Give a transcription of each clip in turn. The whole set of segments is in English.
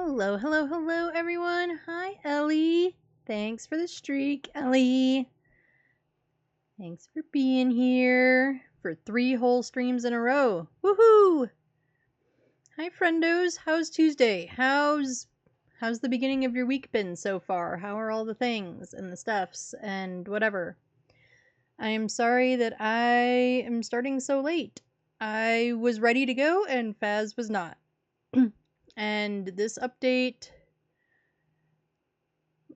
Hello, hello, hello, everyone. Hi, Ellie. Thanks for the streak, Ellie. Thanks for being here for 3 whole streams in a row. Woohoo! Hi, friendos. How's Tuesday? How's the beginning of your week been so far? How are all the things and the stuffs and whatever? I am sorry that I am starting so late. I was ready to go and Phaz was not. And this update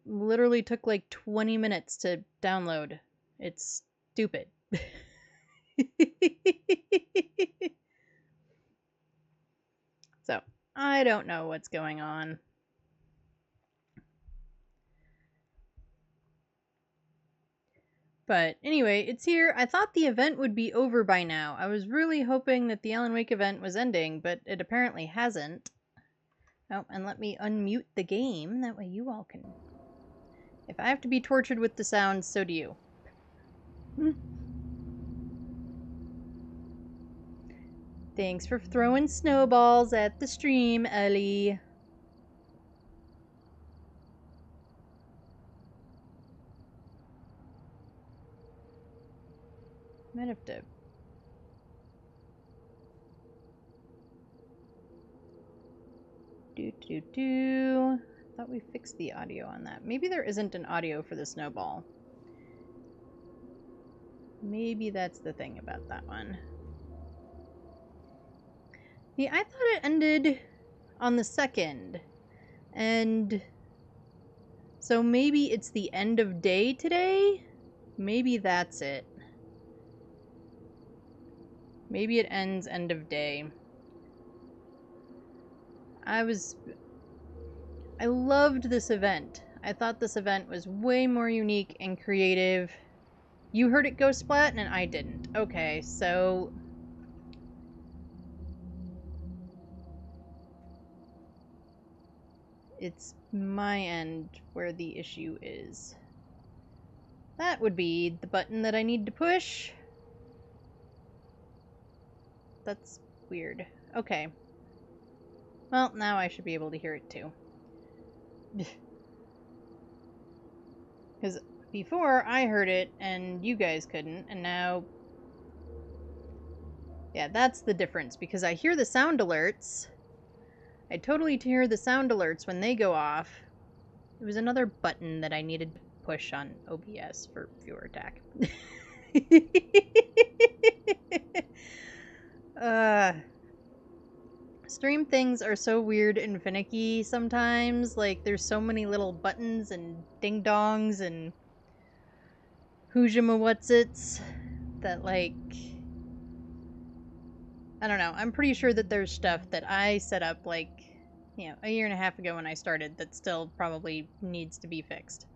literally took like 20 minutes to download. It's stupid. So, I don't know what's going on. But anyway, it's here. I thought the event would be over by now. I was really hoping that the Alan Wake event was ending, but it apparently hasn't. Oh, and let me unmute the game. That way you all can... If I have to be tortured with the sounds, so do you. Thanks for throwing snowballs at the stream, Ellie. Might have to... Thought we fixed the audio on that. Maybe there isn't an audio for the snowball. Maybe that's the thing about that one. Yeah, I thought it ended on the 2nd. And so maybe it's the end of day today? Maybe that's it. Maybe it ends end of day. I loved this event. I thought this event was way more unique and creative. You heard it go splat and I didn't. Okay, so... It's my end where the issue is. That would be the button that I need to push. That's weird. Okay. Well, now I should be able to hear it too. Because before I heard it and you guys couldn't, and now... Yeah, that's the difference, because I hear the sound alerts. I totally hear the sound alerts when they go off. There was another button that I needed to push on OBS for viewer attack. Stream things are so weird and finicky sometimes. Like, there's so many little buttons and ding-dongs and whoojama-whatsits that, like... I don't know. I'm pretty sure that there's stuff that I set up, like, you know, a year and a half ago when I started that still probably needs to be fixed.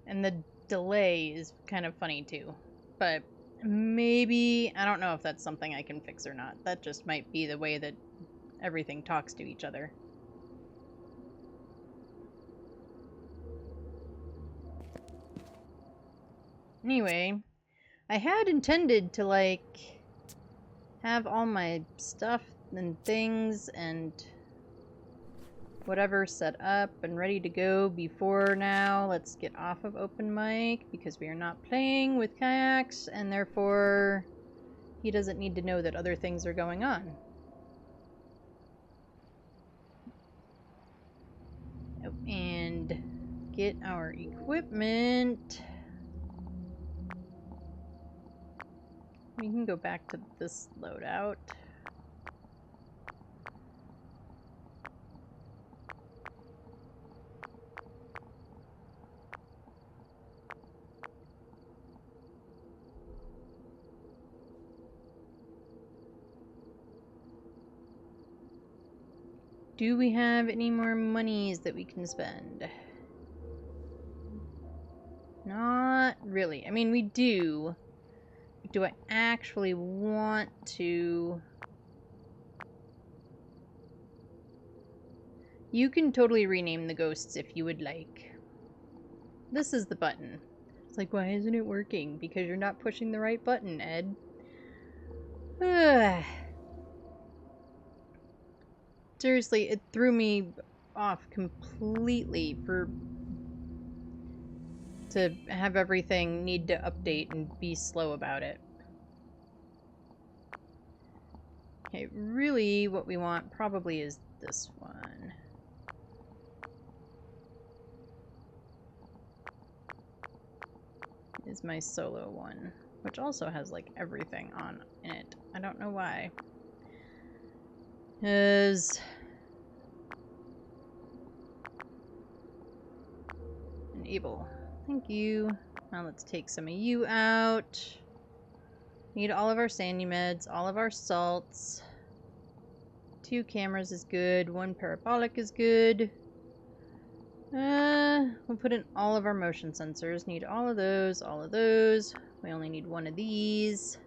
And the delay is kind of funny too. But maybe, I don't know if that's something I can fix or not. That just might be the way that everything talks to each other. Anyway, I had intended to, like, have all my stuff and things and whatever set up and ready to go before now. Let's get off of open mic because we are not playing with kayaks and therefore he doesn't need to know that other things are going on. Oh, and get our equipment. We can go back to this loadout. Do we have any more monies that we can spend? Not really. I mean, we do. Do I actually want to? You can totally rename the ghosts if you would like. This is the button. It's like, why isn't it working? Because you're not pushing the right button, Ed. Seriously, it threw me off completely to have everything need to update and be slow about it. Okay, really what we want probably is this one. Is my solo one, which also has like everything on in it. I don't know why. Is enable. Thank you. Now let's take some of you out. Need all of our sandy meds, all of our salts. 2 cameras is good. 1 parabolic is good. We'll put in all of our motion sensors. Need all of those, all of those. We only need 1 of these.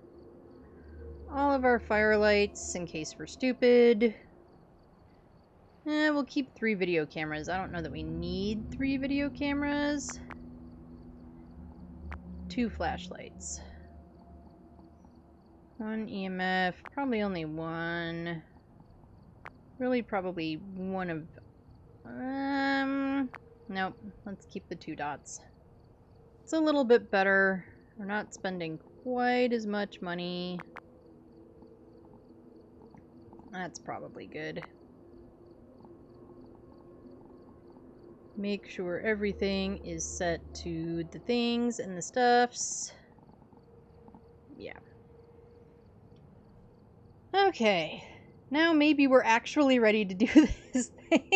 All of our firelights in case we're stupid. We'll keep 3 video cameras. I don't know that we need 3 video cameras. 2 flashlights. 1 EMF. Probably only 1. Really probably 1 of... Nope. Let's keep the 2 dots. It's a little bit better. We're not spending quite as much money. That's probably good. Make sure everything is set to the things and the stuffs. Yeah. Okay. Now maybe we're actually ready to do this thing.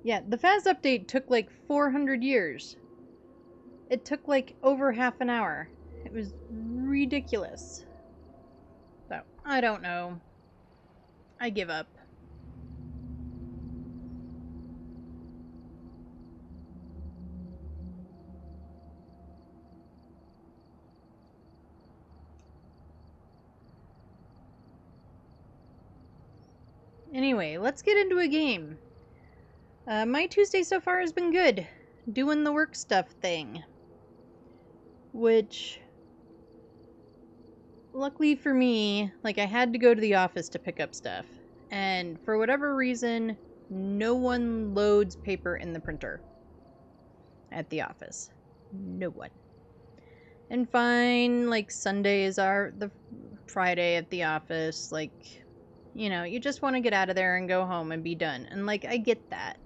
Yeah, the Phas update took like 400 years. It took like over half an hour. It was ridiculous. So, I don't know. I give up. Anyway, let's get into a game. My Tuesday so far has been good. Doing the work stuff thing. Which, luckily for me, like I had to go to the office to pick up stuff. And for whatever reason, no one loads paper in the printer at the office. No one. And fine, like Sunday is the Friday at the office. Like, you know, you just want to get out of there and go home and be done. And like, I get that.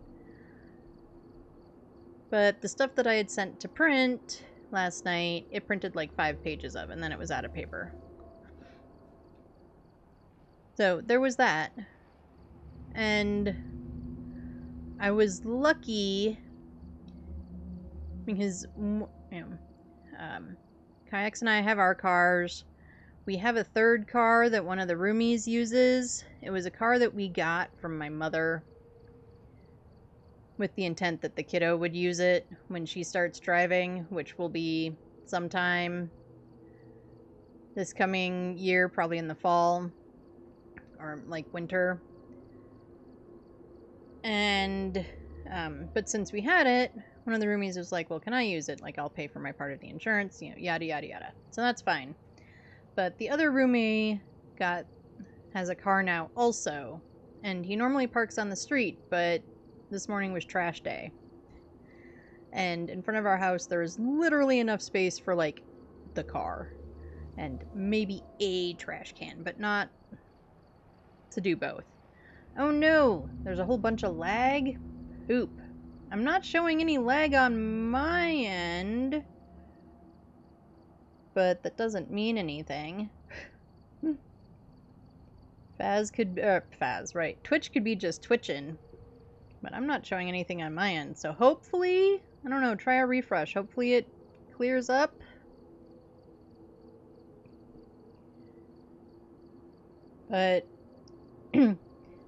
But the stuff that I had sent to print last night, it printed like 5 pages of, and then it was out of paper. So there was that. And I was lucky because, you know, Kayaks and I have our cars. We have a third car that one of the roomies uses. It was a car that we got from my mother with the intent that the kiddo would use it when she starts driving, which will be sometime this coming year, probably in the fall or like winter. And but since we had it, one of the roomies was like, well, can I use it? Like, I'll pay for my part of the insurance, you know, yada yada yada. So that's fine. But the other roomie has a car now also, and he normally parks on the street, but this morning was trash day. And in front of our house, there is literally enough space for, like, the car. And maybe a trash can, but not to do both. Oh no! There's a whole bunch of lag? Poop. I'm not showing any lag on my end. But that doesn't mean anything. Phas, right. Twitch could be just twitching. But I'm not showing anything on my end. So hopefully, I don't know, try a refresh. Hopefully it clears up. But,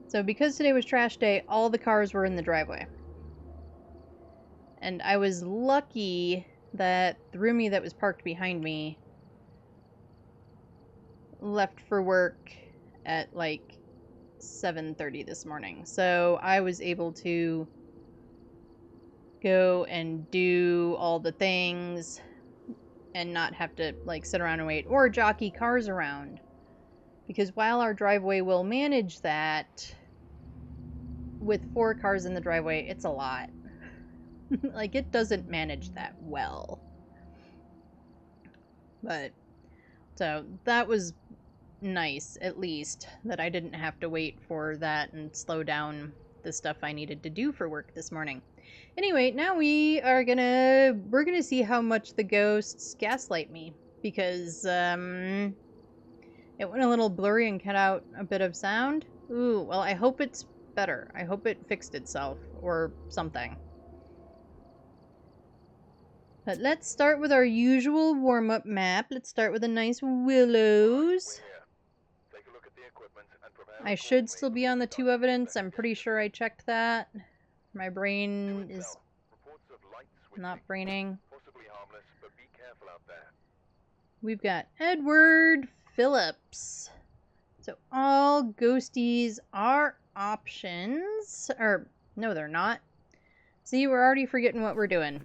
so because today was trash day, all the cars were in the driveway. And I was lucky that the roomie that was parked behind me left for work at like 7:30 this morning. So I was able to go and do all the things and not have to like sit around and wait or jockey cars around. Because while our driveway will manage that, with 4 cars in the driveway, it's a lot. Like, it doesn't manage that well. But, so, that was nice, at least, that I didn't have to wait for that and slow down the stuff I needed to do for work this morning. Anyway, now we're gonna see how much the ghosts gaslight me. Because, it went a little blurry and cut out a bit of sound. Ooh, well, I hope it's better. I hope it fixed itself, or something. But let's start with our usual warm-up map. Let's start with a nice Willows. I should still be on the 2 evidence. I'm pretty sure I checked that. My brain is not braining. We've got Edward Phillips. So all ghosties are options. Or, no, they're not. See, we're already forgetting what we're doing.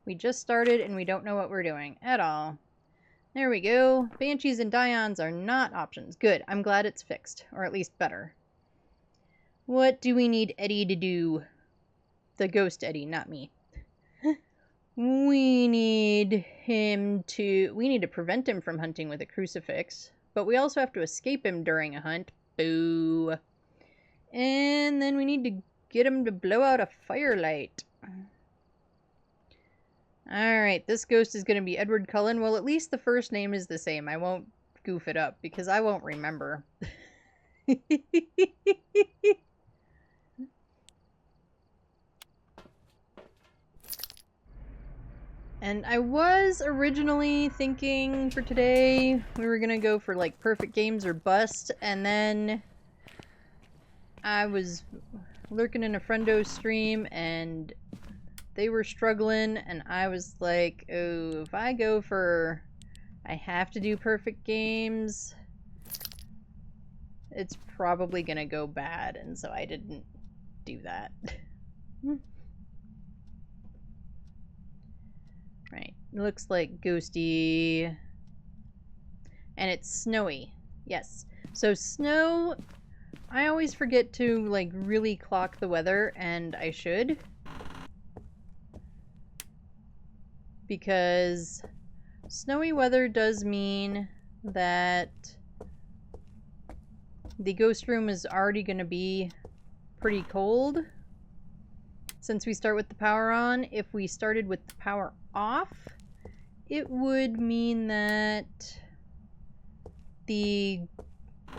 We just started and we don't know what we're doing at all. There we go. Banshees and Dions are not options. Good. I'm glad it's fixed. Or at least better. What do we need Eddie to do? The ghost Eddie, not me. We need to prevent him from hunting with a crucifix. But we also have to escape him during a hunt. Boo. And then we need to get him to blow out a firelight. Alright, this ghost is going to be Edward Cullen. Well, at least the first name is the same. I won't goof it up because I won't remember. And I was originally thinking for today we were going to go for like perfect games or bust, and then I was lurking in a friendo's stream and they were struggling, and I was like, oh, if I go for I have to do perfect games, it's probably gonna go bad, and so I didn't do that. Right, looks like ghosty, and it's snowy. Yes, so snow, I always forget to like really clock the weather, and I should. Because snowy weather does mean that the ghost room is already going to be pretty cold since we start with the power on. If we started with the power off, it would mean that the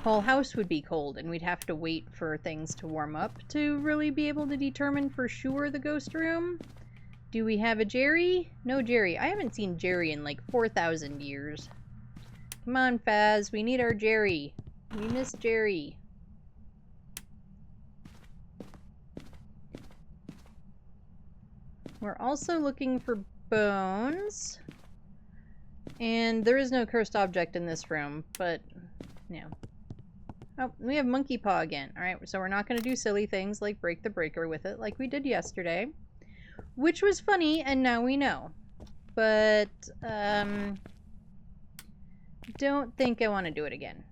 whole house would be cold and we'd have to wait for things to warm up to really be able to determine for sure the ghost room. Do we have a Jerry? No Jerry. I haven't seen Jerry in like 4,000 years. Come on, Phaz. We need our Jerry. We miss Jerry. We're also looking for bones. And there is no cursed object in this room, but, you know. Oh, we have monkey paw again. Alright, so we're not going to do silly things like break the breaker with it like we did yesterday. Which was funny, and now we know. But, don't think I want to do it again.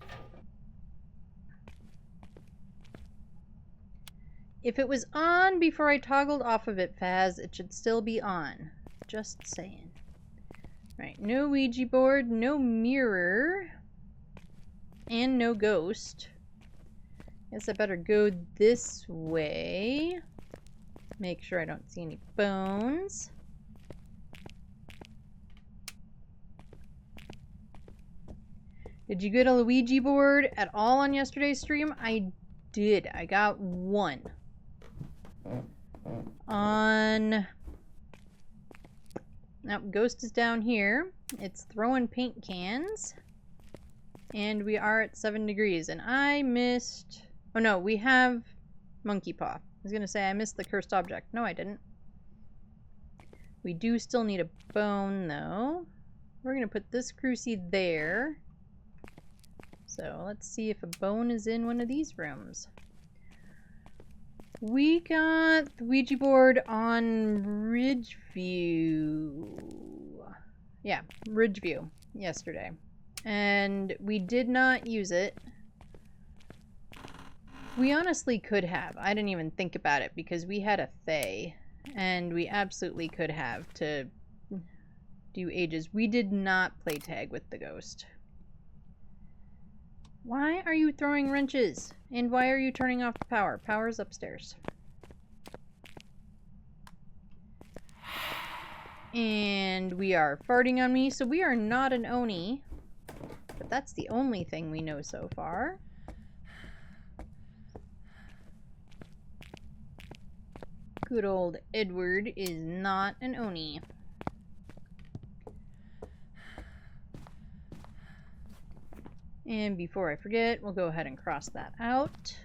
If it was on before I toggled off of it, Phaz, it should still be on. Just saying. Right, no Ouija board, no mirror, and no ghost. Guess I better go this way. Make sure I don't see any bones. Did you get a Ouija board at all on yesterday's stream? I did. I got one. On... Now, ghost is down here. It's throwing paint cans. And we are at 7 degrees. And I missed... Oh no, we have monkey paw. I was going to say I missed the cursed object. No, I didn't. We do still need a bone, though. We're going to put this cruci there. So let's see if a bone is in one of these rooms. We got the Ouija board on Ridgeview. Yeah, Ridgeview yesterday. And we did not use it. We honestly could have. I didn't even think about it because we had a Fae. And we absolutely could have to do ages. We did not play tag with the ghost. Why are you throwing wrenches? And why are you turning off the power? Power's upstairs. And we are farting on me, so we are not an Oni. But that's the only thing we know so far. Good old Edward is not an Oni. And before I forget, we'll go ahead and cross that out.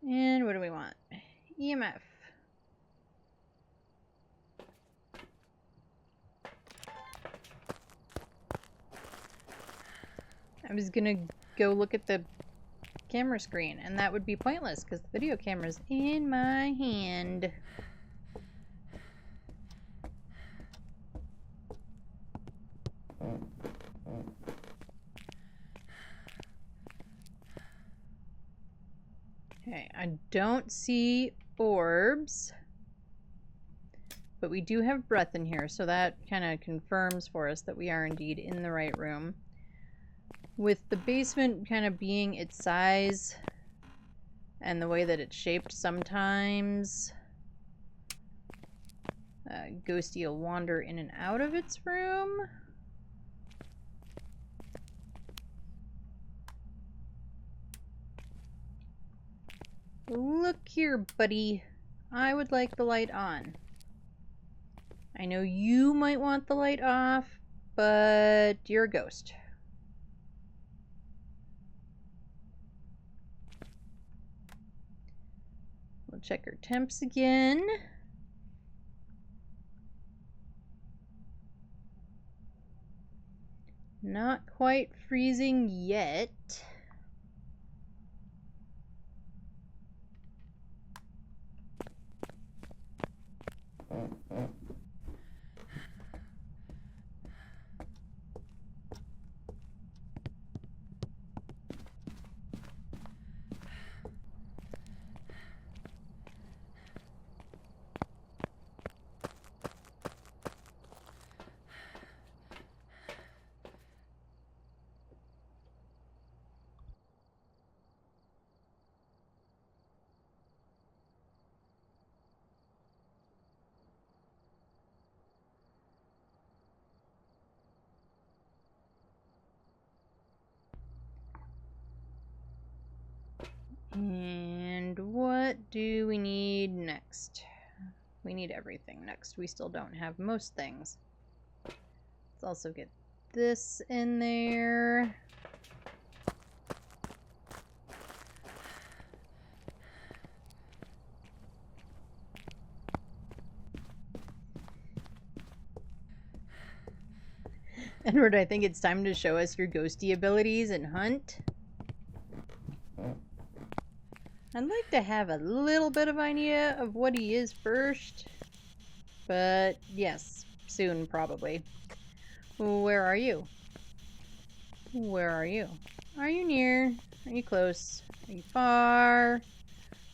And what do we want? EMF. I was gonna go look at the camera screen, and that would be pointless because the video camera's in my hand. Okay, I don't see orbs, but we do have breath in here, so that kind of confirms for us that we are indeed in the right room. With the basement kind of being its size and the way that it's shaped, sometimes Ghosty will wander in and out of its room. Look here, buddy. I would like the light on. I know you might want the light off, but you're a ghost. We'll check our temps again. Not quite freezing yet. And what do we need next? We need everything next. We still don't have most things. Let's also get this in there. Edward, I think it's time to show us your ghosty abilities and hunt. I'd like to have a little bit of idea of what he is first. But yes, soon probably. Where are you? Where are you? Are you near? Are you close? Are you far?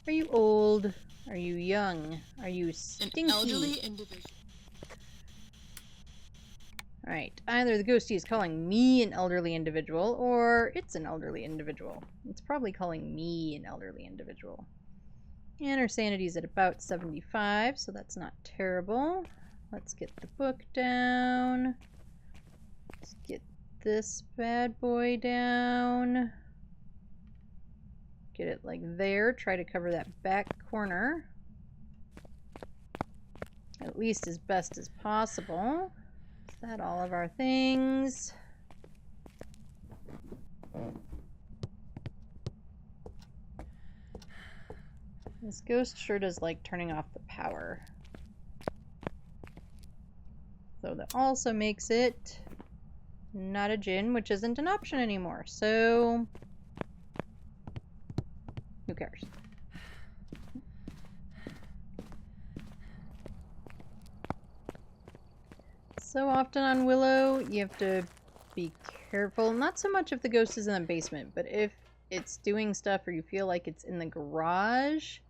Are you old? Are you young? Are you stinky? An elderly individual. Alright, either the ghosty is calling me an elderly individual, or it's an elderly individual. It's probably calling me an elderly individual. And our sanity's at about 75, so that's not terrible. Let's get the book down. Let's get this bad boy down. Get it like there. Try to cover that back corner. At least as best as possible. Is that all of our things? This ghost sure does like turning off the power. So that also makes it not a djinn, which isn't an option anymore. So, who cares? So often on Willow, you have to be careful. Not so much if the ghost is in the basement, but if it's doing stuff or you feel like it's in the garage,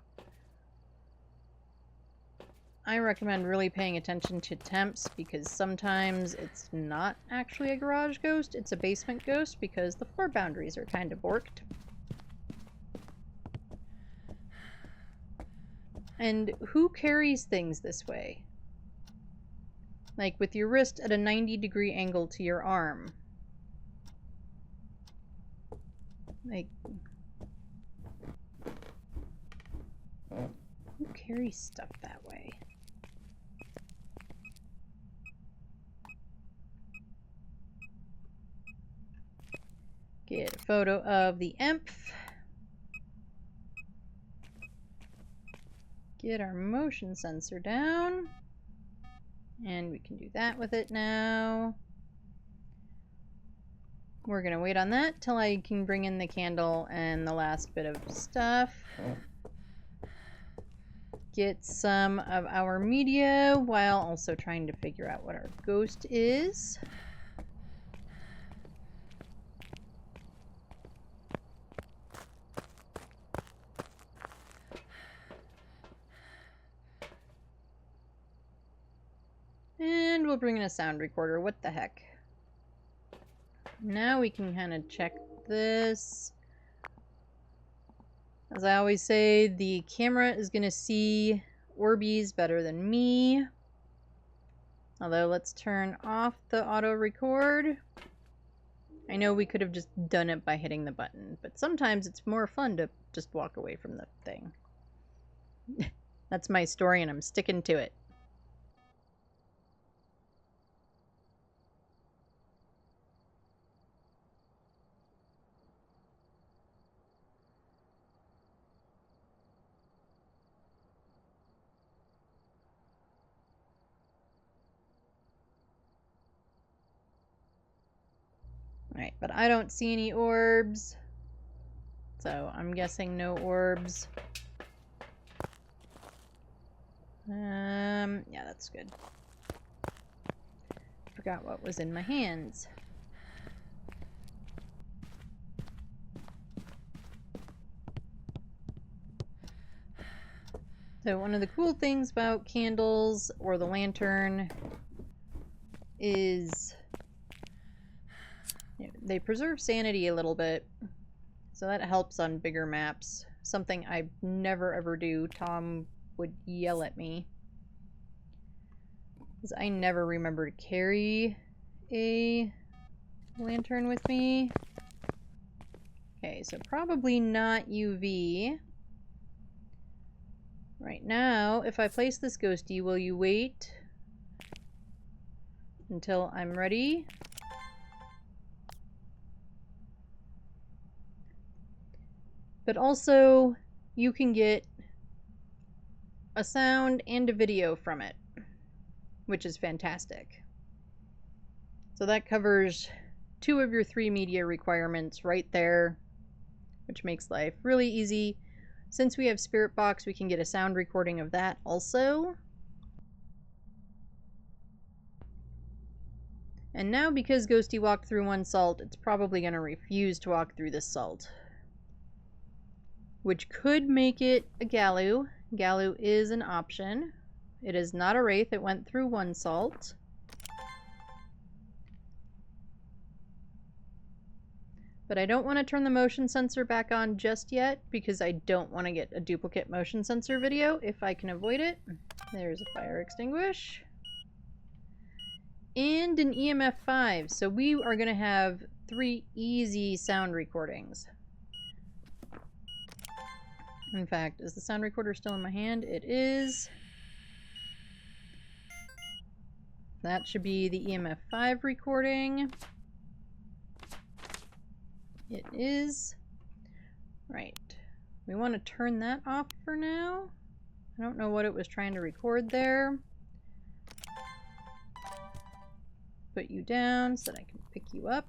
I recommend really paying attention to temps, because sometimes it's not actually a garage ghost, it's a basement ghost because the floor boundaries are kind of borked. And who carries things this way? Like with your wrist at a 90-degree angle to your arm. Like, who carries stuff that way? Get a photo of the EMF. Get our motion sensor down. And we can do that with it now. We're gonna wait on that till I can bring in the candle and the last bit of stuff. Get some of our media while also trying to figure out what our ghost is. And we'll bring in a sound recorder. What the heck? Now we can kind of check this. As I always say, the camera is going to see Orbeez better than me. Although, let's turn off the auto record. I know we could have just done it by hitting the button, but sometimes it's more fun to just walk away from the thing. That's my story and I'm sticking to it. Alright, but I don't see any orbs. So I'm guessing no orbs. Yeah, that's good. Forgot what was in my hands. So one of the cool things about candles or the lantern is they preserve sanity a little bit. So that helps on bigger maps. Something I never ever do. Tom would yell at me, because I never remember to carry a lantern with me. Okay, so probably not UV. Right now, if I place this ghosty, will you wait until I'm ready? But also, you can get a sound and a video from it, which is fantastic. So that covers 2 of your 3 media requirements right there, which makes life really easy. Since we have Spirit Box, we can get a sound recording of that also. And now, because Ghosty walked through 1 salt, it's probably going to refuse to walk through this salt, which could make it a Galu. Galu is an option. It is not a Wraith. It went through 1 salt. But I don't want to turn the motion sensor back on just yet, because I don't want to get a duplicate motion sensor video if I can avoid it. There's a fire extinguish. And an EMF 5. So we are going to have 3 easy sound recordings. In fact, is the sound recorder still in my hand? It is. That should be the EMF 5 recording. It is. Right. We want to turn that off for now. I don't know what it was trying to record there. put you down so that I can pick you up.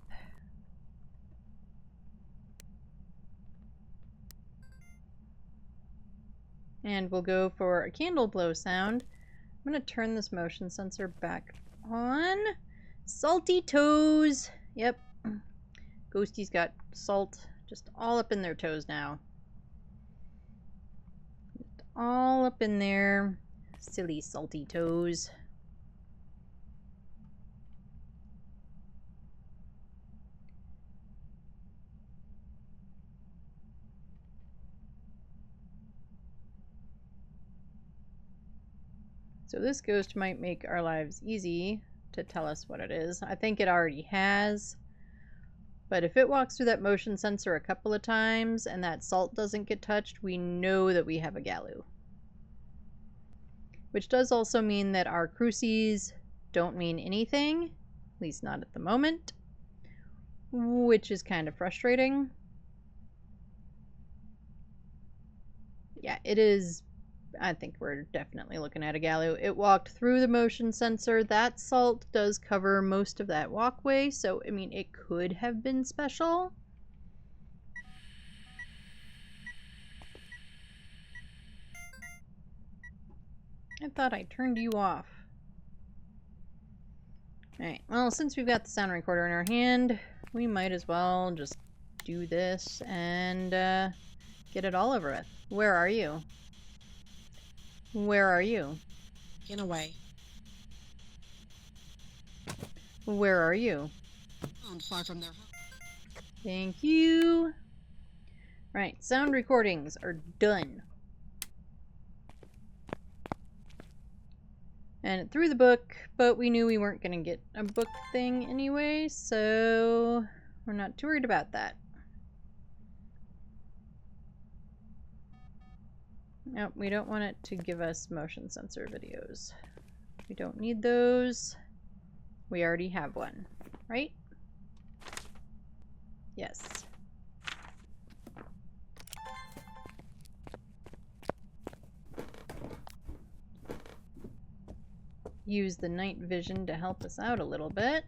And we'll go for a candle blow sound. I'm going to turn this motion sensor back on. Salty toes! Yep. Ghosty's got salt just all up in their toes now. Just all up in there. Silly salty toes. So this ghost might make our lives easy to tell us what it is. I think it already has. But if it walks through that motion sensor a couple of times and that salt doesn't get touched, we know that we have a Galoo. Which does also mean that our crucies don't mean anything, at least not at the moment, which is kind of frustrating. Yeah, it is. I think we're definitely looking at a Galoo. It walked through the motion sensor. That salt does cover most of that walkway, so, I mean, it could have been special. I thought I turned you off. Alright, well, since we've got the sound recorder in our hand, we might as well just do this and get it all over with. Where are you? Where are you? In a way. Where are you? I'm far from their home. Thank you. Right, sound recordings are done. And it threw the book, but we knew we weren't going to get a book thing anyway, so we're not too worried about that. Nope, we don't want it to give us motion sensor videos. We don't need those. We already have one, right? Yes. Use the night vision to help us out a little bit.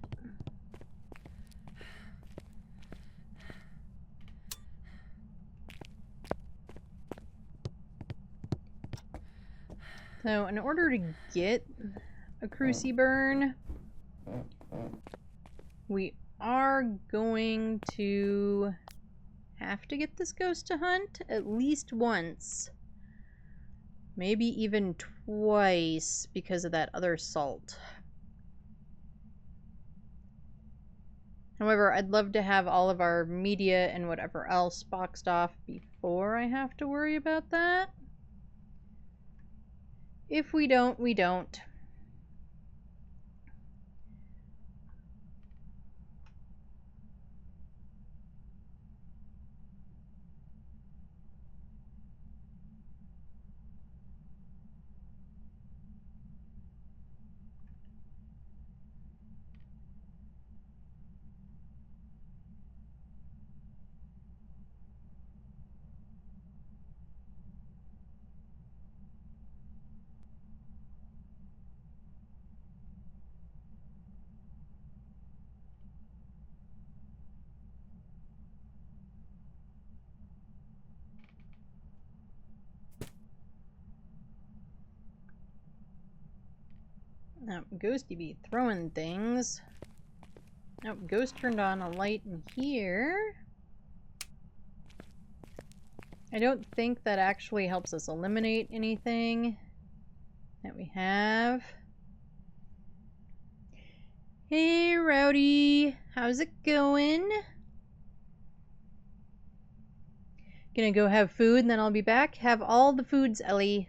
So in order to get a crucie burn, we are going to have to get this ghost to hunt at least once. Maybe even twice because of that other salt. However, I'd love to have all of our media and whatever else boxed off before I have to worry about that. If we don't, we don't. Now, Ghosty be throwing things. Oh, Ghost turned on a light in here. I don't think that actually helps us eliminate anything that we have. Hey, Rowdy. How's it going? Gonna go have food and then I'll be back. Have all the foods, Ellie.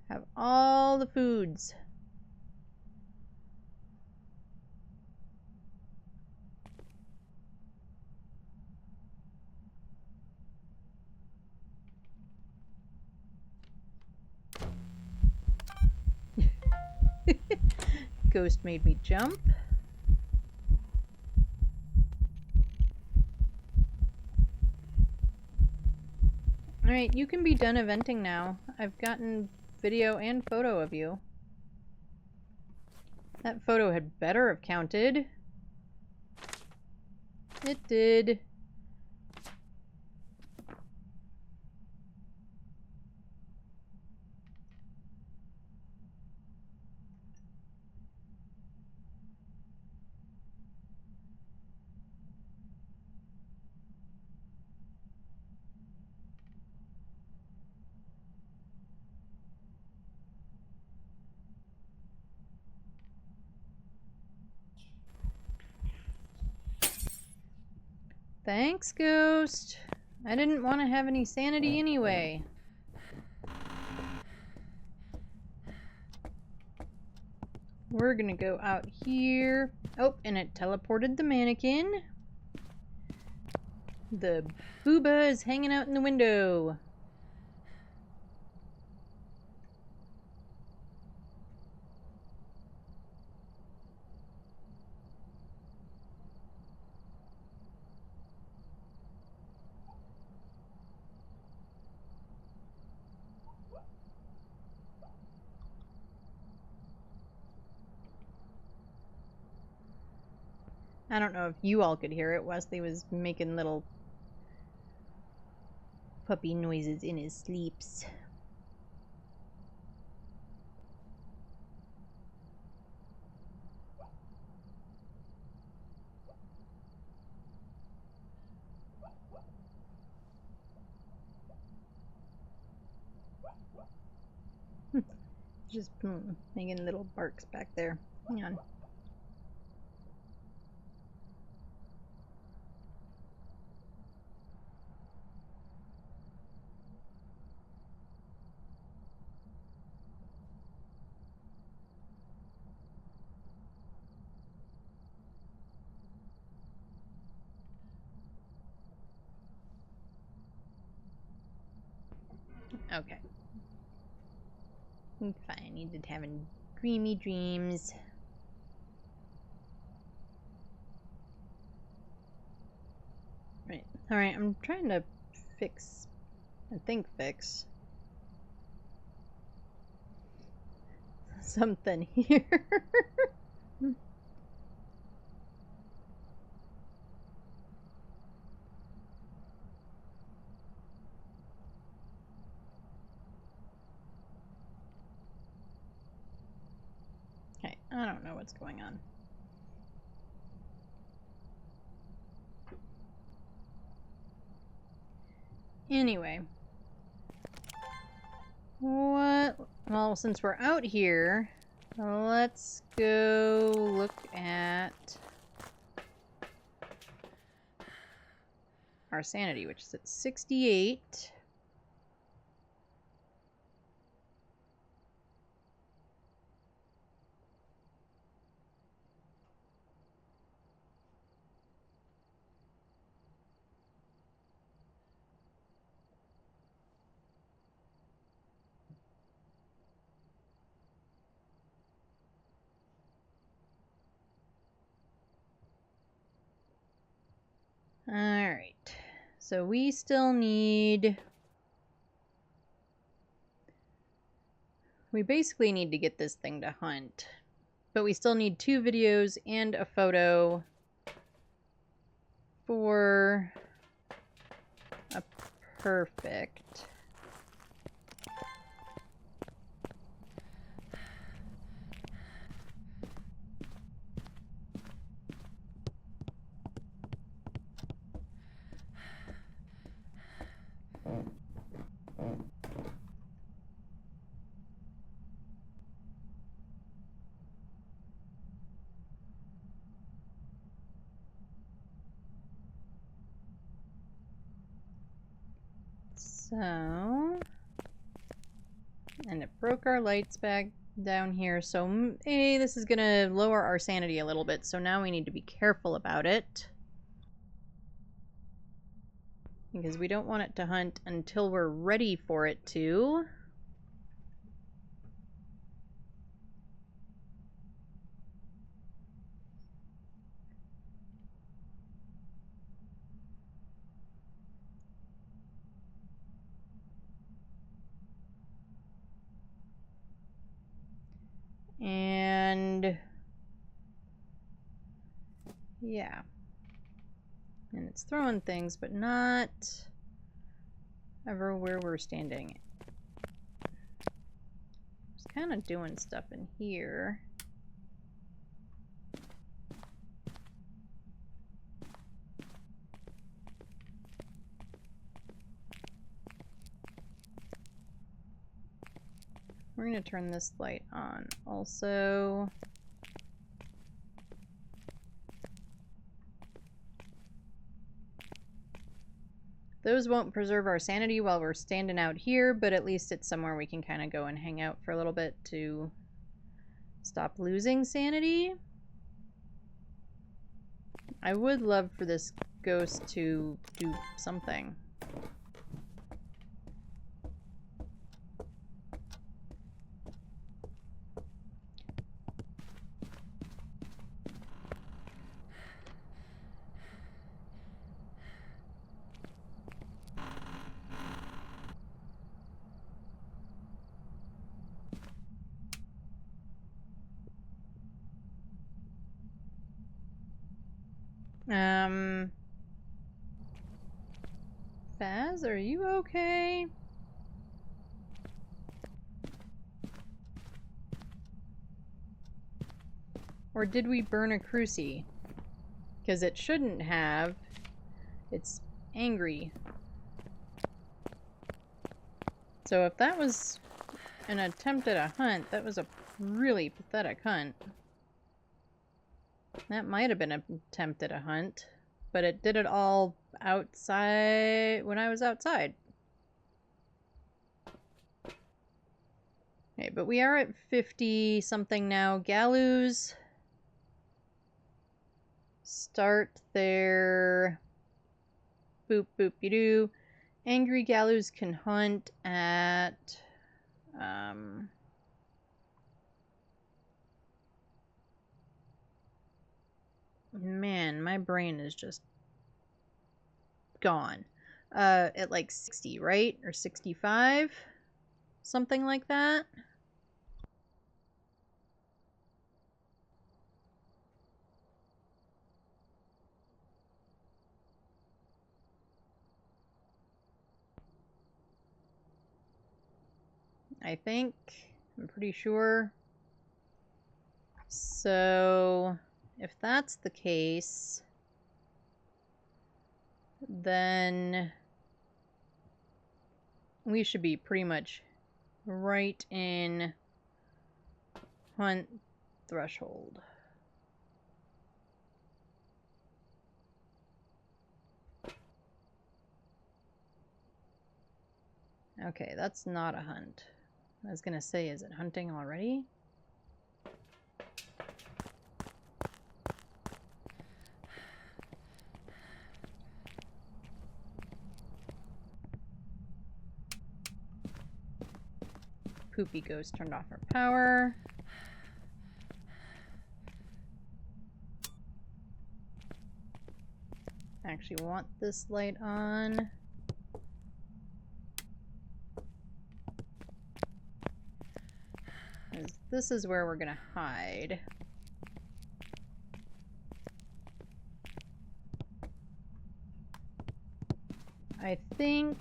Have all the foods. Ghost made me jump. Alright, you can be done eventing now. I've gotten video and photo of you. That photo had better have counted. It did. Thanks, Ghost. I didn't want to have any sanity anyway. We're gonna go out here. Oh, and it teleported the mannequin. The booba is hanging out in the window. I don't know if you all could hear it. Wesley was making little puppy noises in his sleeps. Just making little barks back there. Hang on. Okay. I'm fine. Needed having dreamy dreams. Right. Alright, I'm trying to fix. Fix something here. Okay, I don't know what's going on. Anyway. What? Well, since we're out here, let's go look at our sanity, which is at 68. Alright, so we still need... We basically need to get this thing to hunt. But we still need 2 videos and a photo for a perfect. So, and it broke our lights back down here. So, hey, this is gonna lower our sanity a little bit. So now we need to be careful about it. Because we don't want it to hunt until we're ready for it to. And yeah. And it's throwing things, but not ever where we're standing. It's kind of doing stuff in here. We're going to turn this light on also. Those won't preserve our sanity while we're standing out here, but at least it's somewhere we can kind of go and hang out for a little bit to stop losing sanity. I would love for this ghost to do something. Phaz, are you okay? Or did we burn a cruci? Because it shouldn't have. It's angry. So if that was an attempt at a hunt, that was a really pathetic hunt. That might have been an attempt at a hunt, but it did it all outside when I was outside. Okay, but we are at 50 something now. Gallows start their boop boop you do. Angry gallows can hunt at man, my brain is just gone. At like 60, right? Or 65? Something like that. I think. I'm pretty sure. So, if that's the case, then we should be pretty much right in hunt threshold. Okay, that's not a hunt. I was gonna say, is it hunting already? Poopy Ghost turned off our power. I actually want this light on. This is where we're gonna hide. I think...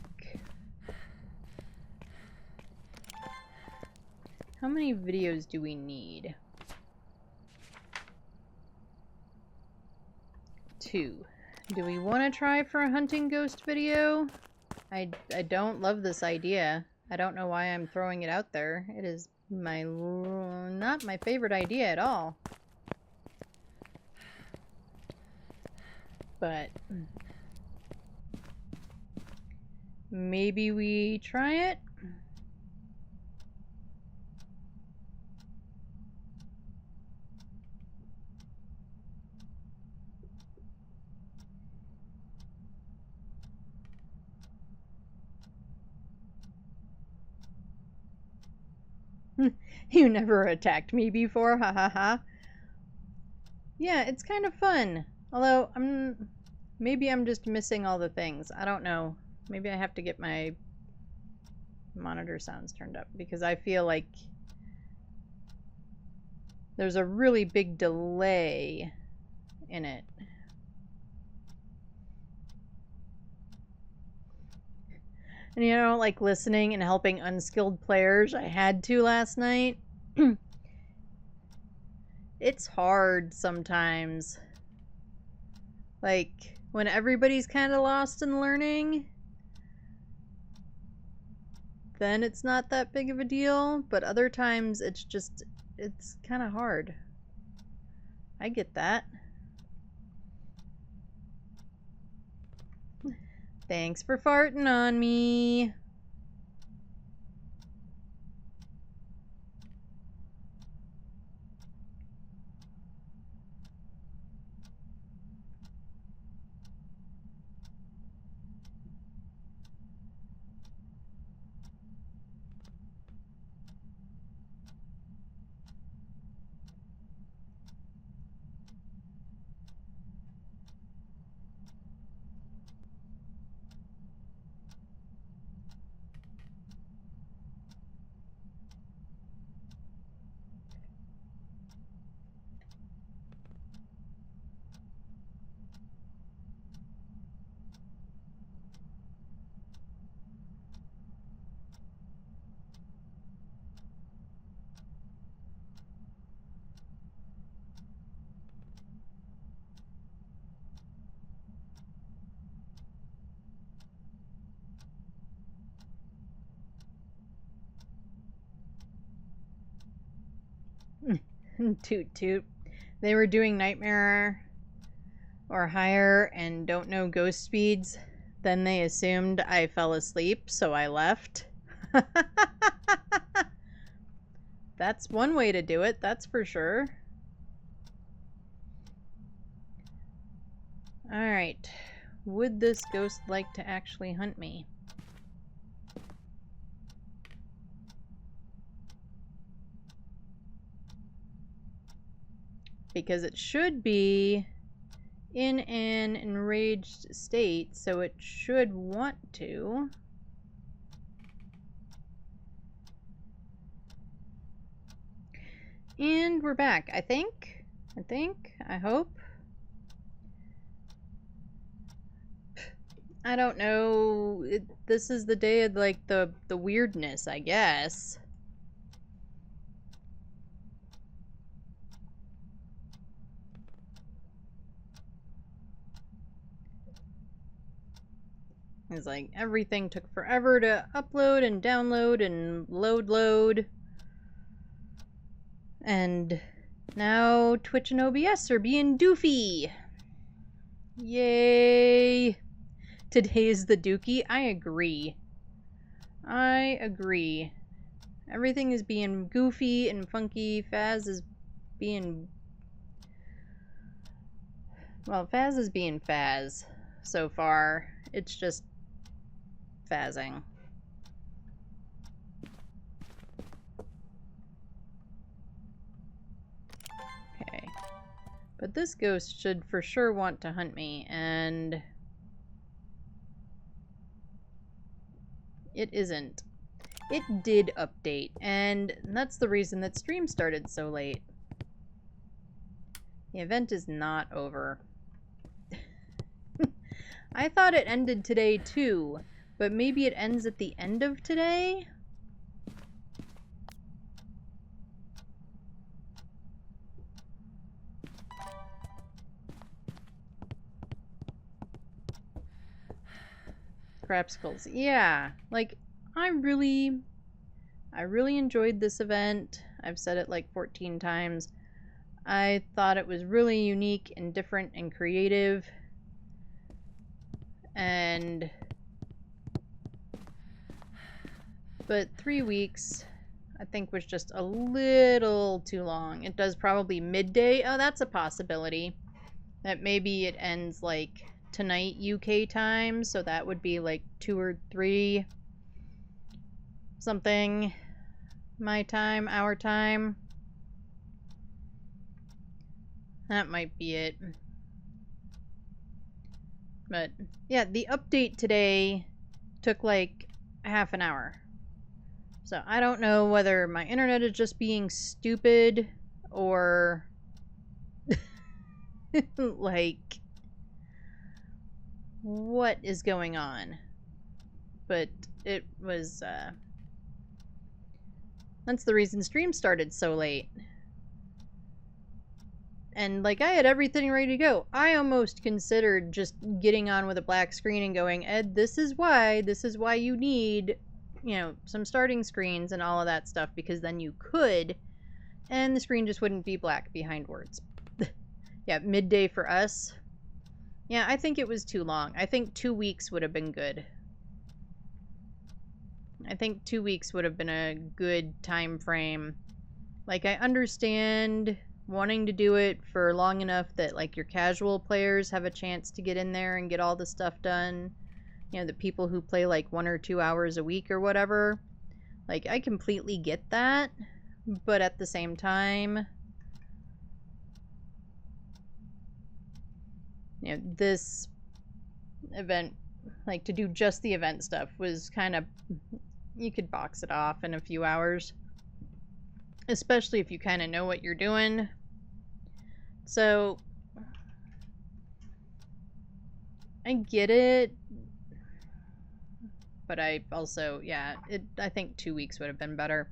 How many videos do we need? 2. Do we want to try for a hunting ghost video? I don't love this idea. I don't know why I'm throwing it out there. It is not my favorite idea at all. But maybe we try it? You never attacked me before, ha ha ha. Yeah, it's kind of fun. Although, maybe I'm just missing all the things. I don't know. Maybe I have to get my monitor sounds turned up, because I feel like there's a really big delay in it. And you know, like listening and helping unskilled players, I had to last night. It's hard sometimes. Like, when everybody's kind of lost in learning, then it's not that big of a deal. But other times, it's kind of hard. I get that. Thanks for farting on me. Toot toot. They were doing Nightmare or higher and don't know ghost speeds. Then they assumed I fell asleep, so I left. That's one way to do it, that's for sure. Alright. Would this ghost like to actually hunt me? Because it should be in an enraged state, so it should want to. And we're back, I think. I hope. I don't know. This is the day of, like, the weirdness, I guess. It's like everything took forever to upload and download and load. And now Twitch and OBS are being doofy. Yay. Today is the dookie. I agree. Everything is being goofy and funky. Phaz is being... Well, Phaz is being Phaz so far. It's just Phazzing. Okay. But this ghost should for sure want to hunt me, and... it isn't. It did update, and that's the reason that stream started so late. The event is not over. I thought it ended today too, but maybe it ends at the end of today? Crapsicles. Yeah, like, I really enjoyed this event. I've said it like 14 times. I thought it was really unique and different and creative. But 3 weeks, I think, was just a little too long. It does probably midday. Oh, that's a possibility. That maybe it ends like tonight UK time, so that would be like 2 or 3 something my time, our time. That might be it. But yeah, the update today took like half an hour. So I don't know whether my internet is just being stupid or like what is going on. but it was, that's the reason stream started so late. And, like, I had everything ready to go. I almost considered just getting on with a black screen and going, Ed, this is why you need, you know, some starting screens and all of that stuff, because then you could, and the screen just wouldn't be black behind words. Yeah, midday for us. Yeah, I think it was too long. I think 2 weeks would have been good. I think 2 weeks would have been a good time frame. Like, I understand wanting to do it for long enough that, like, your casual players have a chance to get in there and get all the stuff done. You know, the people who play, like, 1 or 2 hours a week or whatever. Like, I completely get that. But at the same time, you know, this event, like, to do just the event stuff was kind of, you could box it off in a few hours. Especially if you kind of know what you're doing. So, I get it. But I also, yeah, I think 2 weeks would have been better.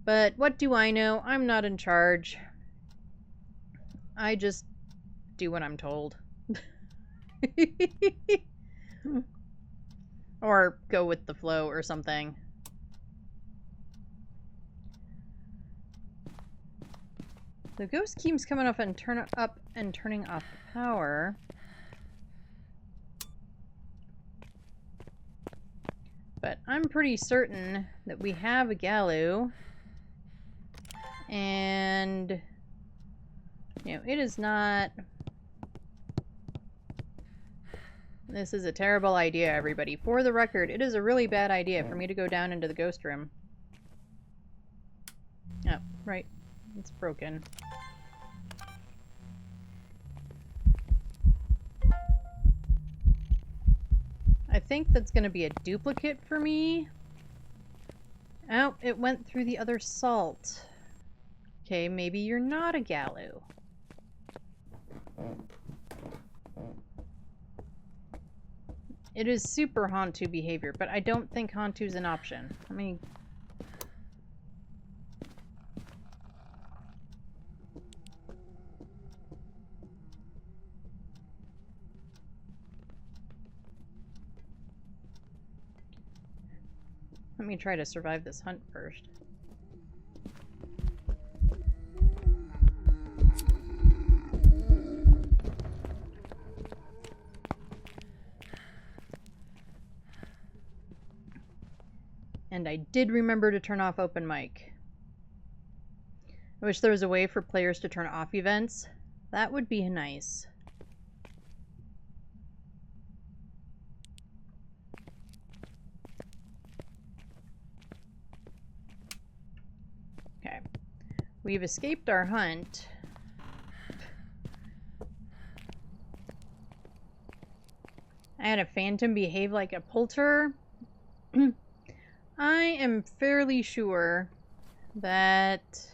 But what do I know? I'm not in charge. I just do what I'm told. Or go with the flow or something. The ghost keeps coming up and turning off the power. But I'm pretty certain that we have a Galu. And, you know, it is not... This is a terrible idea, everybody. For the record, it is a really bad idea for me to go down into the ghost room. Oh, right. It's broken. I think that's going to be a duplicate for me. Oh, it went through the other salt. Okay, maybe you're not a Galu. It is super Hantu behavior, but I don't think Hantu's an option. Let me... Let me try to survive this hunt first. And I did remember to turn off open mic. I wish there was a way for players to turn off events. That would be nice. Okay. We've escaped our hunt. I had a phantom behave like a polter. I am fairly sure that...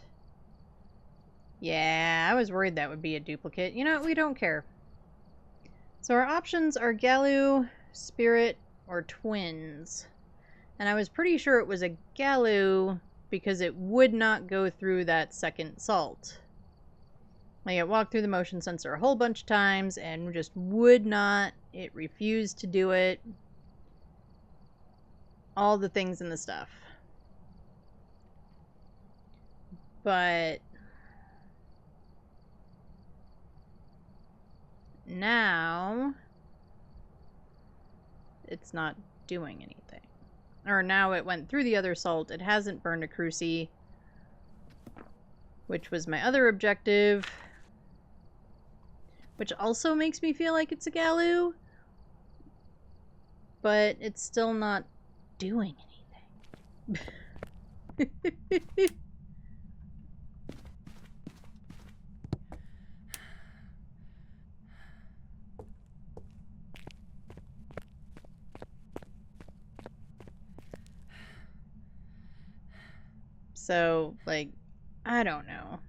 Yeah, I was worried that would be a duplicate. You know, we don't care. So our options are Galu, Spirit, or Twins. And I was pretty sure it was a Galu because it would not go through that second salt. Like, it walked through the motion sensor a whole bunch of times and just would not. It refused to do it. All the things in the stuff. But now it's not doing anything. Or now it went through the other salt. It hasn't burned a cruci, which was my other objective. Which also makes me feel like it's a Galu. But it's still not doing anything. So, like, I don't know.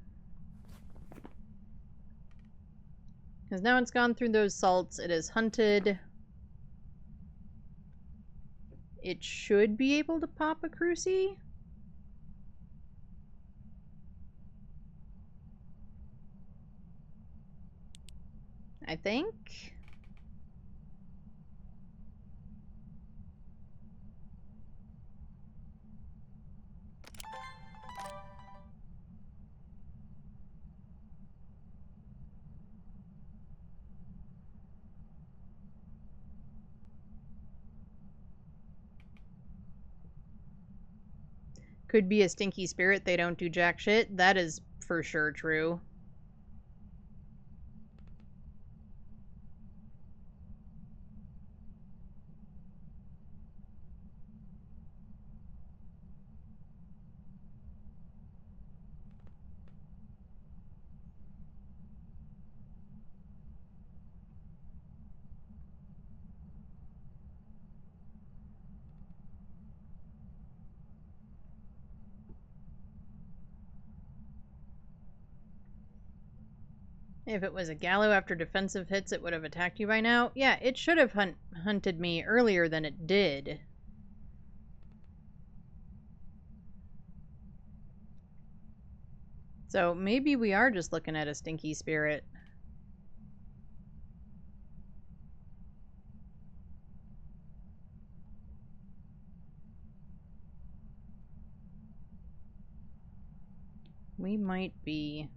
Because now it's gone through those salts. It is hunted. it should be able to pop a crucie. I think. Could be a stinky spirit, they don't do jack shit. That is for sure true. If it was a Gallo after defensive hits, it would have attacked you by now. Yeah, it should have hunted me earlier than it did. So maybe we are just looking at a stinky spirit. We might be.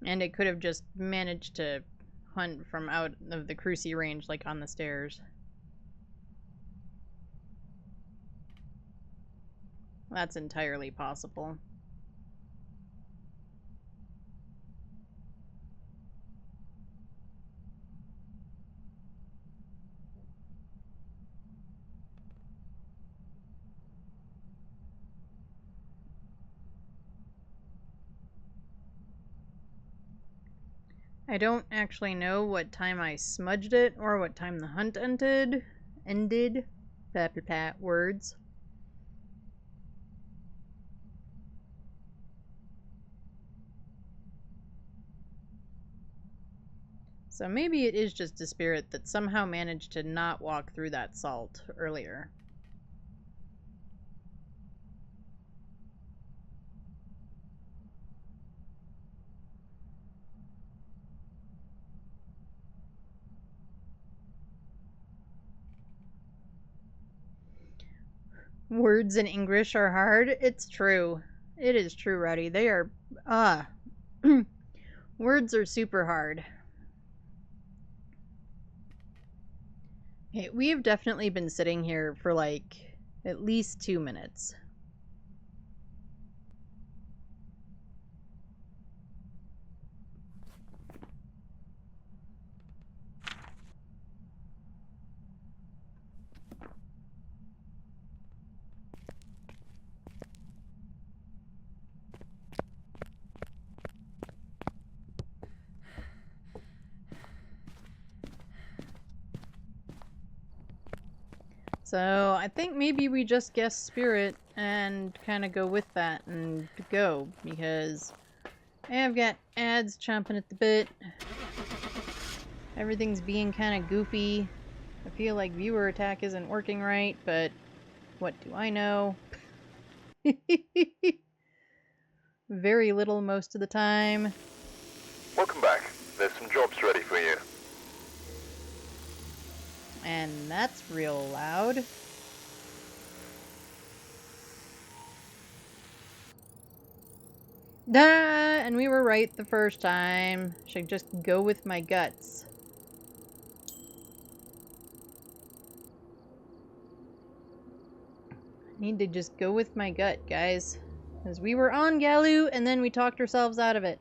And it could have just managed to hunt from out of the crucie range, like on the stairs. That's entirely possible. I don't actually know what time I smudged it or what time the hunt ended. Pat words. So maybe it is just a spirit that somehow managed to not walk through that salt earlier. Words in English are hard. It's true. It is true, Ruddy. They are, words are super hard. Okay, we have definitely been sitting here for like at least 2 minutes. So I think maybe we just guess spirit and kind of go with that and go, because I've got ads chomping at the bit. Everything's being kind of goofy. I feel like viewer attack isn't working right, but what do I know? Very little most of the time. Welcome back. There's some jobs ready for you. And that's real loud. And we were right the first time. Should just go with my guts. Need to just go with my gut, guys. Because we were on Galu, and then we talked ourselves out of it.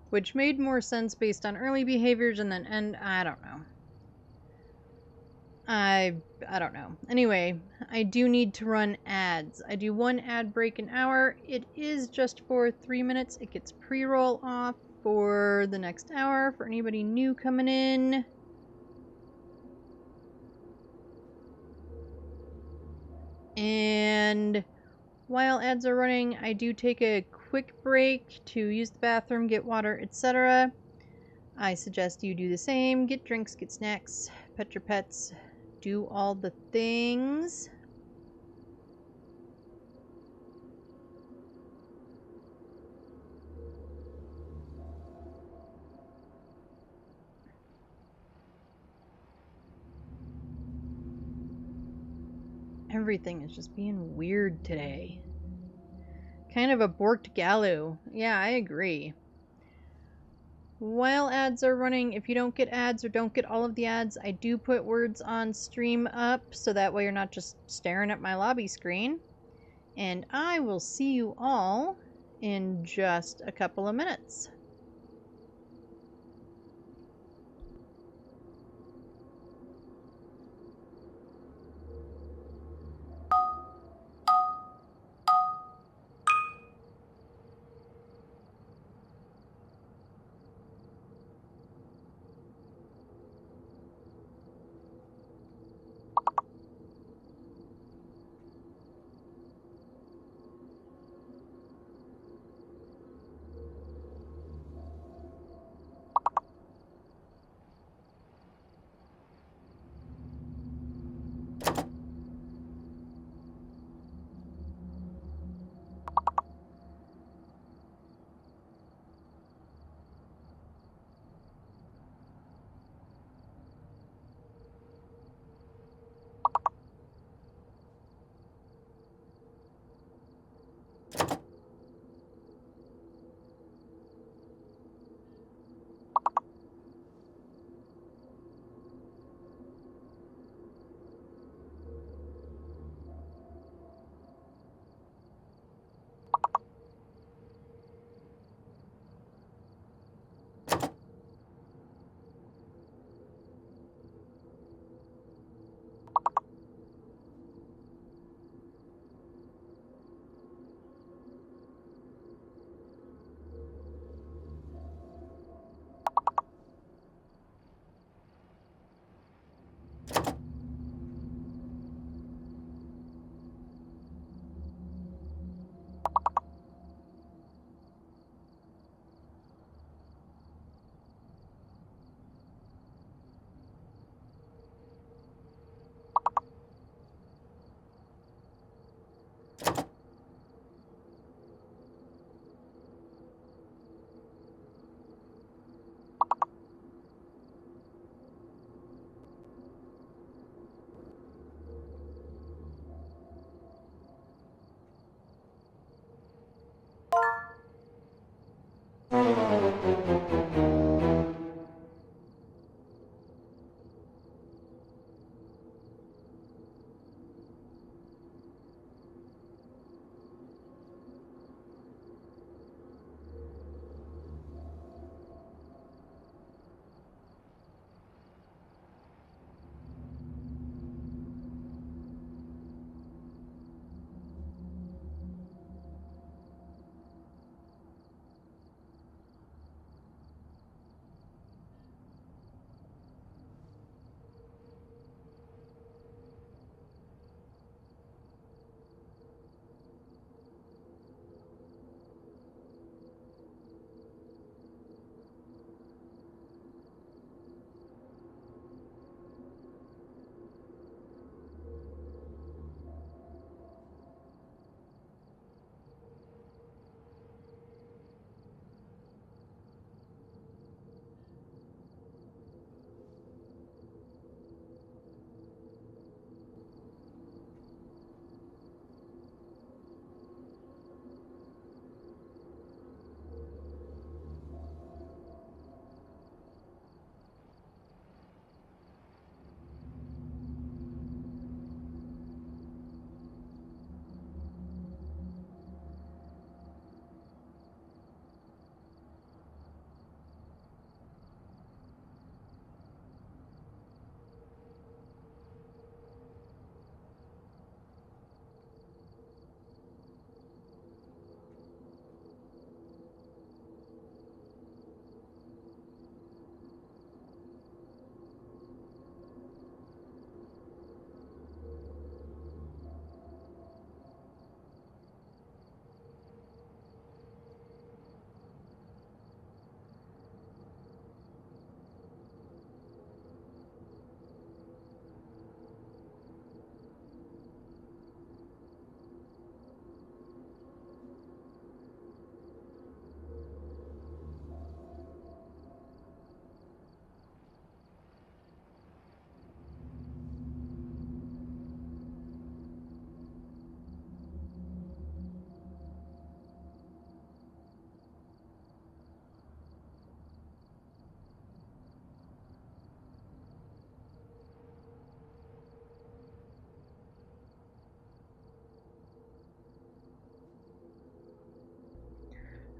Which made more sense based on early behaviors and then end. I don't know. I don't know. Anyway, I do need to run ads. I do one ad break an hour. It is just for 3 minutes. It gets pre-roll off. for the next hour for anybody new coming in. And while ads are running, I do take a quick break to use the bathroom, get water, etc. I suggest you do the same. Get drinks, get snacks, pet your pets, do all the things. Everything is just being weird today. Kind of a borked galoo. Yeah, I agree. While ads are running, if you don't get ads or don't get all of the ads, I do put words on stream up so that way you're not just staring at my lobby screen. And I will see you all in just a couple of minutes.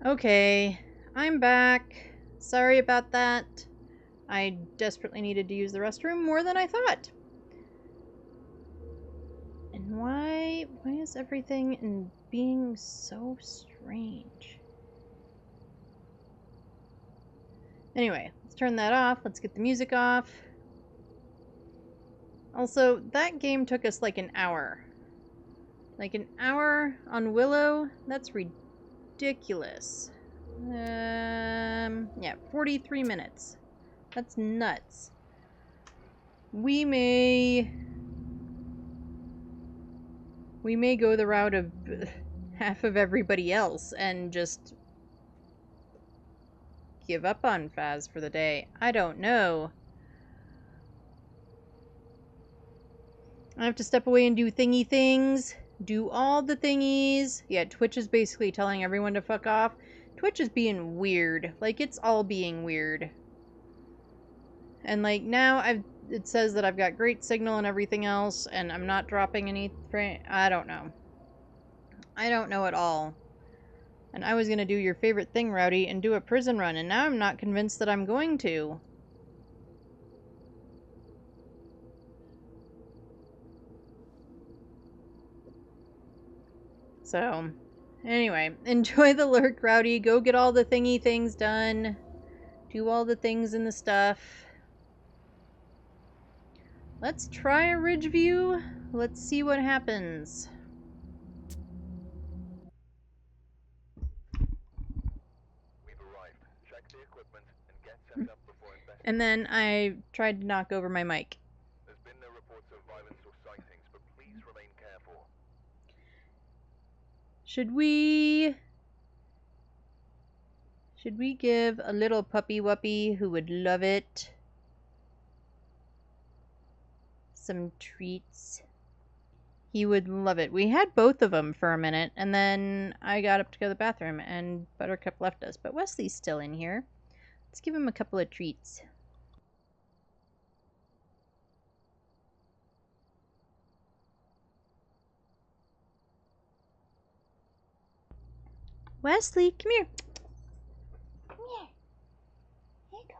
Okay, I'm back. Sorry about that. I desperately needed to use the restroom more than I thought. And why is everything being so strange? Anyway, let's turn that off. Let's get the music off. Also, that game took us like an hour. Like an hour on Willow? That's ridiculous. Yeah, 43 minutes. That's nuts. We may go the route of half of everybody else and just give up on Phas for the day. I don't know. I have to step away and do thingy things. Do all the thingies. Yeah, Twitch is basically telling everyone to fuck off. Twitch is being weird. Like, it's all being weird. And, like, now it says that I've got great signal and everything else, and I'm not dropping any I don't know. I don't know at all. And I was going to do your favorite thing, Rowdy, and do a prison run, and now I'm not convinced that I'm going to. So, anyway, enjoy the lurk, Rowdy. Go get all the thingy things done. Do all the things in the stuff. Let's try a ridge view. Let's see what happens. We've arrived. Check the equipment and get set up before investigating. And then I tried to knock over my mic. There's been no reports of violence or sightings, but please remain careful. Should we give a little puppy wuppy who would love it some treats? He would love it. We had both of them for a minute, and then I got up to go to the bathroom, and Buttercup left us. But Wesley's still in here. Let's give him a couple of treats. Wesley, come here. Come here. Here you go.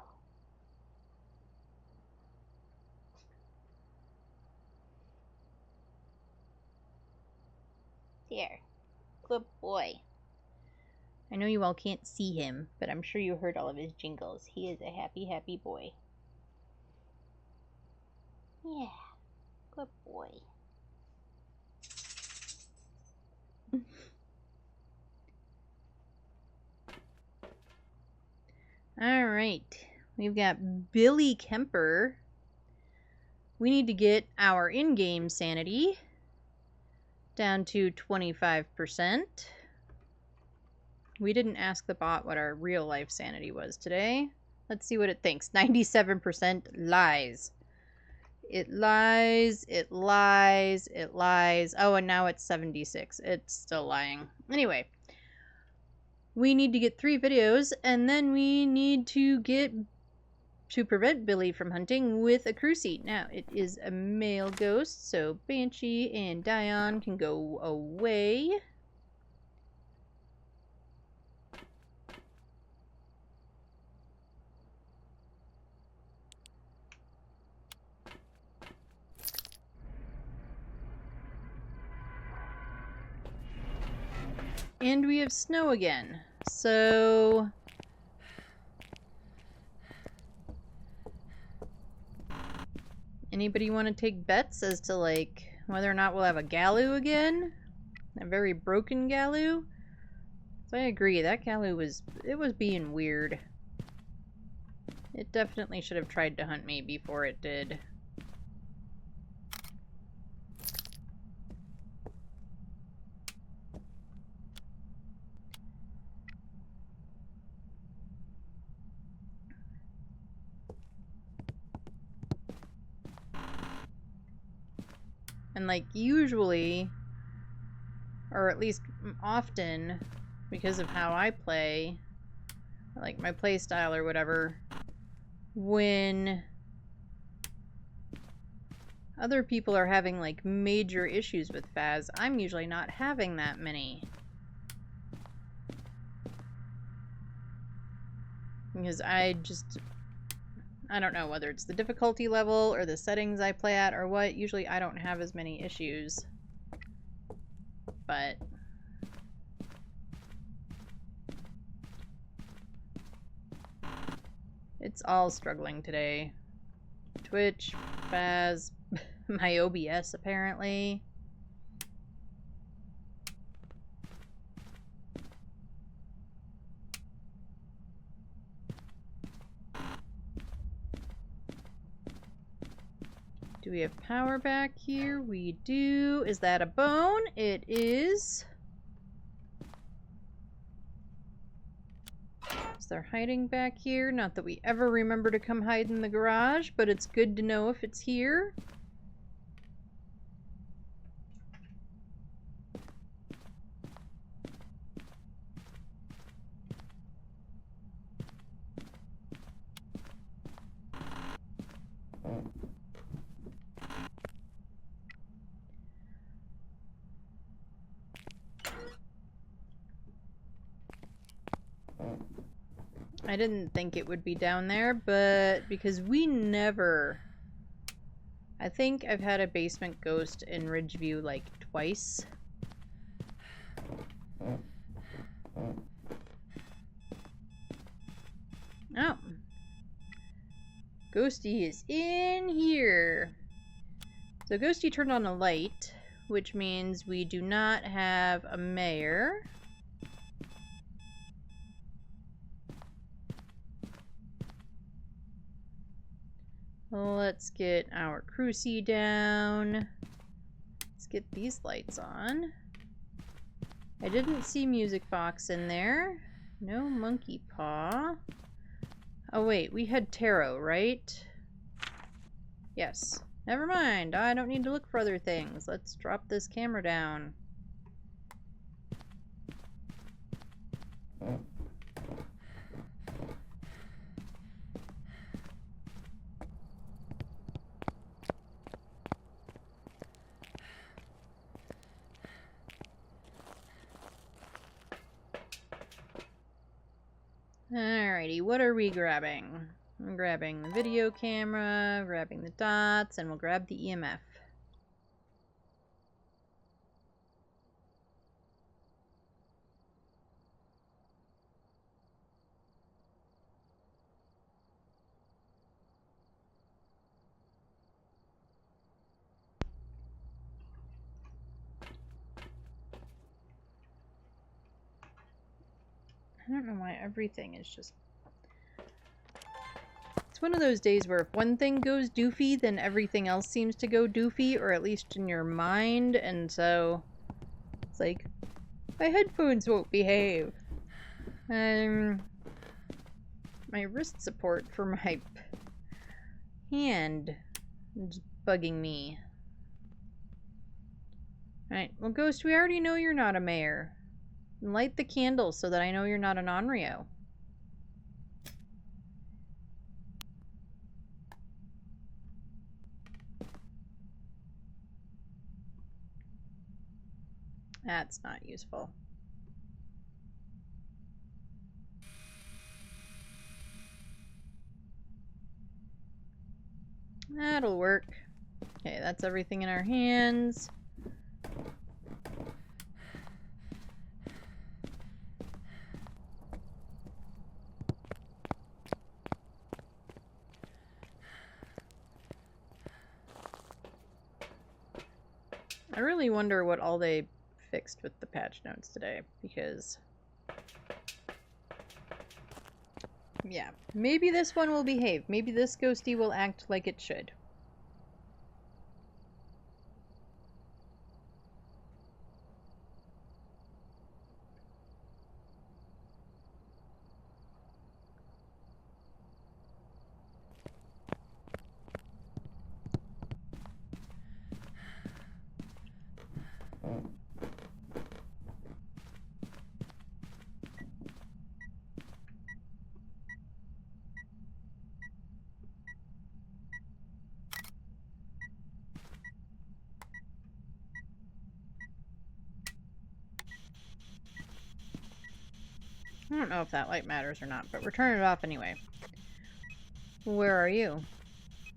There. Good boy. I know you all can't see him, but I'm sure you heard all of his jingles. He is a happy, happy boy. Yeah. Good boy. Alright. We've got Billy Kemper. We need to get our in-game sanity down to 25%. We didn't ask the bot what our real life sanity was today. Let's see what it thinks. 97% lies. It lies, it lies, it lies. Oh, and now it's 76. It's still lying. Anyway, we need to get 3 videos, and then we need to prevent Billy from hunting with a crew seat. Now, it is a male ghost, so Banshee and Dion can go away. And we have snow again. So anybody want to take bets as to like whether or not we'll have a Galoo again? A very broken Galoo? So I agree, that Galoo was being weird. It definitely should have tried to hunt me before it did. And like usually, or at least often, because of how I play, like my play style or whatever, when other people are having like major issues with Phas, I'm usually not having that many. Because I don't know whether it's the difficulty level or the settings I play at or what. Usually I don't have as many issues. But it's all struggling today. Twitch, Phas, my OBS apparently. Do we have power back here? We do. Is that a bone? It is. Is there hiding back here? Not that we ever remember to come hide in the garage, but it's good to know if it's here. I didn't think it would be down there, but because we never... I think I've had a basement ghost in Ridgeview like twice. Oh. Ghosty is in here. So Ghosty turned on a light, which means we do not have a mayor. Let's get our crucie down. Let's get these lights on. I didn't see music box in there. No monkey paw. Oh wait, we had tarot, right? Yes. Never mind. I don't need to look for other things. Let's drop this camera down. Alrighty, what are we grabbing? I'm grabbing the video camera, grabbing the dots, and we'll grab the EMF. I don't know why everything is just... It's one of those days where if one thing goes doofy, then everything else seems to go doofy, or at least in your mind, and so... It's like, my headphones won't behave. My wrist support for my hand is bugging me. Alright, well Ghost, we already know you're not a mayor. Light the candle so that I know you're not an Onryo. That's not useful. That'll work. Okay, that's everything in our hands. I really wonder what all they fixed with the patch notes today, because... Yeah, maybe this one will behave. Maybe this ghosty will act like it should. don't know if that light matters or not, but we're turning it off anyway. Where are you?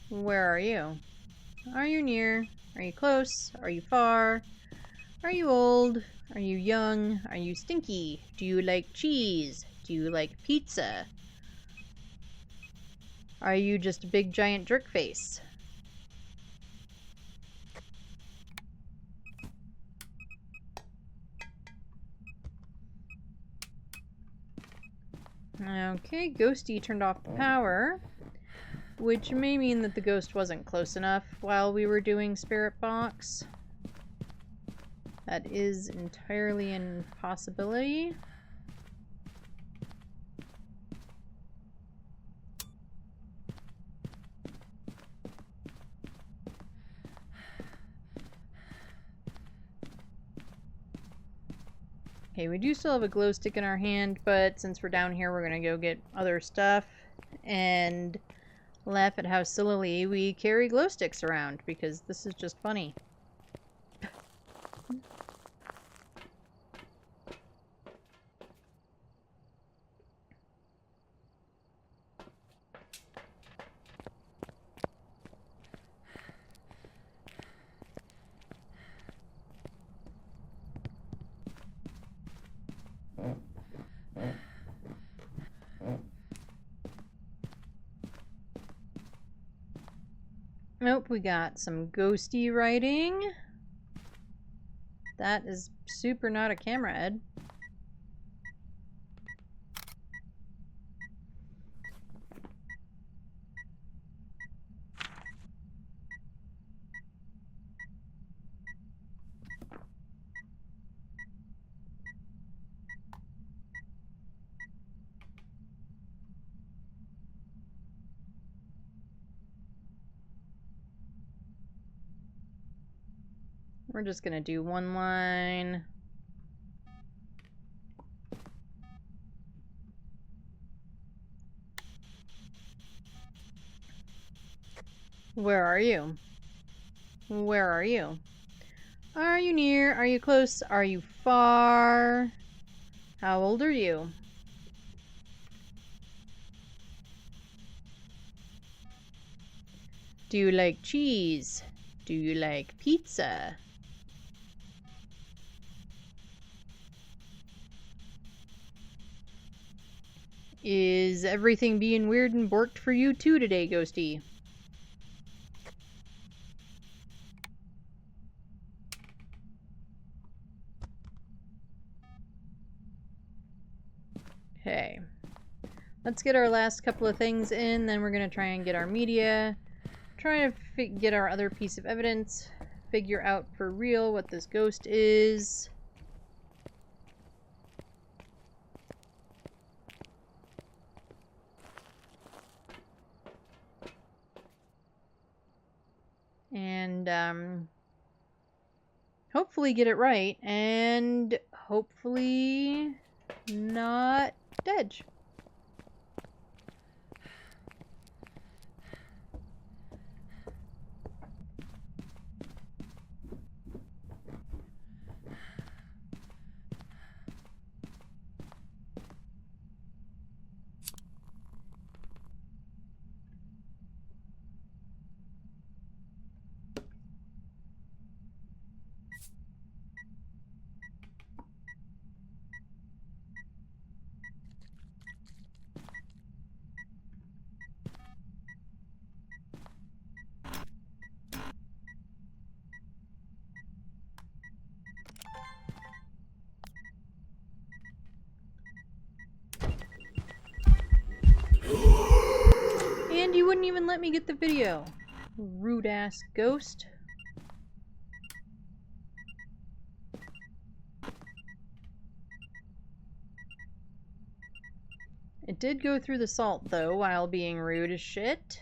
Where are you? Are you near? Are you close? Are you far? Are you old? Are you young? Are you stinky? Do you like cheese? Do you like pizza? Are you just a big giant jerk face? Okay, Ghosty turned off the power, which may mean that the ghost wasn't close enough while we were doing Spirit Box. That is entirely an impossibility. Okay, we do still have a glow stick in our hand, but since we're down here, we're gonna go get other stuff and laugh at how sillily we carry glow sticks around, because this is just funny. Nope, we got some ghosty writing. That is super not a camera, Ed. We're just gonna do one line. Where are you? Where are you? Are you near? Are you close? Are you far? How old are you? Do you like cheese? Do you like pizza? Is everything being weird and borked for you too today, Ghosty? Okay. Let's get our last couple of things in, then we're going to try and get our media. Try to get our other piece of evidence. Figure out for real what this ghost is. And hopefully get it right, and hopefully not dead. And you wouldn't even let me get the video. Rude ass ghost. It did go through the salt though, while being rude as shit.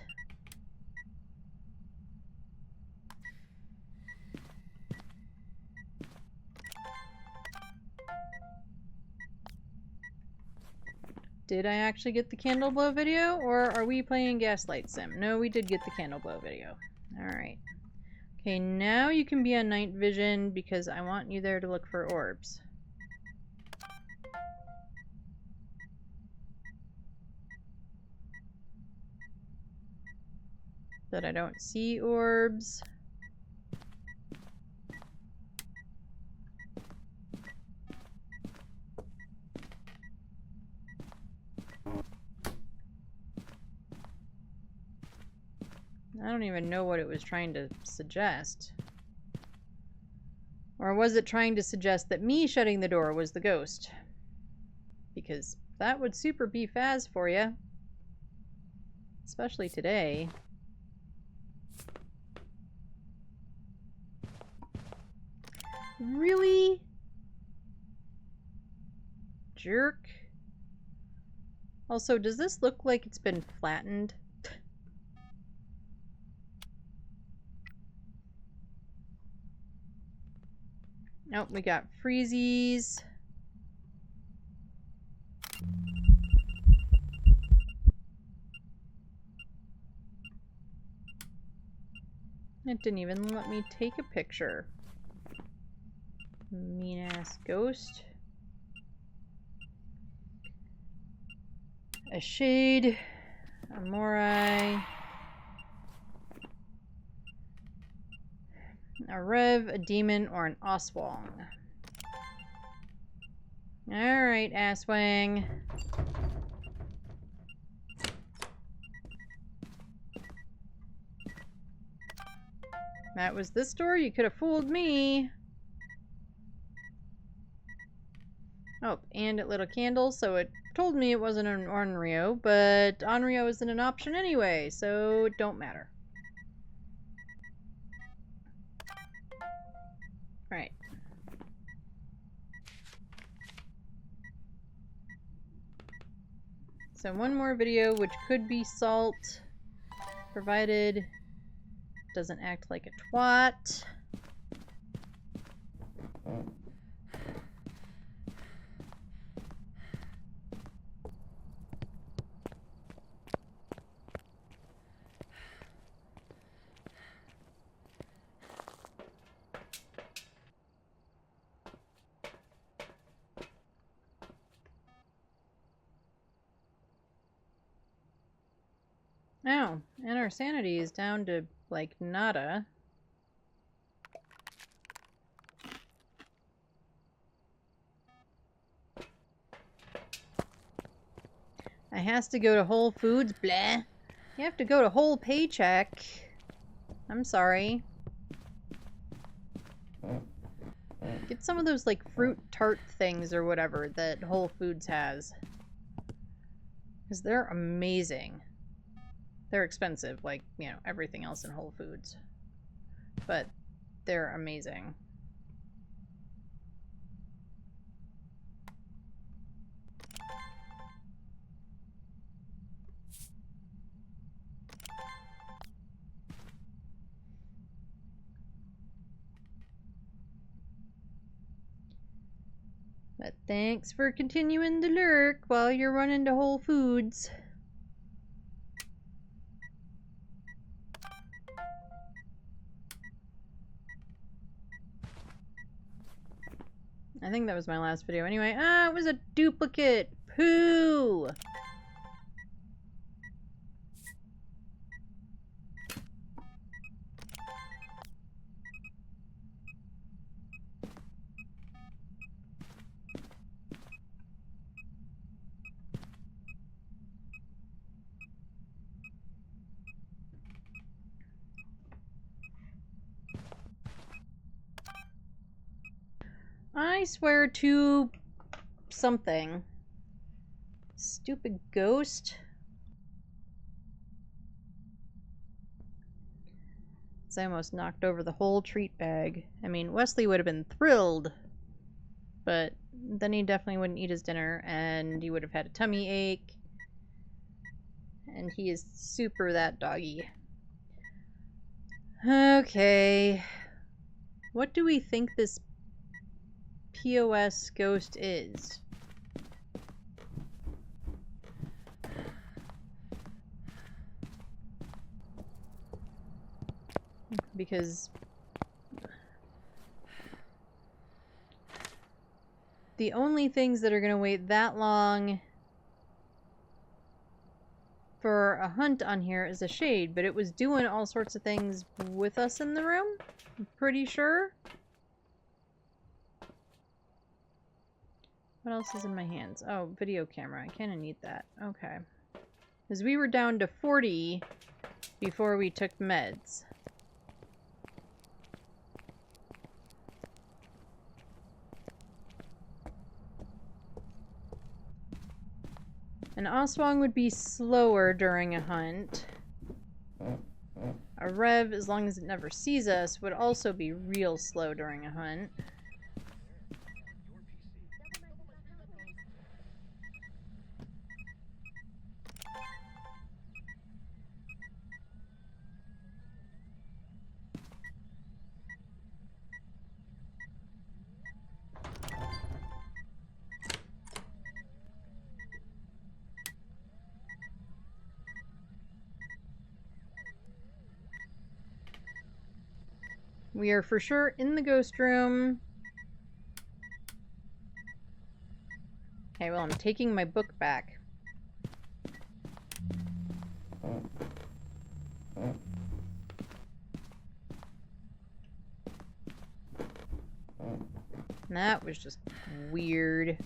Did I actually get the candle blow video, or are we playing Gaslight Sim? No, we did get the candle blow video. Alright. Okay, now you can be on night vision because I want you there to look for orbs. that I don't see orbs. I don't even know what it was trying to suggest. Or was it trying to suggest that me shutting the door was the ghost? Because that would super be Phas for you. Especially today. Really? Jerk. Also, does this look like it's been flattened? Nope, we got freezies. It didn't even let me take a picture. Mean ass ghost. A shade. A morai. A rev, a demon, or an oswong. Alright, asswang. That was this door? You could have fooled me. Oh, and it lit a candle, so it told me it wasn't an Onryo, but Onryo isn't an option anyway, so it don't matter. Right. So one more video, which could be Salt, provided it doesn't act like a twat. Oh, and our sanity is down to, like, nada. I has to go to Whole Foods, blah. You have to go to Whole Paycheck. I'm sorry. Get some of those, like, fruit tart things or whatever that Whole Foods has. Because they're amazing. They're expensive, like, you know, everything else in Whole Foods. But they're amazing. But thanks for continuing to lurk while you're running to Whole Foods. I think that was my last video anyway. Ah, it was a duplicate! Pooh! I swear to something. Stupid ghost. I almost knocked over the whole treat bag. I mean, Wesley would have been thrilled, but then he definitely wouldn't eat his dinner, and he would have had a tummy ache. And he is super that doggy. Okay. What do we think this POS ghost is? Because the only things that are going to wait that long for for a hunt on here as a shade, but it was doing all sorts of things with us in the room. I'm pretty sure. What else is in my hands? Oh, video camera. I kind of need that. Okay. Because we were down to 40 before we took meds. An Oswong would be slower during a hunt. A Rev, as long as it never sees us, would also be real slow during a hunt. We are for sure in the ghost room. Okay, well, I'm taking my book back. That was just weird.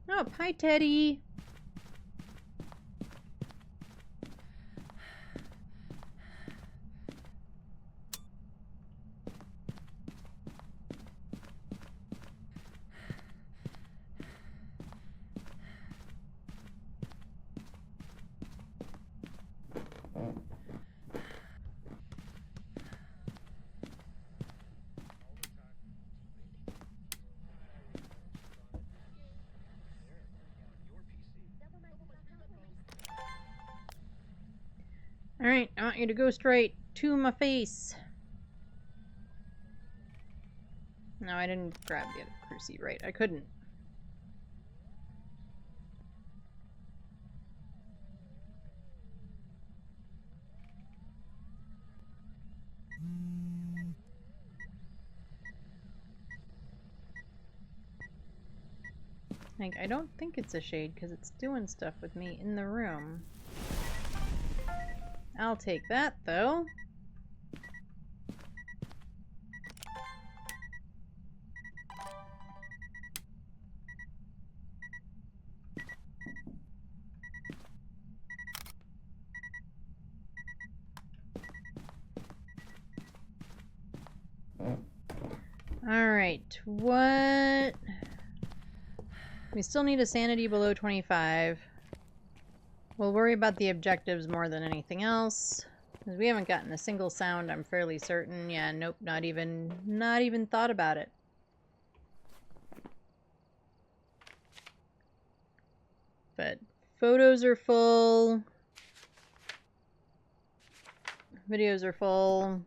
Oh, hi, Teddy. Alright, I want you to go straight to my face. No, I didn't grab the other cruci, right? I couldn't. Like, I don't think it's a shade because it's doing stuff with me in the room. I'll take that, though. Alright, what... We still need a sanity below 25. We'll worry about the objectives more than anything else. Because we haven't gotten a single sound, I'm fairly certain. Yeah, nope, not even thought about it. But photos are full. Videos are full.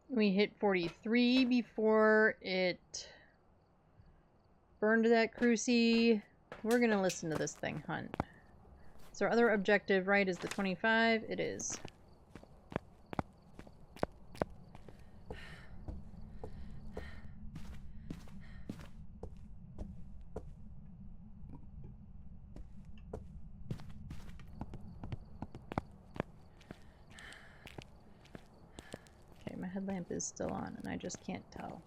We hit 43 before it burned that cruci. We're gonna listen to this thing hunt. So our other objective, right, is the 25? It is. Okay, my headlamp is still on and I just can't tell.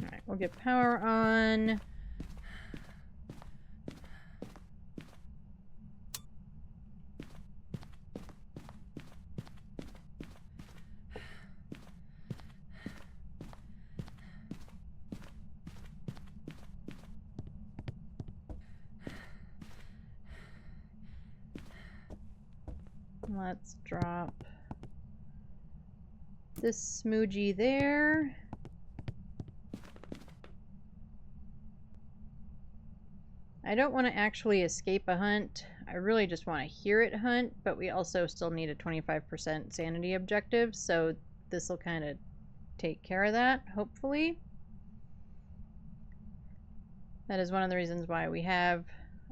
Alright, we'll get power on. Let's drop this smoogie there. I don't want to actually escape a hunt. I really just want to hear it hunt, but we also still need a 25% sanity objective, so this will kind of take care of that, hopefully. That is one of the reasons why we have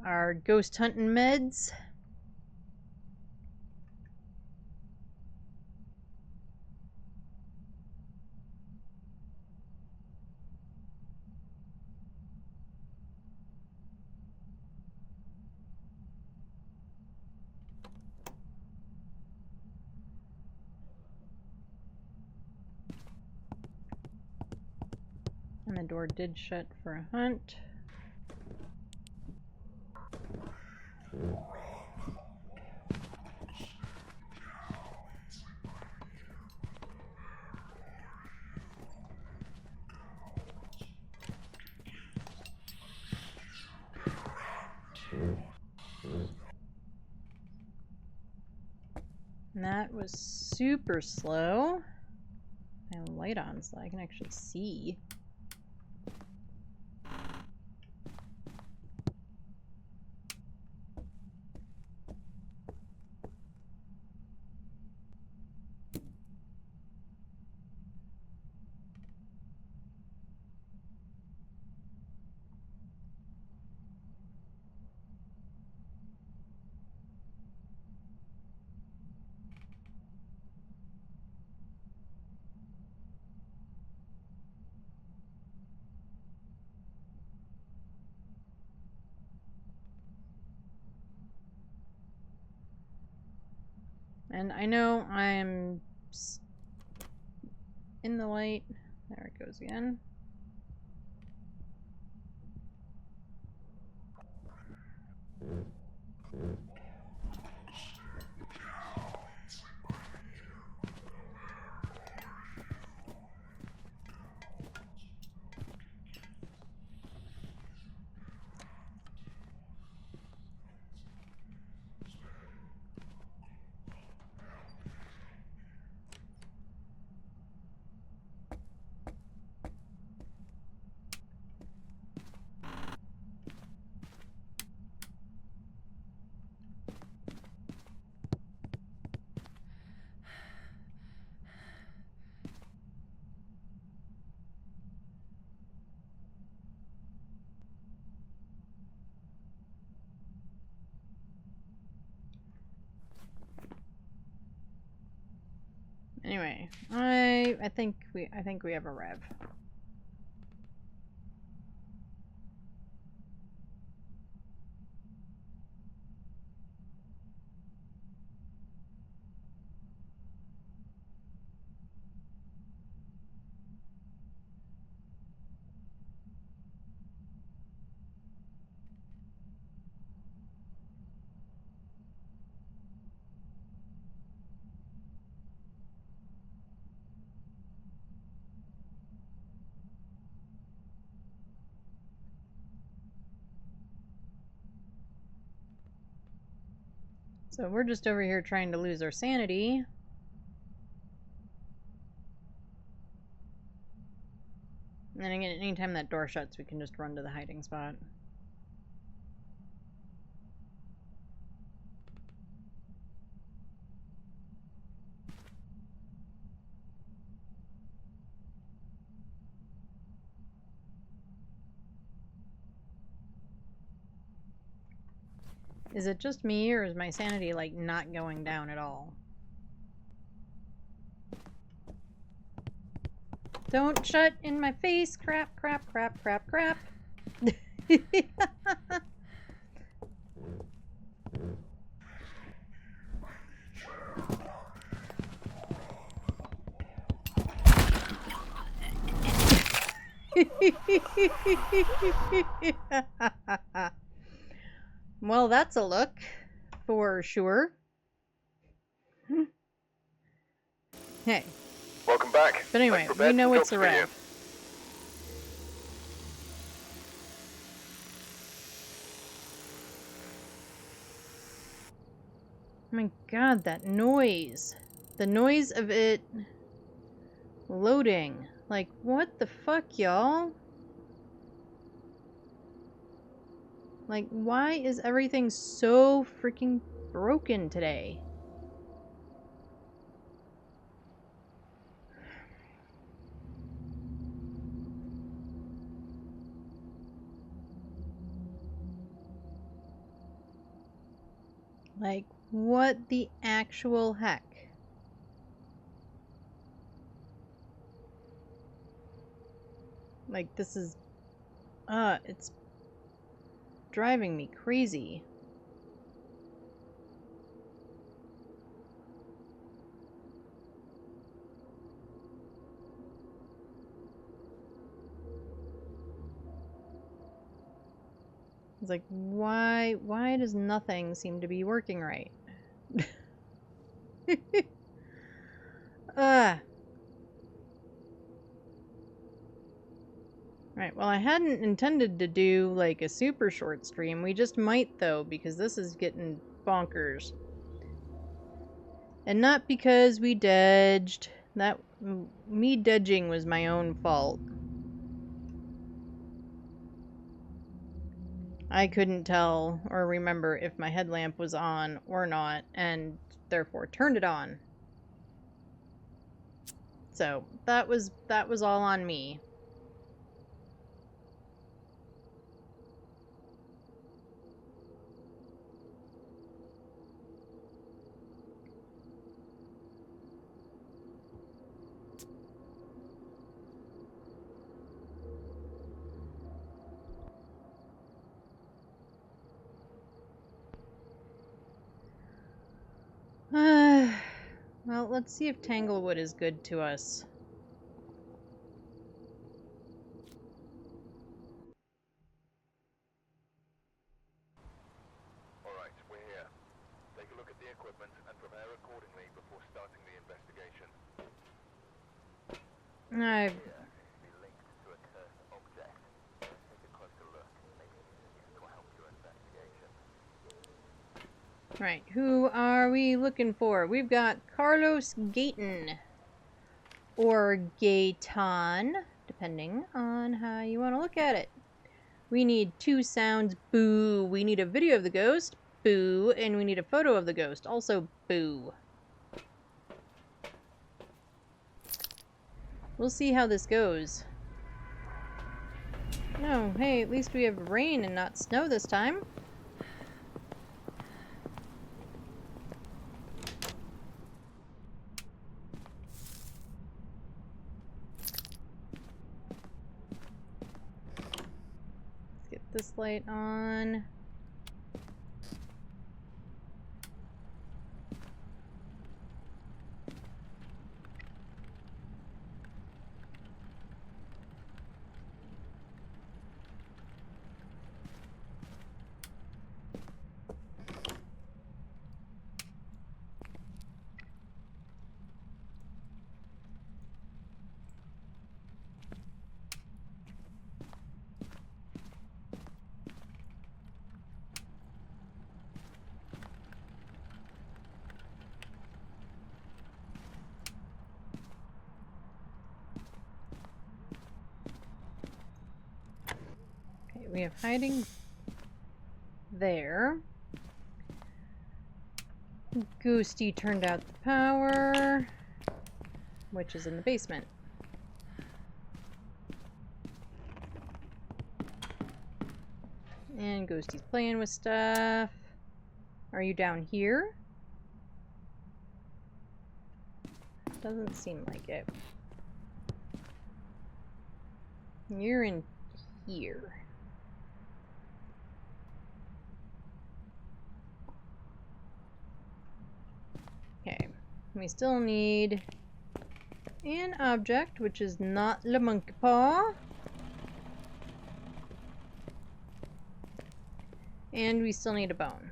our ghost hunting meds. And the door did shut for a hunt. And that was super slow. I have a light on so I can actually see. And I know I'm in the light. There it goes again. Anyway, I think we have a rev. So we're just over here trying to lose our sanity. And then again, anytime that door shuts, we can just run to the hiding spot. Is it just me, or is my sanity, like, not going down at all? Don't shut in my face! Crap, crap, crap, crap, crap! Well, that's a look, for sure. Hey. Welcome back. But anyway, Let's we prepare know some it's jobs a for you. rev. Oh my god, that noise. The noise of it Loading. Like, what the fuck, y'all? Like, why is everything so freaking broken today? Like, what the actual heck? Like, this is... it's driving me crazy. It's like, why does nothing seem to be working right? Ugh. Right, well, I hadn't intended to do, like, a super short stream. We just might, though, because this is getting bonkers. And not because we dodged. Me dodging was my own fault. I couldn't tell or remember if my headlamp was on or not, and therefore turned it on. So, that was all on me. Well, let's see if Tanglewood is good to us. Alright, we're here. Take a look at the equipment and prepare accordingly before starting the investigation. I've... Be linked to a cursed object. Take a closer look. Maybe it will help your investigation. Right, who are we looking for? We've got Carlos Gayton. Or Gayton, depending on how you want to look at it. We need 2 sounds, boo. We need a video of the ghost, boo. And we need a photo of the ghost, also boo. We'll see how this goes. Oh, hey, at least we have rain and not snow this time. Let's get this light on. We have hiding there. Ghosty turned out the power, which is in the basement. And Ghosty's playing with stuff. Are you down here? Doesn't seem like it. You're in here. Okay, we still need an object, which is not the monkey paw. And we still need a bone.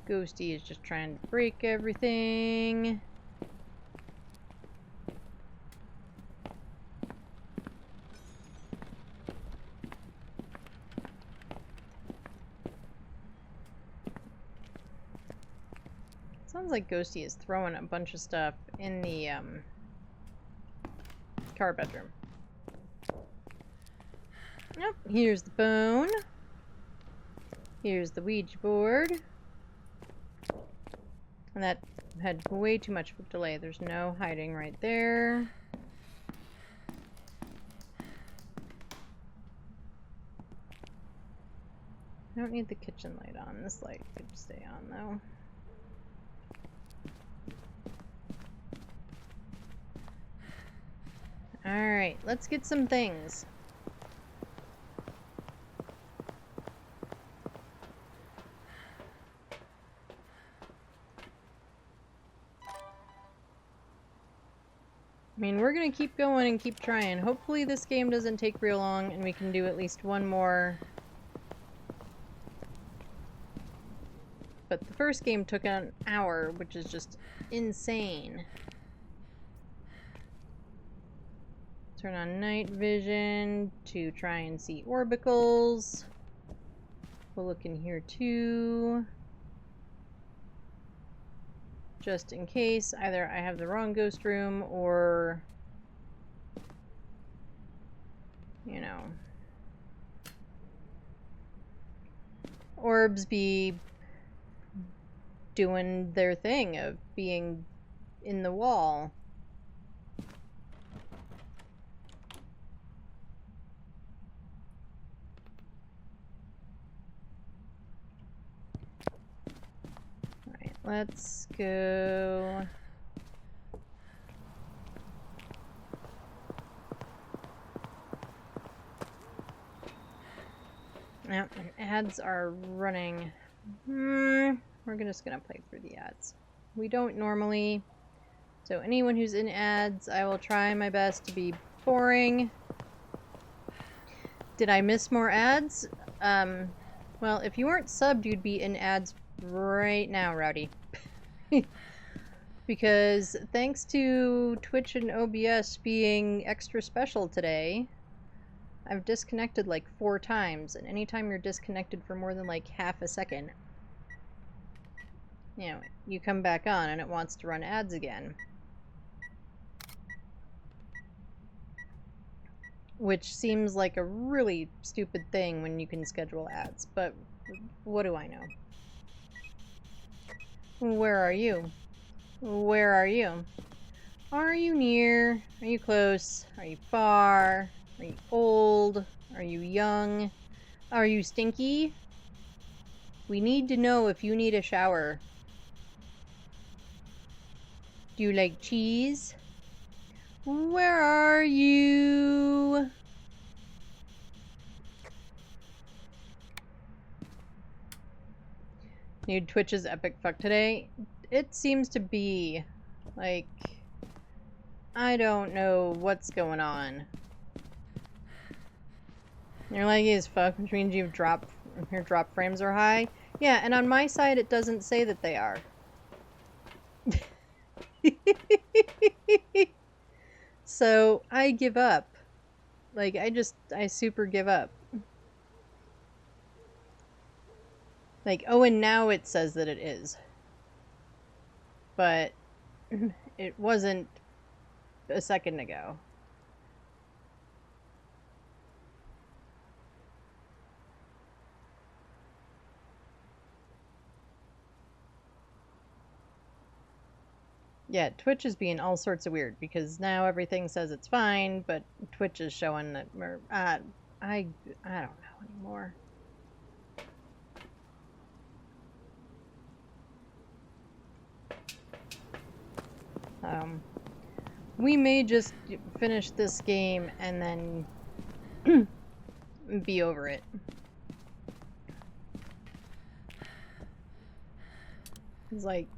Ghosty is just trying to break everything. Sounds like Ghosty is throwing a bunch of stuff in the car bedroom. Yep, here's the bone. Here's the Ouija board. And that had way too much of a delay. There's no hiding right there. I don't need the kitchen light on. This light could stay on though. Alright, let's get some things. I mean, we're gonna keep going and keep trying. Hopefully this game doesn't take real long and we can do at least one more. But the first game took an hour, which is just insane. Turn on night vision to try and see orbicals. We'll look in here too. Just in case either I have the wrong ghost room or, you know, orbs be doing their thing of being in the wall. Alright, let's go. Now, ads are running. We're just gonna play through the ads. We don't normally. So anyone who's in ads, I will try my best to be boring. Did I miss more ads? Well, if you weren't subbed, you'd be in ads right now, Rowdy. Because thanks to Twitch and OBS being extra special today, I've disconnected like 4 times, and anytime you're disconnected for more than like half a second, you know, you come back on and it wants to run ads again. Which seems like a really stupid thing when you can schedule ads, but what do I know? Where are you? Where are you? Are you near? Are you close? Are you far? Are you old? Are you young? Are you stinky? We need to know if you need a shower. Do you like cheese? Where are you? Need Twitch's epic fuck today? It seems to be like, I don't know what's going on. You're laggy as fuck, which means your drop frames are high. Yeah, and on my side it doesn't say that they are. So I give up. Like, I super give up. Like, oh, and now it says that it is. But it wasn't a second ago. Yeah, Twitch is being all sorts of weird because now everything says it's fine, but Twitch is showing that I don't know anymore. We may just finish this game and then be over it. It's like,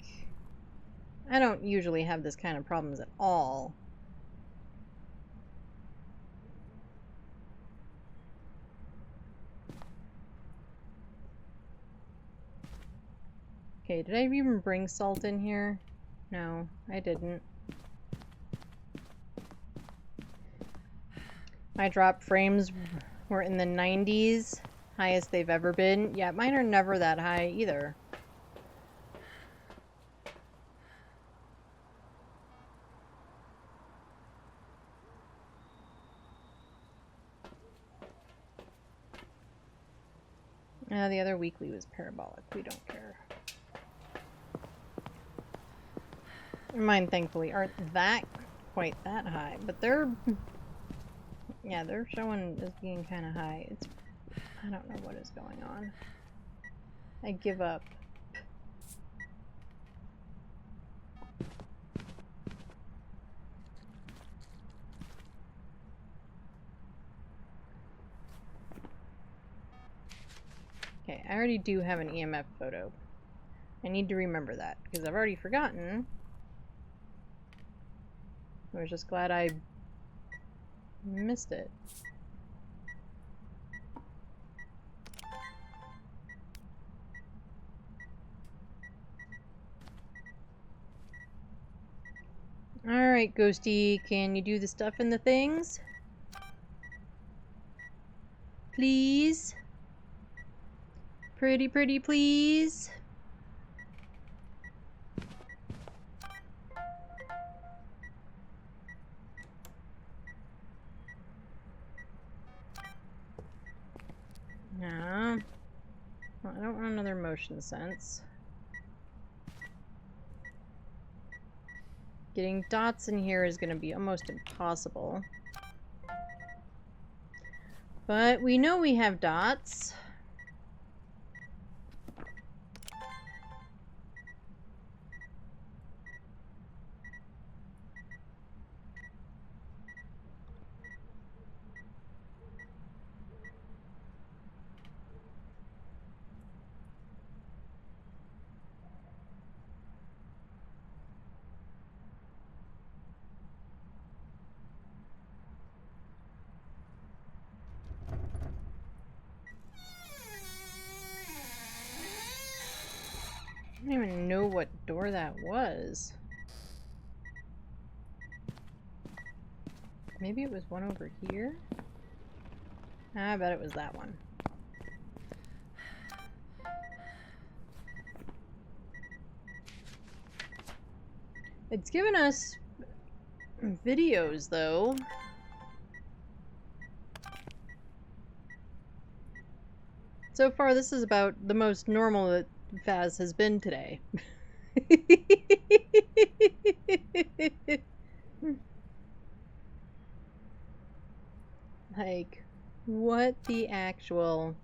I don't usually have this kind of problems at all. Okay, did I even bring salt in here? No, I didn't. My drop frames were in the 90s, highest they've ever been. Yeah, mine are never that high either. The other weekly was parabolic. We don't care. Mine, thankfully, aren't quite that high, but they're showing as being kind of high. I don't know what is going on. I give up. Okay, I already do have an EMF photo. I need to remember that, because I've already forgotten. I was just glad I missed it. Alright, Ghosty, can you do the stuff in the things? Please? Pretty, please? No. Well, I don't want another motion sense. Getting dots in here is going to be almost impossible. But we know we have dots. I don't even know what door that was. Maybe it was one over here? I bet it was that one. It's given us videos, though. So far, this is about the most normal that Phas has been today. Like, what the actual...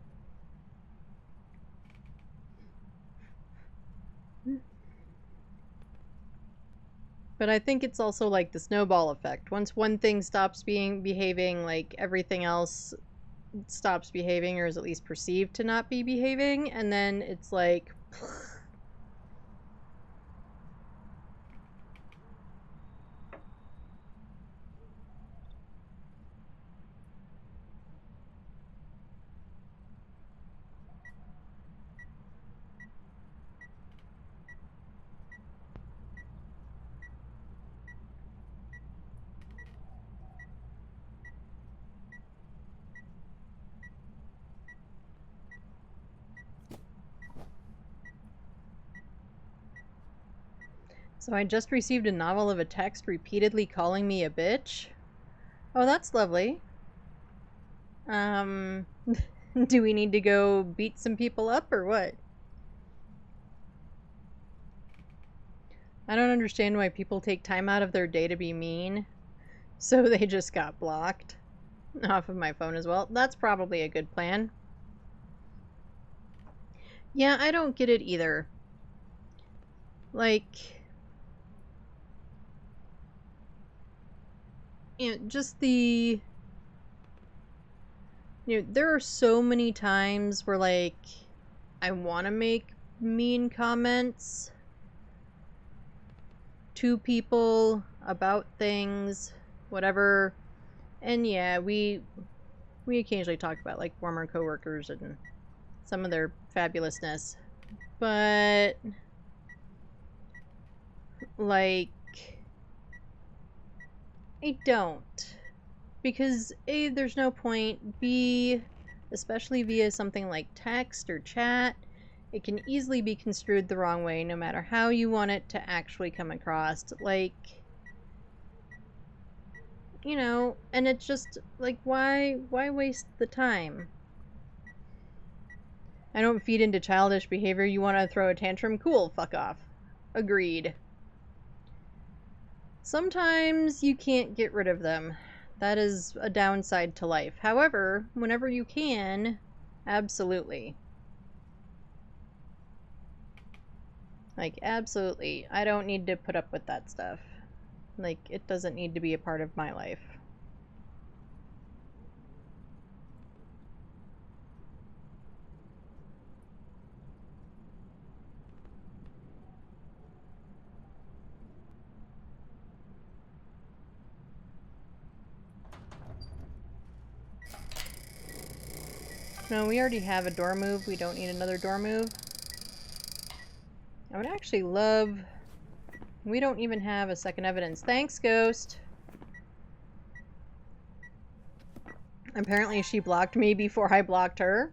But I think it's also like the snowball effect. Once one thing stops behaving, like everything else stops behaving, or is at least perceived to not be behaving, and then it's like... So I just received a novel of a text repeatedly calling me a bitch. Oh, that's lovely. Do we need to go beat some people up or what? I don't understand why people take time out of their day to be mean. So they just got blocked off of my phone as well. That's probably a good plan. Yeah, I don't get it either. Like... You know, just the... You know, there are so many times where, like, I want to make mean comments to people about things, whatever. And yeah, we occasionally talk about, like, former coworkers and some of their fabulousness. But, like... I don't. Because A, there's no point. B, especially via something like text or chat, it can easily be construed the wrong way no matter how you want it to actually come across. Like, you know, and it's just, like, why waste the time? I don't feed into childish behavior. You want to throw a tantrum? Cool, fuck off. Agreed. Sometimes you can't get rid of them. That is a downside to life. However, whenever you can, absolutely. Like, absolutely. I don't need to put up with that stuff. Like, it doesn't need to be a part of my life. No, we already have a door move. We don't need another door move. I would actually love... We don't even have a second evidence. Thanks, Ghost. Apparently she blocked me before I blocked her.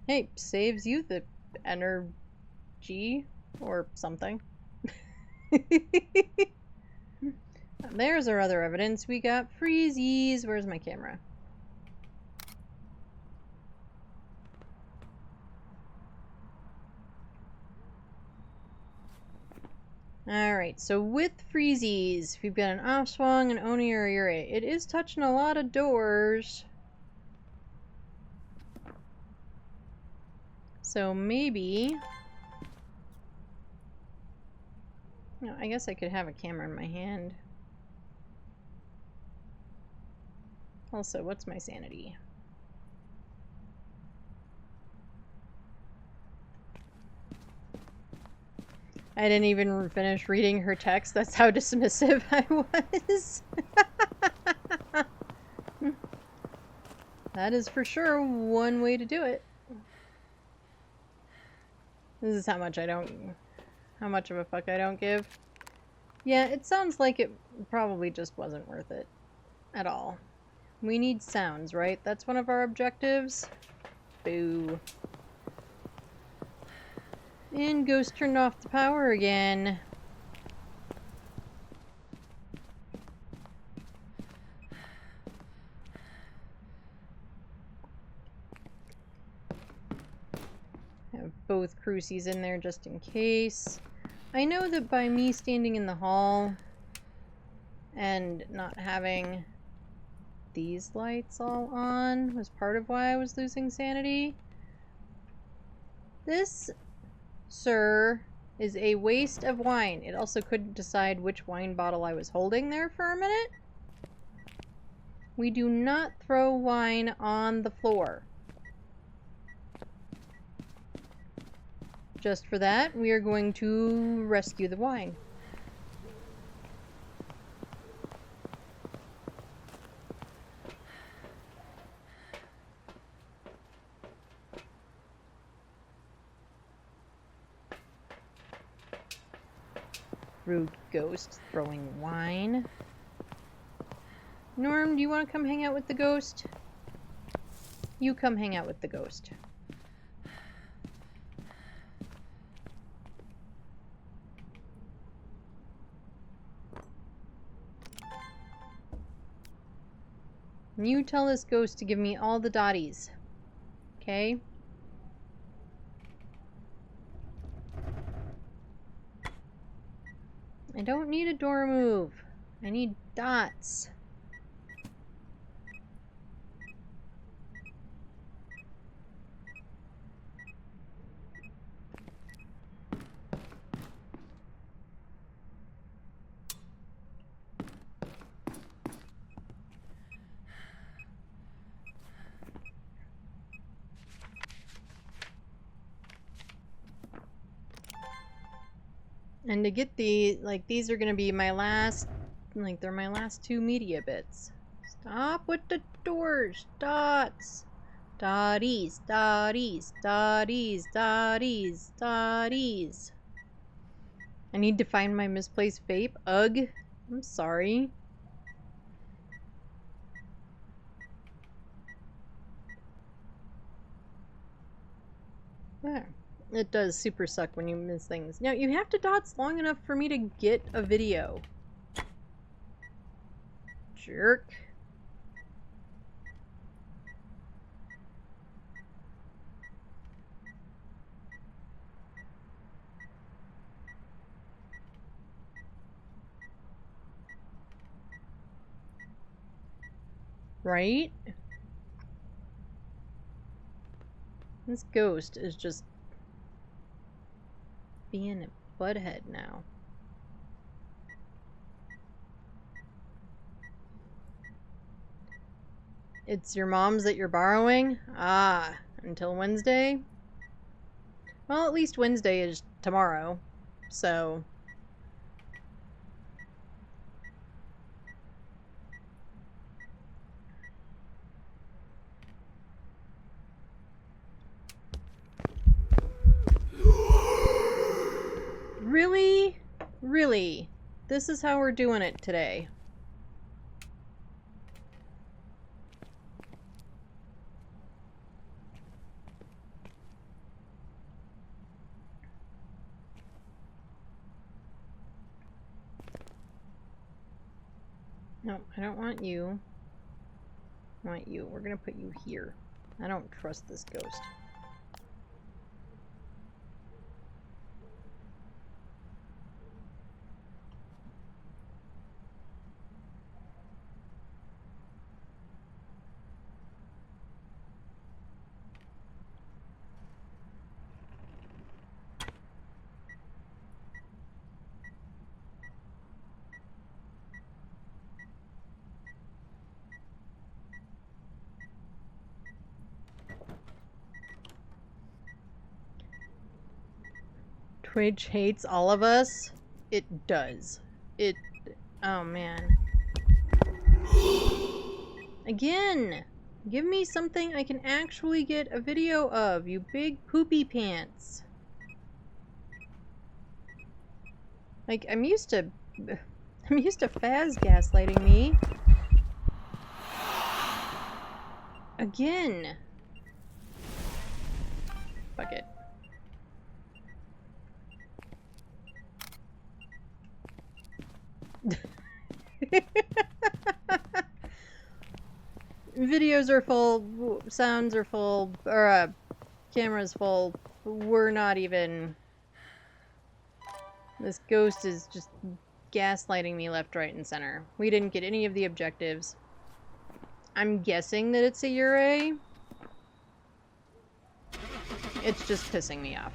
Hey, saves you the energy or something. There's our other evidence. We got freezies. Where's my camera? Alright, so with freezies, we've got an off-swung, an oni, or a yurei. It is touching a lot of doors. So maybe... No, I guess I could have a camera in my hand. Also, what's my sanity? I didn't even finish reading her text. That's how dismissive I was. That is for sure one way to do it. This is how much of a fuck I don't give. Yeah, it sounds like it probably just wasn't worth it at all. We need sounds, right? That's one of our objectives. Boo. And Ghost turned off the power again. Have both crucies in there just in case. I know that by me standing in the hall and not having these lights all on was part of why I was losing sanity. This, sir, is a waste of wine. It also couldn't decide which wine bottle I was holding there for a minute. We do not throw wine on the floor. Just for that, we are going to rescue the wine. Rude ghost throwing wine. Norm, do you want to come hang out with the ghost? You come hang out with the ghost. You tell this ghost to give me all the dotties. Okay? I don't need a door move. I need dots. And to get the, like, these are gonna be my last, like, they're my last two media bits. Stop with the doors! Dots! Dotties, dotties, dotties, dotties, dotties. I need to find my misplaced vape. Ugh. I'm sorry. There. It does super suck when you miss things. Now, you have to dots long enough for me to get a video. Jerk. Right? This ghost is just being a butthead now. It's your mom's that you're borrowing? Ah, until Wednesday? Well, at least Wednesday is tomorrow, so... Really? Really? This is how we're doing it today. No, I don't want you. I want you. We're gonna put you here. I don't trust this ghost. Twitch hates all of us. It does. Oh man. Again! Give me something I can actually get a video of, you big poopy pants. Like, I'm used to Phaz gaslighting me. Again. Fuck it. Videos are full, sounds are full, or camera's full. We're not even... This ghost is just gaslighting me left, right, and center. We didn't get any of the objectives. I'm guessing that it's a Ure. It's just pissing me off.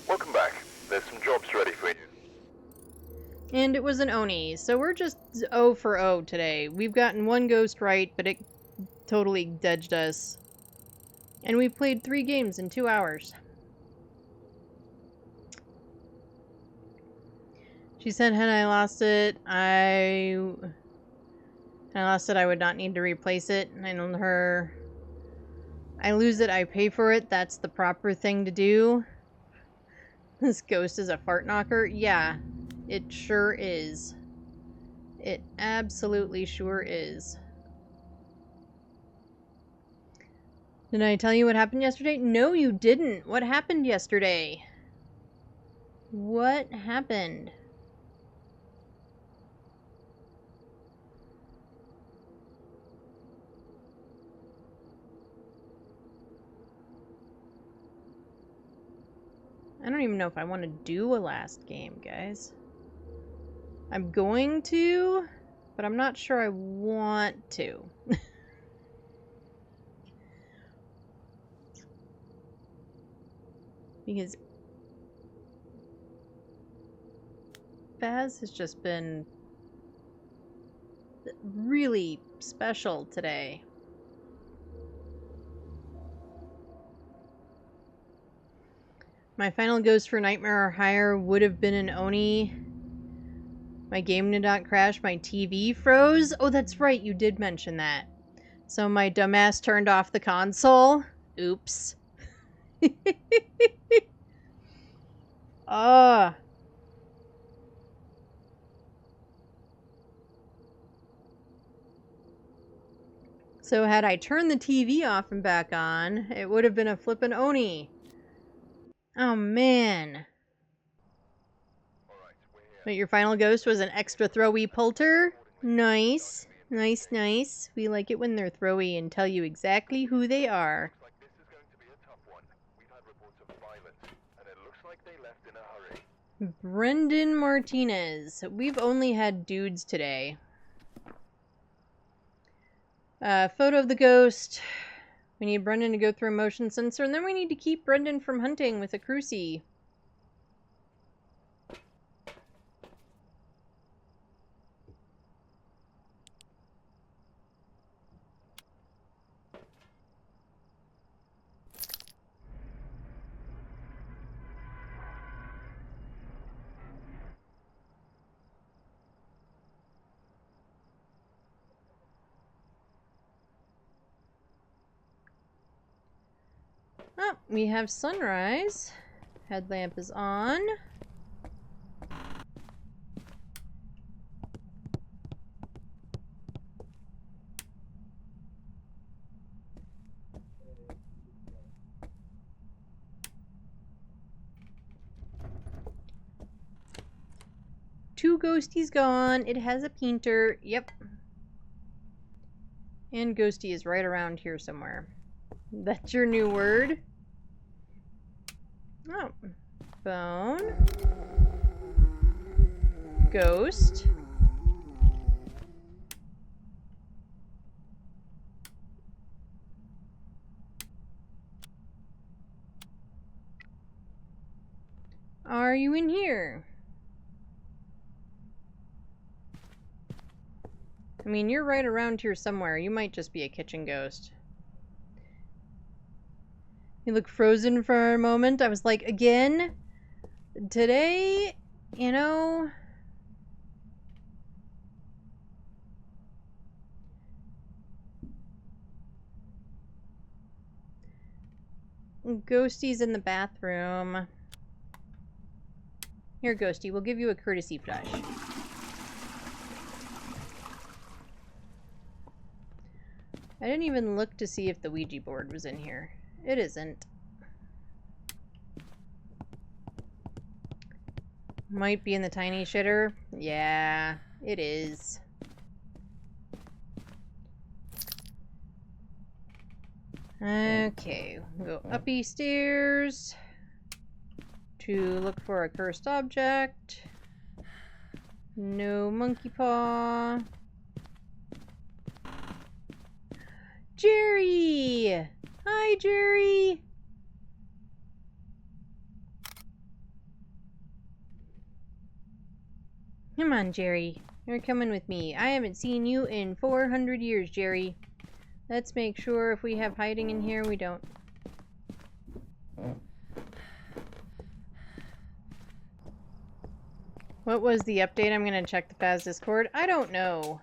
Welcome back. There's some jobs ready for you. And it was an Oni, so we're just 0 for 0 today. We've gotten one ghost right, but it totally dedged us. And we played 3 games in 2 hours. She said had I lost it, I would not need to replace it. And I told her, I lose it, I pay for it. That's the proper thing to do. This ghost is a fart knocker? Yeah, it sure is. It absolutely sure is. Did I tell you what happened yesterday? No, you didn't. What happened yesterday? What happened? I don't even know if I want to do a last game, guys. I'm going to, but I'm not sure I want to. Because Phaz has just been really special today. My final ghost for Nightmare or Higher would have been an Oni. My game did not crash. My TV froze. Oh, that's right. You did mention that. So my dumbass turned off the console. Oops. Ah. So had I turned the TV off and back on, it would have been a flippin' Oni. Oh, man. But your final ghost was an extra throwy pulter? Nice. Nice, nice. We like it when they're throwy and tell you exactly who they are. Brendan Martinez. We've only had dudes today. Photo of the ghost. We need Brendan to go through a motion sensor, and then we need to keep Brendan from hunting with a crucie. Oh, we have sunrise. Headlamp is on. Two ghosties gone. It has a painter. Yep. And ghosty is right around here somewhere. That's your new word? Oh. Phone. Ghost. Are you in here? I mean, you're right around here somewhere. You might just be a kitchen ghost. You look frozen for a moment. I was like, again? Today, you know... Ghosty's in the bathroom. Here, Ghosty, we'll give you a courtesy flush. I didn't even look to see if the Ouija board was in here. It isn't. Might be in the tiny shitter. Yeah, it is. Okay, we'll go uppy stairs to look for a cursed object. No monkey paw. Jerry! Hi, Jerry! Come on, Jerry. You're coming with me. I haven't seen you in 400 years, Jerry. Let's make sure if we have hiding in here, we don't. What was the update? I'm going to check the Phas Discord. I don't know.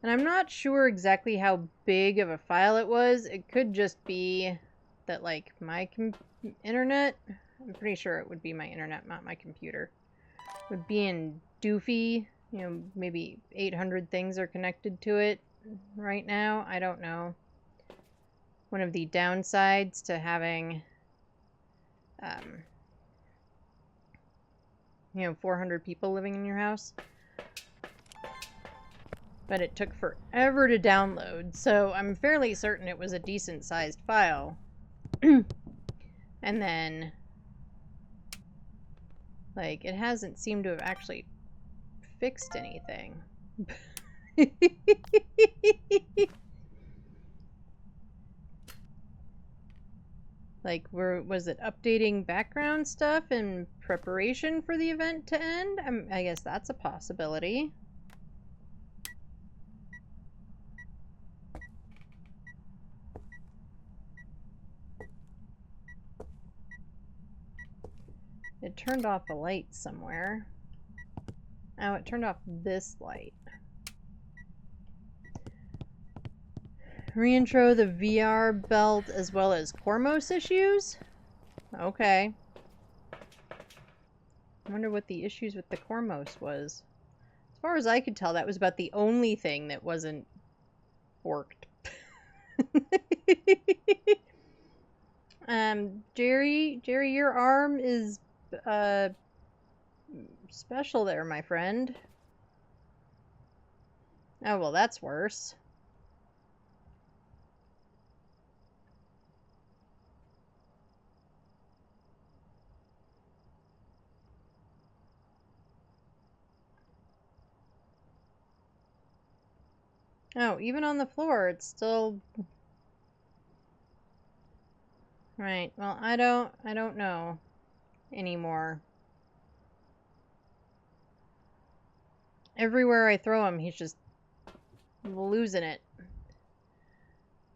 And I'm not sure exactly how big of a file it was. It could just be that, like, my internet... I'm pretty sure it would be my internet, not my computer. Would be in doofy. You know, maybe 800 things are connected to it right now. I don't know. One of the downsides to having, you know, 400 people living in your house. But it took forever to download, so I'm fairly certain it was a decent-sized file. And then, like, it hasn't seemed to have actually fixed anything. Like, was it updating background stuff in preparation for the event to end? I guess that's a possibility. It turned off a light somewhere. Oh, it turned off this light. Reintro the VR belt as well as Cormos issues? Okay. I wonder what the issues with the Cormos was. As far as I could tell, that was about the only thing that wasn't forked. Jerry, your arm is special there, my friend. Oh, well, that's worse. Oh, even on the floor, it's still... Right, well, I don't know anymore. Everywhere I throw him, he's just losing it.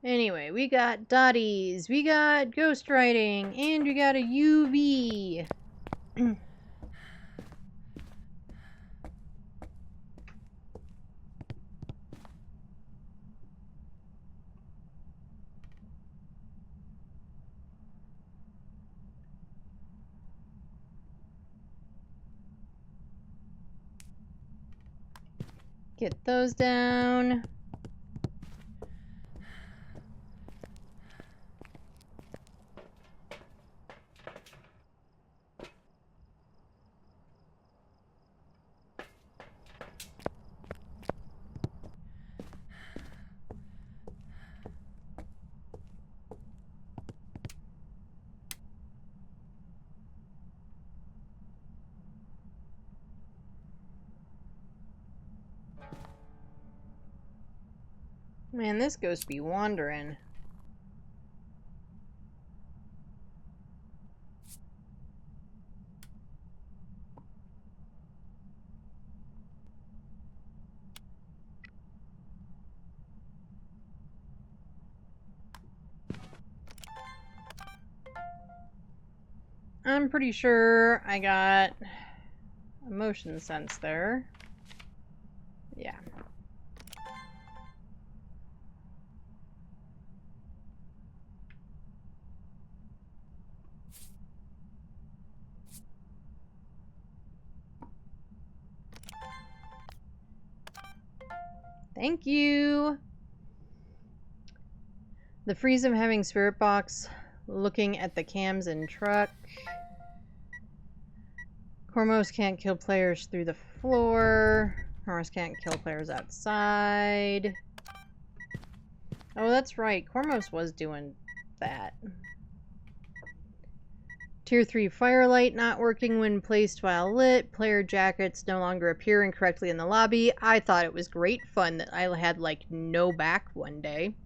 Anyway, we got Dotties, we got ghostwriting, and we got a UV. Get those down. Man, this ghost be wandering. I'm pretty sure I got a motion sense there. Yeah. Thank you! The freeze of having Spirit Box looking at the cams in truck. Cormos can't kill players through the floor. Cormos can't kill players outside. Oh, that's right. Cormos was doing that. Tier 3 firelight not working when placed while lit. Player jackets no longer appear incorrectly in the lobby. I thought it was great fun that I had, like, no back one day.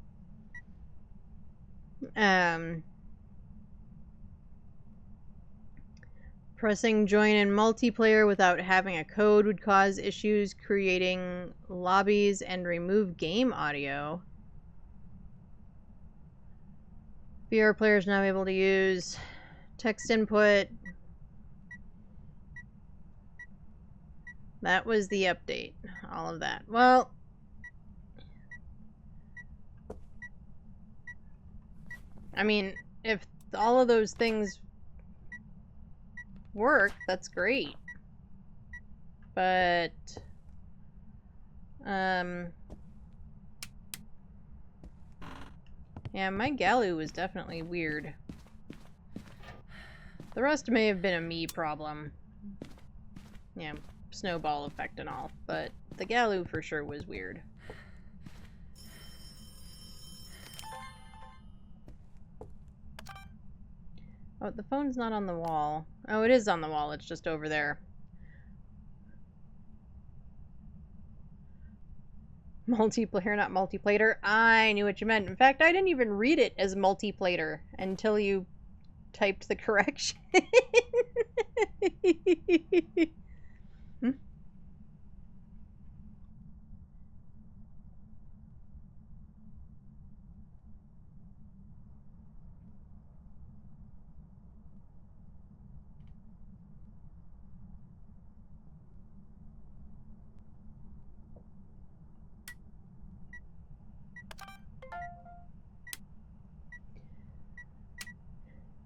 Pressing join in multiplayer without having a code would cause issues creating lobbies and remove game audio. VR players now able to use text input. That was the update. All of that. Well, I mean, if all of those things work, that's great. But, yeah, my Galu was definitely weird. The rest may have been a me problem. Yeah, snowball effect and all. But the Galu for sure was weird. Oh, the phone's not on the wall. Oh, it is on the wall. It's just over there. Multiplayer, not multiplayer. I knew what you meant. In fact, I didn't even read it as multiplayer until you typed the correction. Hmm?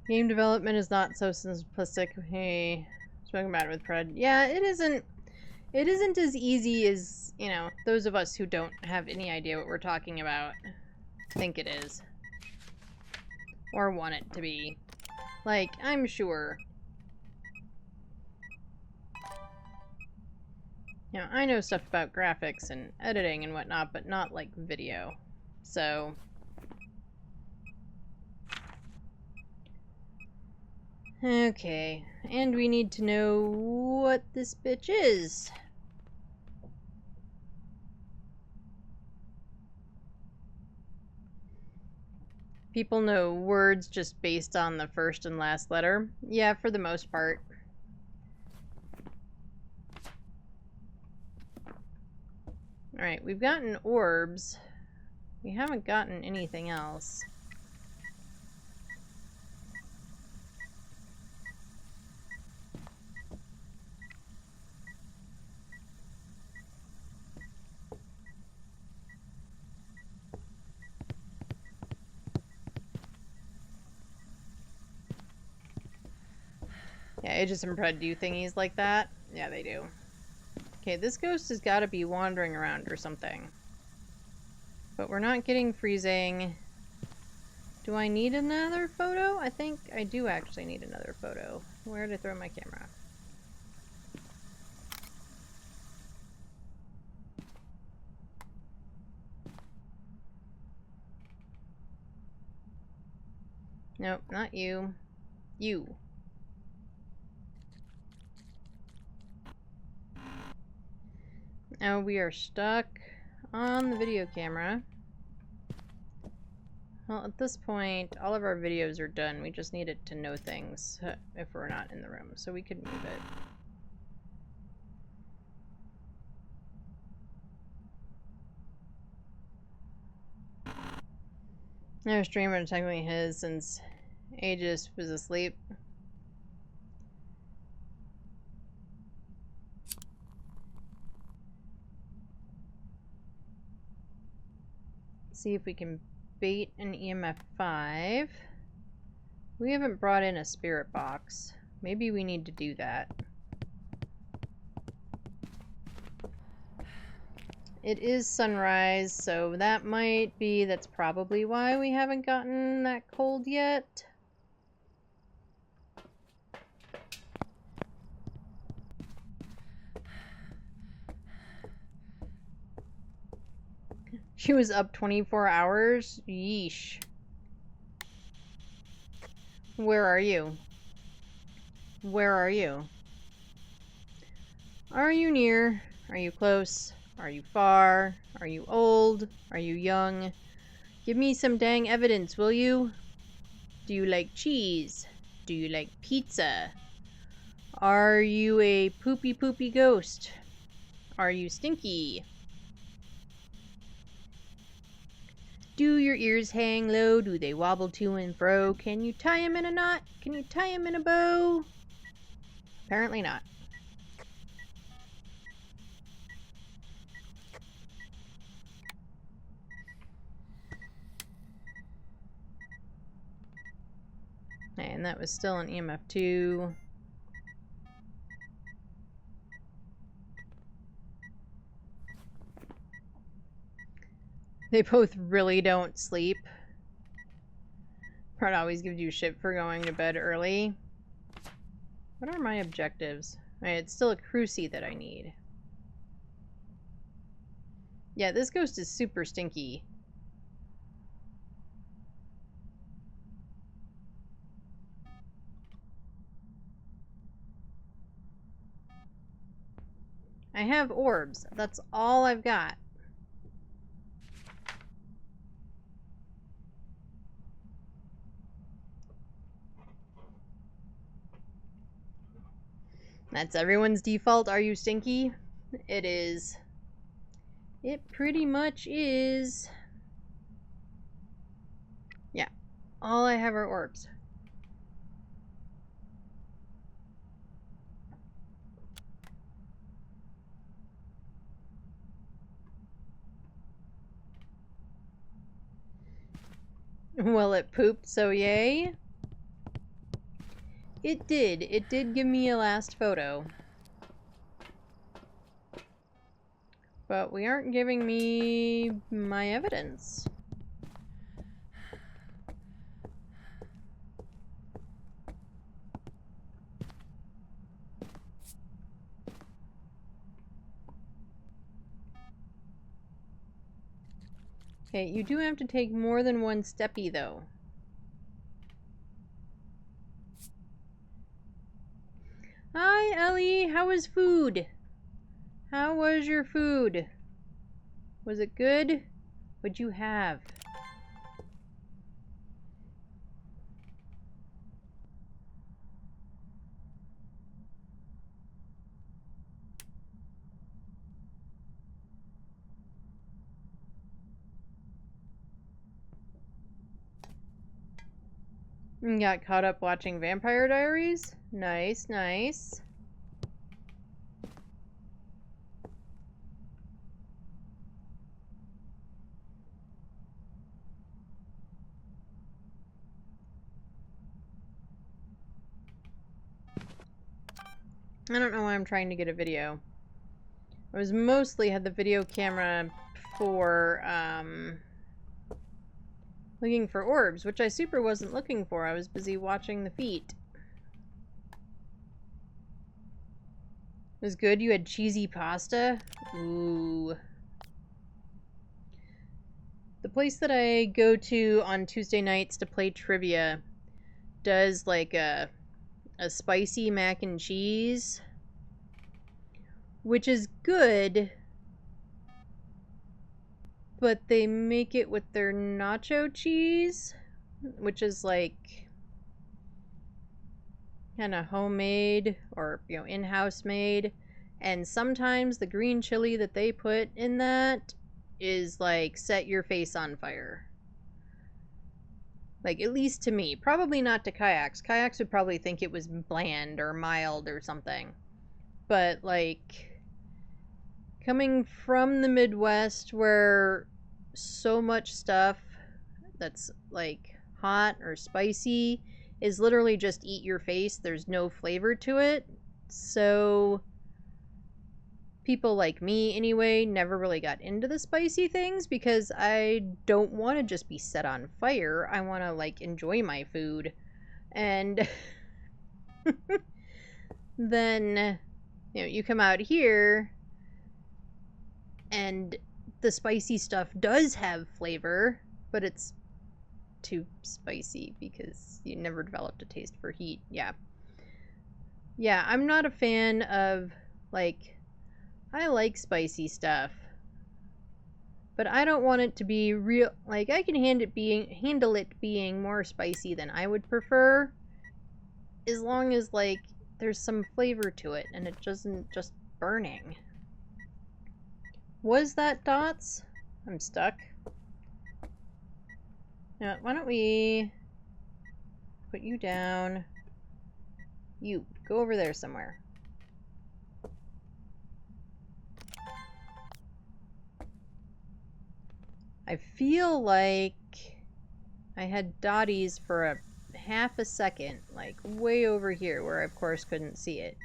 Game development is not so simplistic. Hey, spoken about it with Pred. Yeah, it isn't. It isn't as easy as, you know, those of us who don't have any idea what we're talking about think it is. Or want it to be. Like, I'm sure. You know, I know stuff about graphics and editing and whatnot, but not like video. So... Okay, and we need to know what this bitch is. People know words just based on the first and last letter. Yeah, for the most part. Alright, we've gotten orbs. We haven't gotten anything else. Yeah, Aegis and Pred do thingies like that. Yeah, they do. Okay, this ghost has got to be wandering around or something. But we're not getting freezing. Do I need another photo? I think I do actually need another photo. Where did I throw my camera? Nope, not you. You. Now we are stuck on the video camera. Well, at this point, all of our videos are done. We just need it to know things if we're not in the room, so we could move it. No streamer technically his since Aegis was asleep. See if we can bait an EMF 5. We haven't brought in a spirit box. Maybe we need to do that. It is sunrise, so that might be, that's probably why we haven't gotten that cold yet. She was up 24 hours? Yeesh. Where are you? Where are you? Are you near? Are you close? Are you far? Are you old? Are you young? Give me some dang evidence, will you? Do you like cheese? Do you like pizza? Are you a poopy poopy ghost? Are you stinky? Do your ears hang low? Do they wobble to and fro? Can you tie 'em in a knot? Can you tie 'em in a bow? Apparently not. And that was still an EMF 2. They both really don't sleep. Pred always gives you shit for going to bed early. What are my objectives? Alright, it's still a cruci that I need. Yeah, this ghost is super stinky. I have orbs. That's all I've got. That's everyone's default. Are you stinky? It is. It pretty much is. Yeah. All I have are orbs. Well, it pooped, so yay. It did. It did give me a last photo. But we aren't giving me my evidence. Okay, you do have to take more than one steppy, though. Hi, Ellie. How was food? How was your food? Was it good? What'd you have? Got caught up watching Vampire Diaries. Nice, nice. I don't know why I'm trying to get a video. I was mostly had the video camera for, looking for orbs, which I super wasn't looking for. I was busy watching the feet. It was good. You had cheesy pasta? Ooh. The place that I go to on Tuesday nights to play trivia does like a spicy mac and cheese, which is good, but they make it with their nacho cheese, which is like kind of homemade or, you know, in-house made. And sometimes the green chili that they put in that is like set your face on fire. Like, at least to me. Probably not to Kayaks. Kayaks would probably think it was bland or mild or something. But, like, coming from the Midwest where so much stuff that's, like, hot or spicy is literally just eat your face, there's no flavor to it. So people like me, anyway, never really got into the spicy things because I don't want to just be set on fire. I want to, like, enjoy my food. And then, you know, you come out here and the spicy stuff does have flavor, but it's too spicy because you never developed a taste for heat. Yeah. Yeah, I'm not a fan of, like, I like spicy stuff, but I don't want it to be real. Like, I can handle it being more spicy than I would prefer, as long as, like, there's some flavor to it and it doesn't just burning. Was that dots? I'm stuck. Now, why don't we put you down? You go over there somewhere. I feel like I had dotties for a half a second, like way over here, where I of course couldn't see it.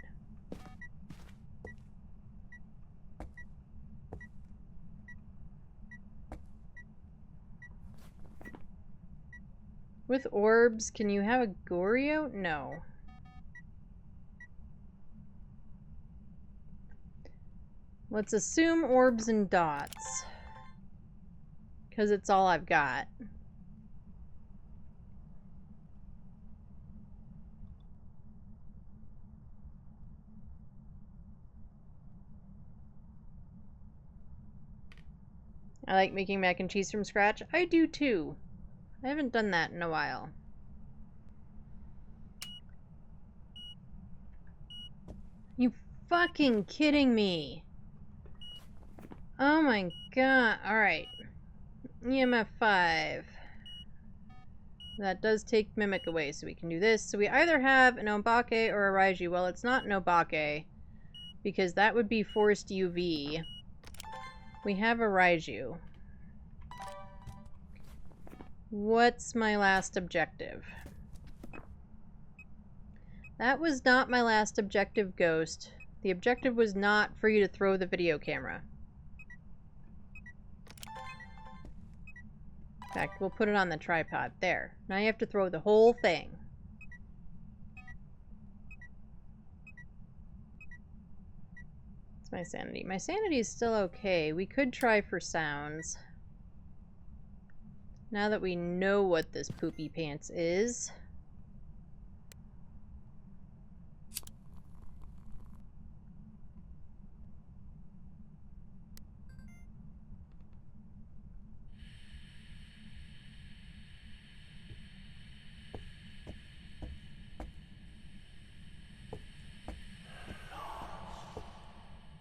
With orbs, can you have a Goryo? No. Let's assume orbs and dots, because it's all I've got. I like making mac and cheese from scratch. I do too. I haven't done that in a while. You fucking kidding me? Oh my god. Alright. EMF 5. That does take Mimic away, so we can do this. So we either have an Obake or a Raiju. Well, it's not an Obake, because that would be forced UV. We have a Raiju. What's my last objective? That was not my last objective, Ghost. The objective was not for you to throw the video camera. In fact, we'll put it on the tripod. There. Now you have to throw the whole thing. It's my sanity. My sanity is still okay. We could try for sounds. Now that we know what this poopy pants is.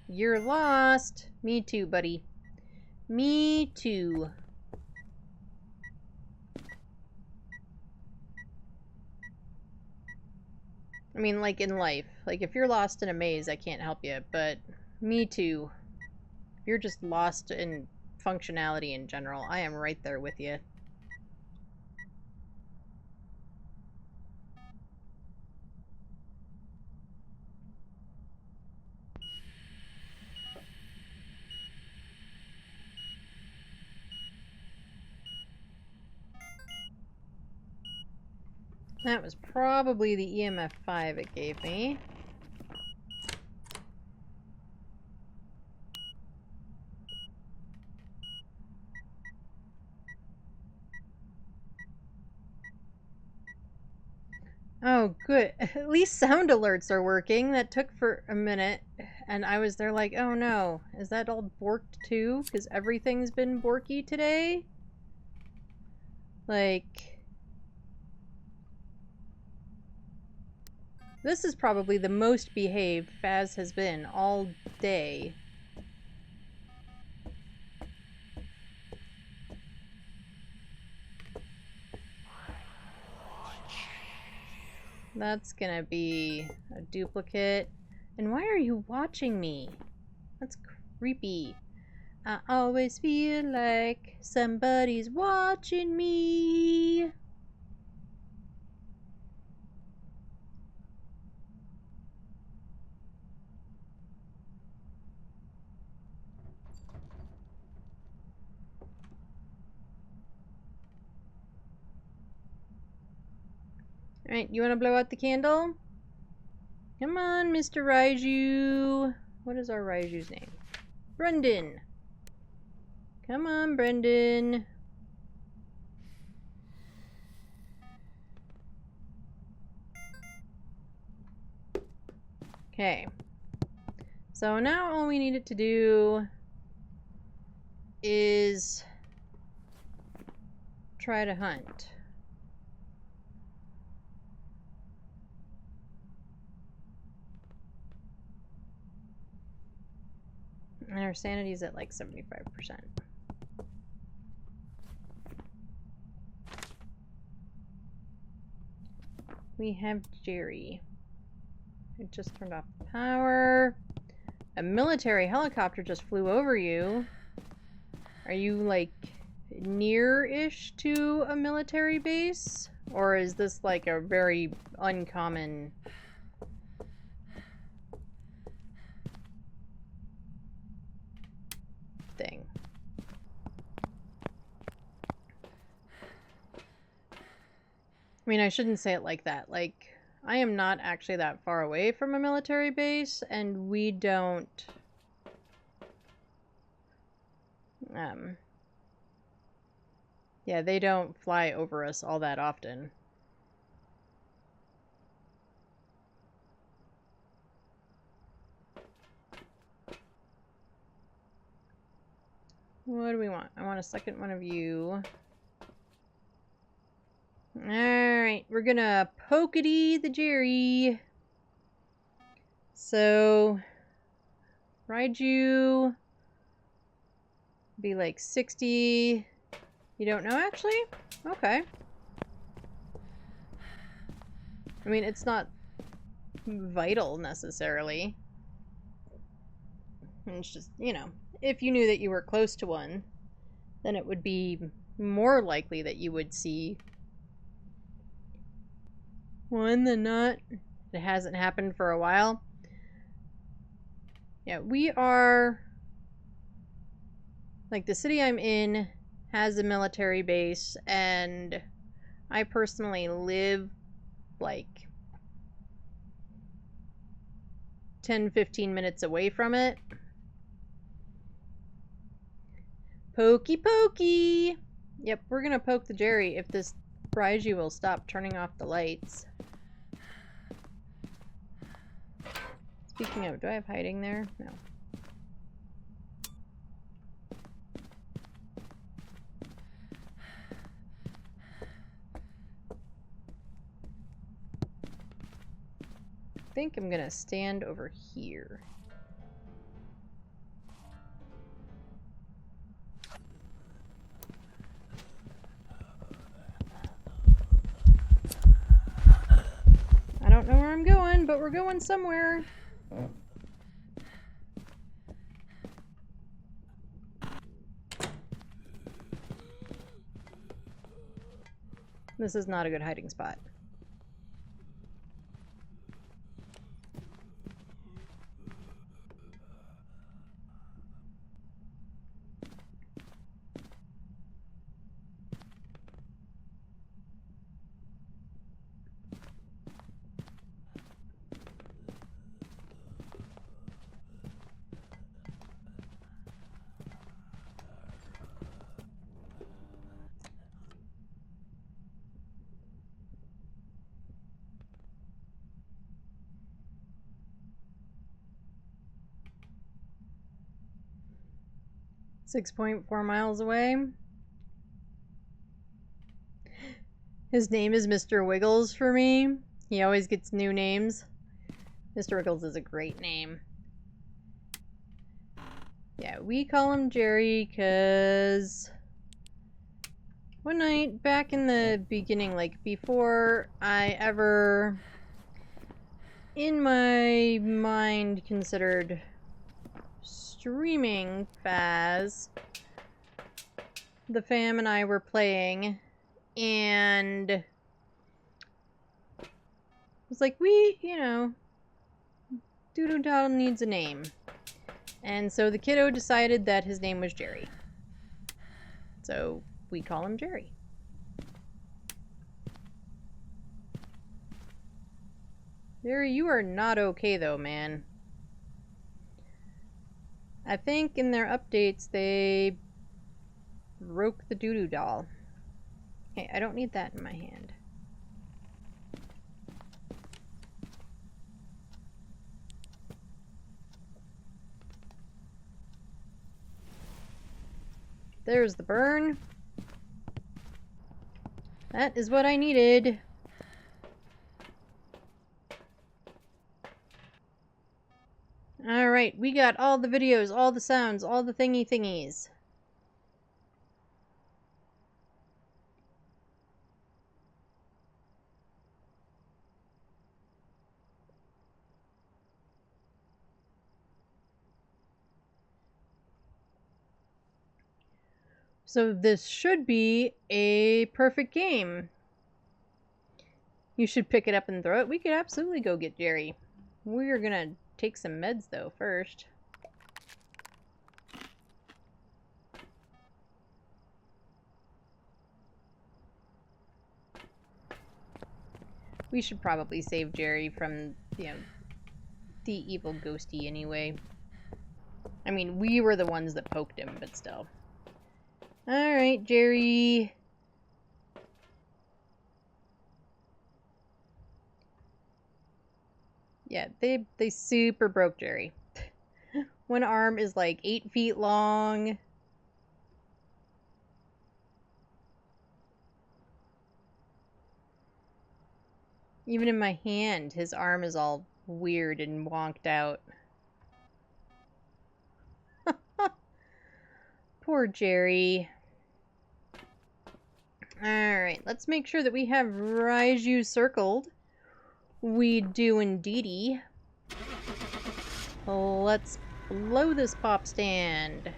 You're lost. Me too, buddy. Me too. I mean, like in life. Like, if you're lost in a maze, I can't help you, but me too. If you're just lost in functionality in general, I am right there with you. That was probably the EMF 5 it gave me. Oh, good. At least sound alerts are working. That took for a minute, and I was there like, oh no, is that all borked too? Because everything's been borky today? Like... This is probably the most behaved Phas has been all day. That's gonna be a duplicate. And why are you watching me? That's creepy. I always feel like somebody's watching me. Alright, you wanna blow out the candle? Come on, Mr. Raiju. What is our Raiju's name? Brendan. Come on, Brendan. Okay. So now all we need it to do is try to hunt. And our sanity's at like 75%. We have Jerry. It just turned off the power. A military helicopter just flew over you. Are you like near-ish to a military base? Or is this like a very uncommon thing? I mean, I shouldn't say it like that. Like, I am not actually that far away from a military base, and we don't... yeah, they don't fly over us all that often. What do we want? I want a second one of you. Alright, we're gonna pokety the Jerry. So, Raiju be like 60. You don't know, actually? Okay. I mean, it's not vital, necessarily. It's just, you know, if you knew that you were close to one, then it would be more likely that you would see one than not. It hasn't happened for a while. Yeah, we are... like, the city I'm in has a military base, and I personally live, like, 10-15 minutes away from it. Pokey pokey! Yep, we're gonna poke the Jerry if this Raiju will stop turning off the lights. Speaking of, do I have hiding there? No. I think I'm gonna stand over here. I don't know where I'm going. but we're going somewhere. This is not a good hiding spot. .4 miles away. His name is Mr. Wiggles for me. He always gets new names. Mr. Wiggles is a great name. Yeah, we call him Jerry because one night back in the beginning, like before I ever in my mind considered streaming Phas, the fam and I were playing, and it was like, Doodoo Doll needs a name. And so the kiddo decided that his name was Jerry. So we call him Jerry. Jerry, you are not okay though, man. I think in their updates they broke the Doodoo Doll. Hey, I don't need that in my hand. There's the burn. That is what I needed. Alright, we got all the videos, all the sounds, all the thingies. So this should be a perfect game. You should pick it up and throw it. We could absolutely go get Jerry. We're gonna take some meds though first. We should probably save Jerry from, the evil ghosty anyway. I mean, we were the ones that poked him, but still. Alright, Jerry. Yeah, they super broke Jerry. One arm is like 8 feet long. Even in my hand, his arm is all weird and wonked out. Poor Jerry. Alright, let's make sure that we have Raiju circled. We do indeedy. Let's blow this pop stand.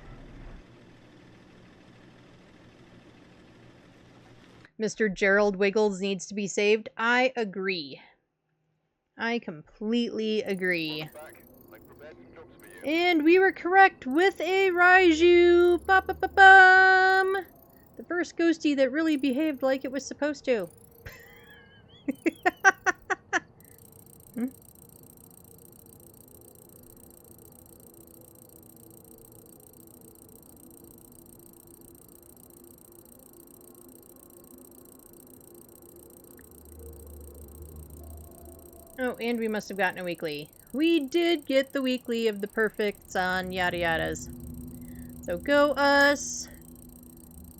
Mr. Gerald Wiggles needs to be saved. I agree. I completely agree. And we were correct with a Raiju. Ba-ba-ba-bum! The first ghosty that really behaved like it was supposed to. Hmm? Oh, and we must have gotten a weekly. We did get the weekly of the perfects on yada yadas. So go us.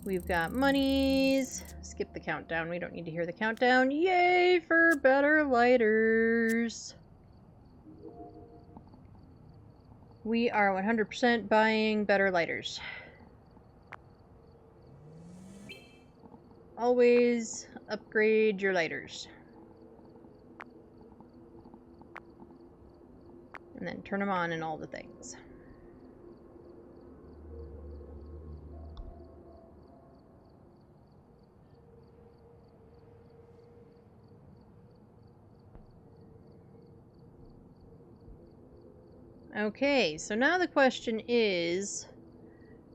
We've got monies. Skip the countdown. We don't need to hear the countdown. Yay for better lighters. We are 100% buying better lighters. Always upgrade your lighters. And then turn them on and all the things. Okay, so now the question is,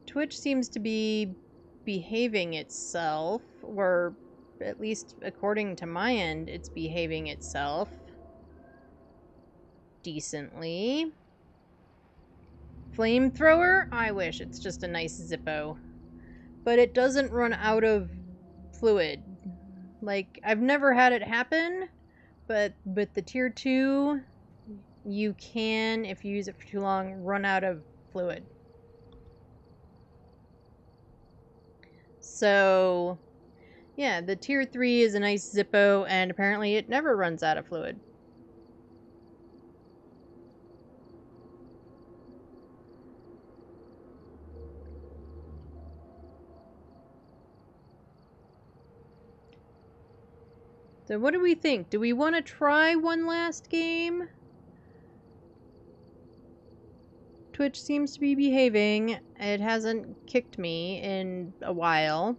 Twitch seems to be behaving itself, or at least according to my end, it's behaving itself decently. Flamethrower? I wish. It's just a nice Zippo. But it doesn't run out of fluid. Like, I've never had it happen, but with the tier 2, you can, if you use it for too long, run out of fluid. So, yeah, the tier 3 is a nice Zippo, and apparently it never runs out of fluid. So what do we think? Do we want to try one last game? Twitch seems to be behaving. It hasn't kicked me in a while.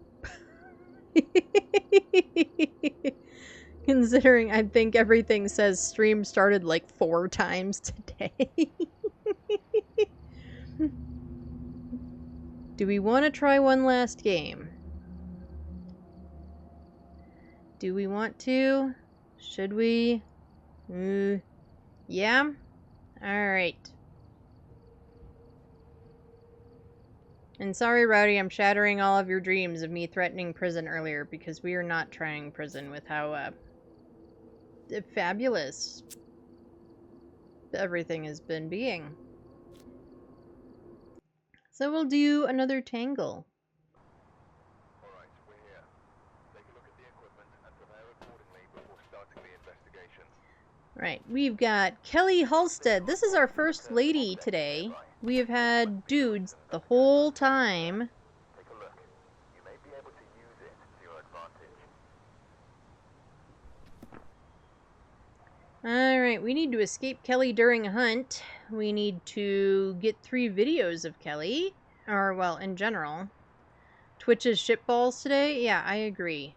Considering I think everything says stream started like 4 times today. Do we want to try one last game? Do we want to? Should we? Yeah? Alright. And sorry, Rowdy, I'm shattering all of your dreams of me threatening prison earlier, because we are not trying prison with how fabulous everything has been being. So we'll do another tangle. Alright, we're here. Take a look at the equipment and prepare accordingly before starting the investigation. Right, we've got Kelly Halstead. This is our first lady today. We have had dudes the whole time. Take a look. You may be able to use it to your advantage. Alright, we need to escape Kelly during a hunt. We need to get 3 videos of Kelly. Or, well, in general. Twitch's shitballs today? Yeah, I agree.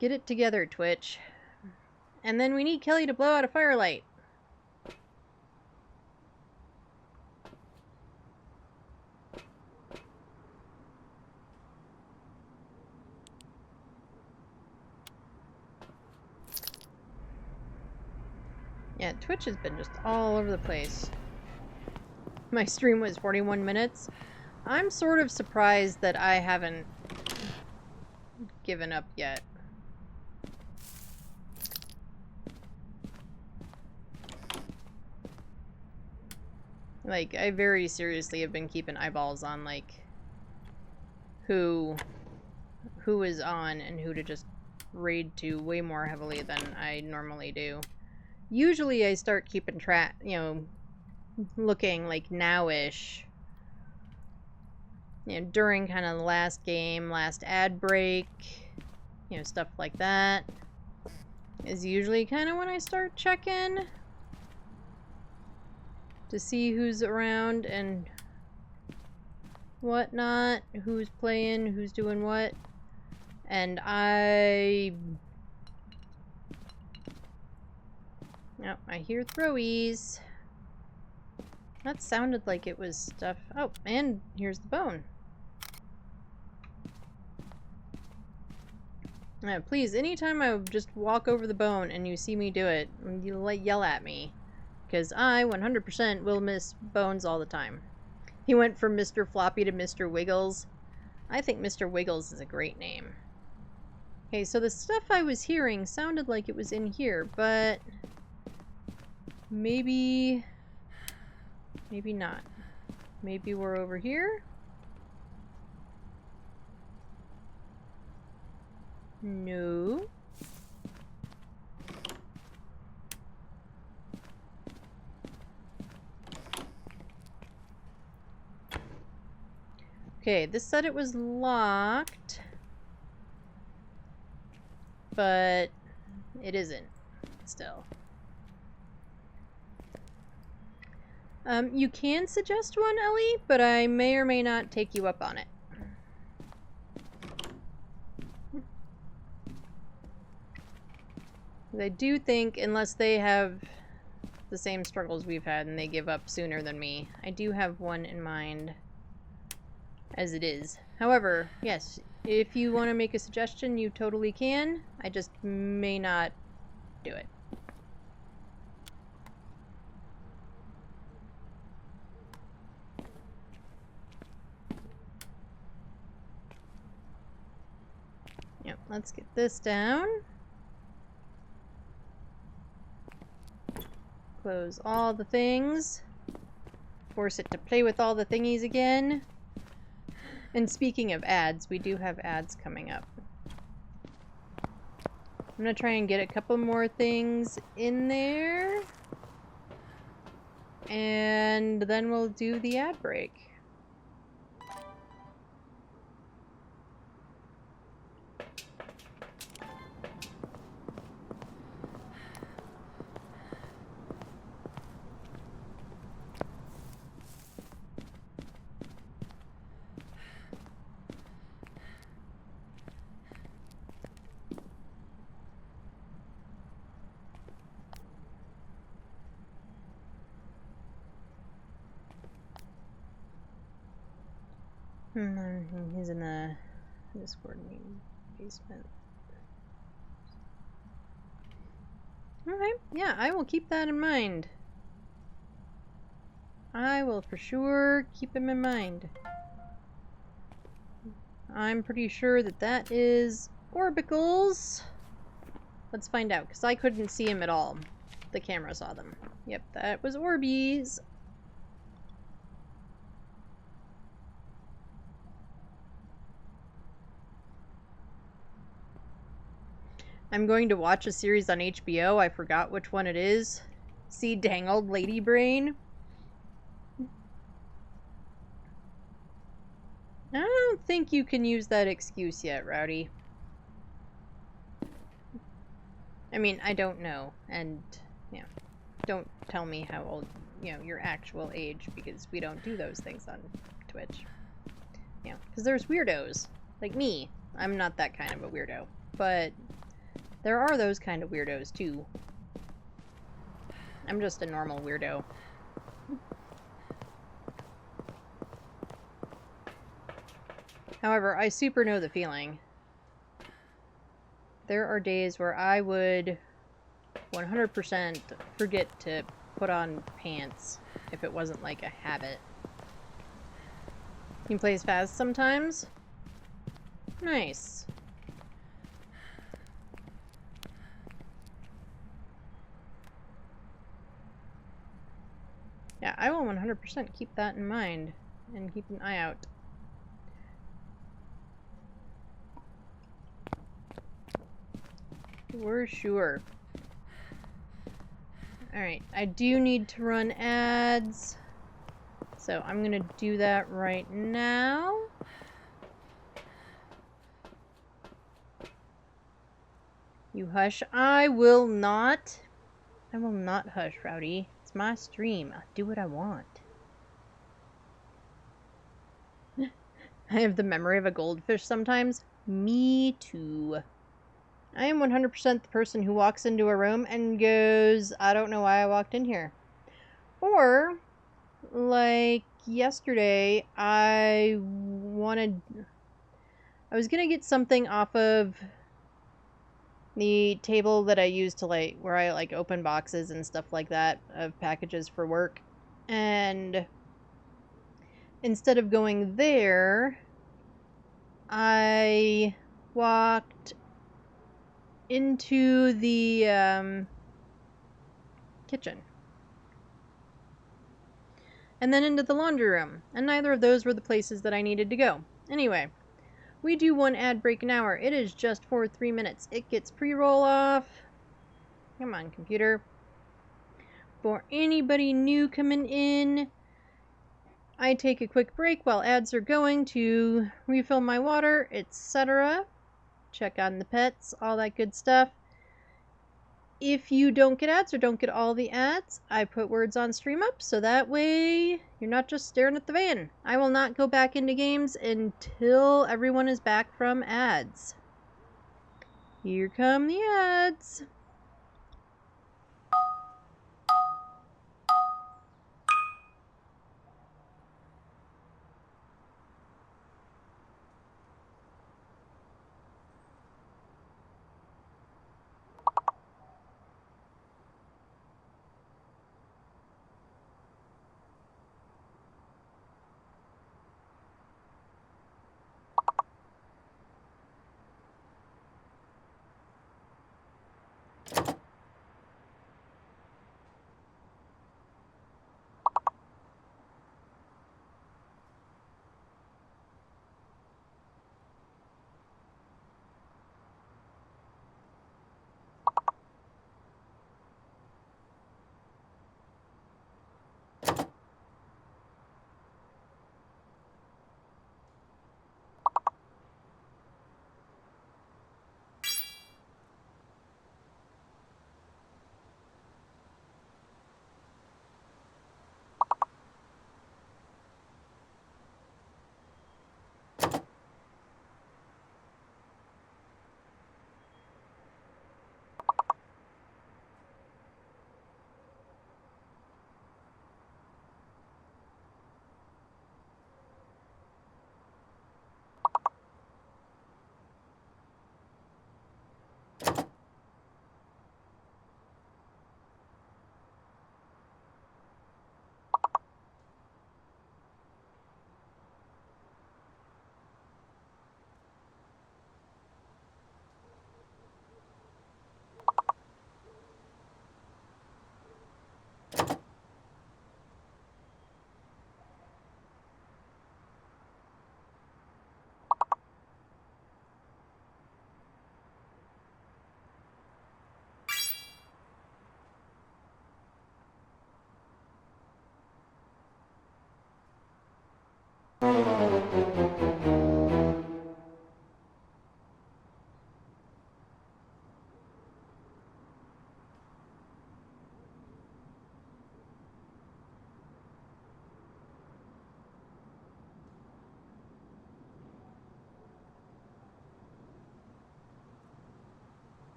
Get it together, Twitch. And then we need Kelly to blow out a firelight. Yeah, Twitch has been just all over the place. My stream was 41 minutes. I'm sort of surprised that I haven't given up yet. Like, I very seriously have been keeping eyeballs on, like, who is on and who to just raid to way more heavily than I normally do. Usually I start keeping track, you know, looking like now-ish. You know, during kind of the last game, last ad break, you know, stuff like that is usually kind of when I start checking to see who's around and whatnot, who's playing, who's doing what. And oh, I hear throwies. That sounded like it was stuff. Oh, and here's the bone. Please, anytime I just walk over the bone and you see me do it, you yell at me. Because I 100% will miss bones all the time. He went from Mr. Floppy to Mr. Wiggles. I think Mr. Wiggles is a great name. Okay, so the stuff I was hearing sounded like it was in here, but maybe not. Maybe we're over here? No. Okay, this said it was locked, but it isn't still. You can suggest one, Ellie, but I may or may not take you up on it. I do think, unless they have the same struggles we've had and they give up sooner than me, I do have one in mind as it is. However, yes, if you want to make a suggestion, you totally can. I just may not do it. Yep, let's get this down. Close all the things. Force it to play with all the thingies again. And speaking of ads, we do have ads coming up. I'm gonna try and get a couple more things in there. And then we'll do the ad break. He's in the Discord meeting basement. Okay, yeah, I will keep that in mind. I will for sure keep him in mind. I'm pretty sure that that is Orbicles. Let's find out, because I couldn't see him at all. The camera saw them. Yep, that was Orbeez. I'm going to watch a series on HBO. I forgot which one it is. See dang old lady brain. I don't think you can use that excuse yet, Rowdy. I mean, I don't know. And, yeah, don't tell me how old, your actual age, because we don't do those things on Twitch. Yeah, because there's weirdos. Like me. I'm not that kind of a weirdo. But there are those kind of weirdos, too. I'm just a normal weirdo. However, I super know the feeling. There are days where I would 100% forget to put on pants if it wasn't like a habit. He plays Phas sometimes? Nice. Yeah, I will 100% keep that in mind and keep an eye out. For sure. Alright, I do need to run ads. So I'm gonna do that right now. You hush. I will not. I will not hush, Rowdy. It's my stream. I'll do what I want. I have the memory of a goldfish sometimes. Me too. I am 100% the person who walks into a room and goes, I don't know why I walked in here. Or, like yesterday, I was gonna get something off of the table that I use to where I open boxes and stuff like that of packages for work. And instead of going there, I walked into the kitchen. And then into the laundry room. And neither of those were the places that I needed to go. Anyway, we do one ad break an hour. It is just for 3 minutes. It gets pre-roll off. Come on, computer. For anybody new coming in, I take a quick break while ads are going to refill my water, etc. Check on the pets, all that good stuff. if you don't get ads or don't get all the ads, I put words on stream up so that way you're not just staring at the van. I will not go back into games until everyone is back from ads. Here come the ads.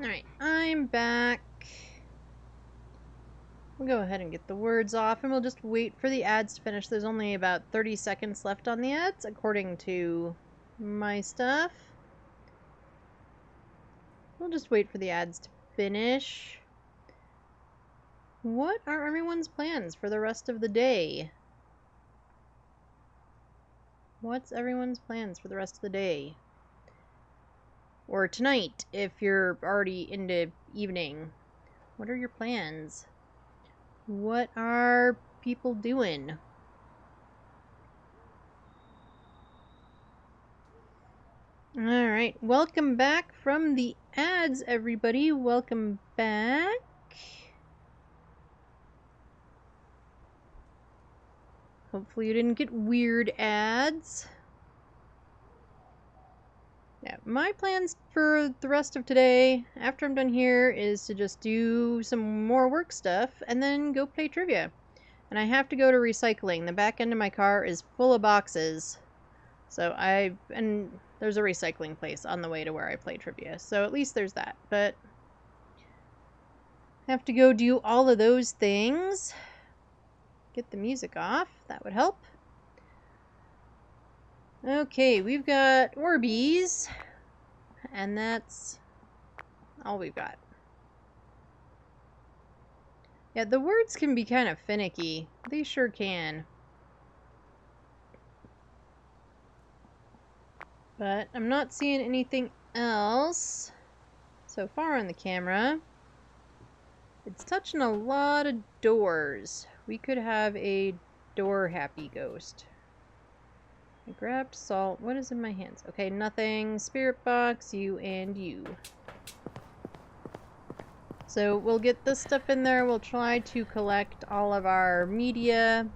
Alright, I'm back. We'll go ahead and get the words off and we'll just wait for the ads to finish. There's only about 30 seconds left on the ads, according to my stuff. We'll just wait for the ads to finish. What are everyone's plans for the rest of the day? What's everyone's plans for the rest of the day? Or tonight, if you're already into evening. What are your plans? What are people doing? Alright, welcome back from the ads, everybody. Welcome back. Hopefully you didn't get weird ads. Yeah, my plans for the rest of today, after I'm done here, is to just do some more work stuff and then go play trivia. And I have to go to recycling. The back end of my car is full of boxes. So and there's a recycling place on the way to where I play trivia. So at least there's that. But I have to go do all of those things. Get the music off. That would help. Okay, we've got Orbeez. And that's all we've got. Yeah, the words can be kind of finicky. They sure can. But I'm not seeing anything else so far on the camera. It's touching a lot of doors. We could have a door-happy ghost. I grabbed salt. What is in my hands? Okay, nothing. Spirit box, you and you. So we'll get this stuff in there. We'll try to collect all of our media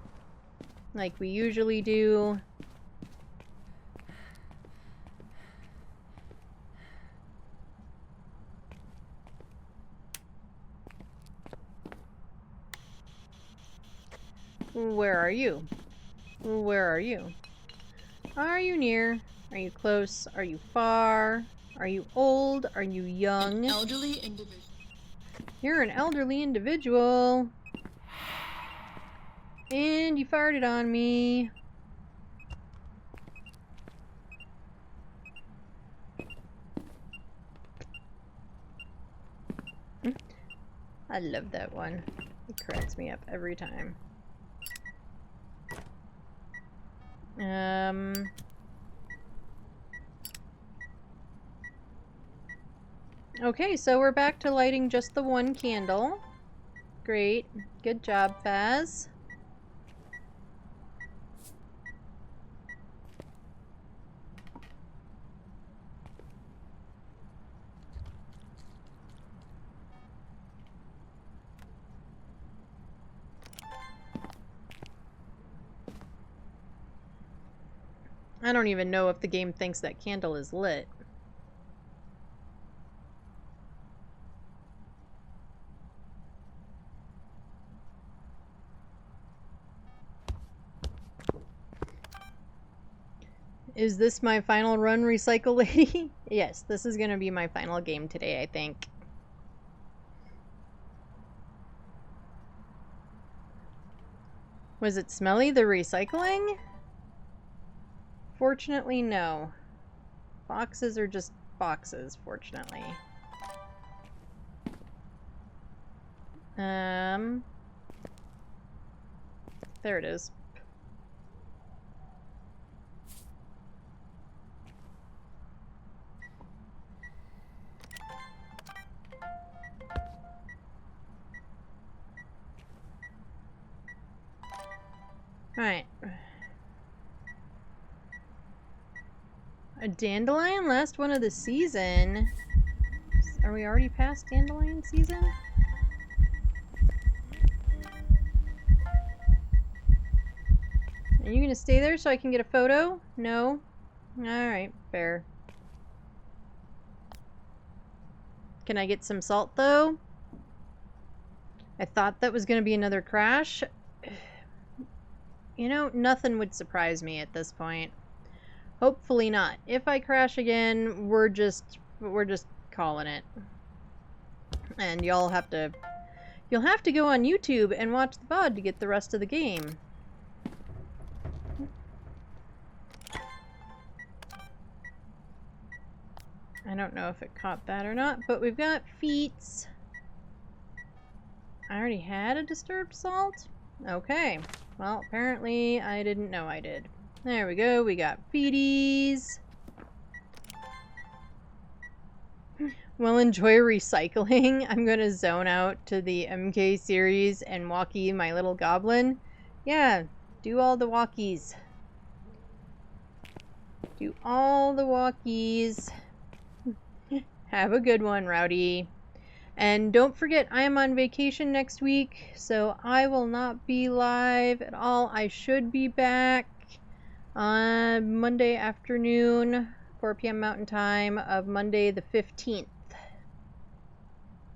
like we usually do. Where are you? Where are you? Are you near? Are you close? Are you far? Are you old? Are you young? Elderly individual. You're an elderly individual. And you farted on me. I love that one. It cracks me up every time. Okay, so we're back to lighting just the one candle. Great. Good job, Phaz. I don't even know if the game thinks that candle is lit. Is this my final run, Recycle Lady? Yes, this is gonna be my final game today, I think. Was it smelly, the recycling? Fortunately, no. Boxes are just boxes, fortunately. There it is. Alright. A dandelion? Last one of the season. Are we already past dandelion season? Are you gonna stay there so I can get a photo? No? Alright, fair. Can I get some salt though? I thought that was gonna be another crash. You know, nothing would surprise me at this point. Hopefully not. If I crash again, we're just calling it. And you'll have to go on YouTube and watch the VOD to get the rest of the game. I don't know if it caught that or not, but we've got feet. I already had a disturbed salt? Okay. Well, apparently I didn't know I did. There we go, we got feeties. Well, enjoy recycling. I'm gonna zone out to the MK series and walkie my little goblin. Yeah, do all the walkies. Do all the walkies. Have a good one, Rowdy. And don't forget, I am on vacation next week, so I will not be live at all. I should be back on Monday afternoon, 4 p.m. Mountain Time of Monday the 15th.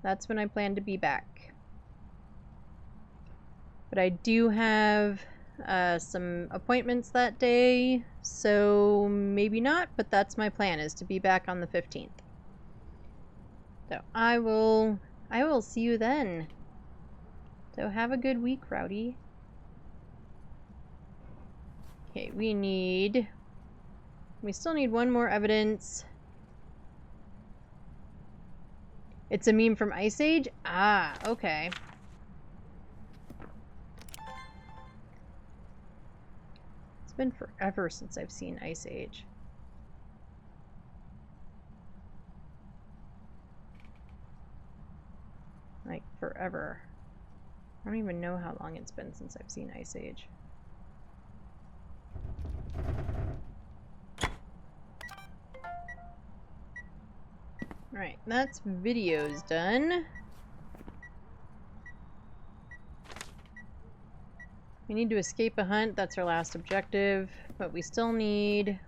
That's when I plan to be back. But I do have some appointments that day, so maybe not, but that's my plan, is to be back on the 15th. So I will see you then. So have a good week, Rowdy. Okay, we still need one more evidence. It's a meme from Ice Age? Ah, okay. It's been forever since I've seen Ice Age. Like, forever. I don't even know how long it's been since I've seen Ice Age. Alright, that's videos done. We need to escape a hunt, that's our last objective, but we still need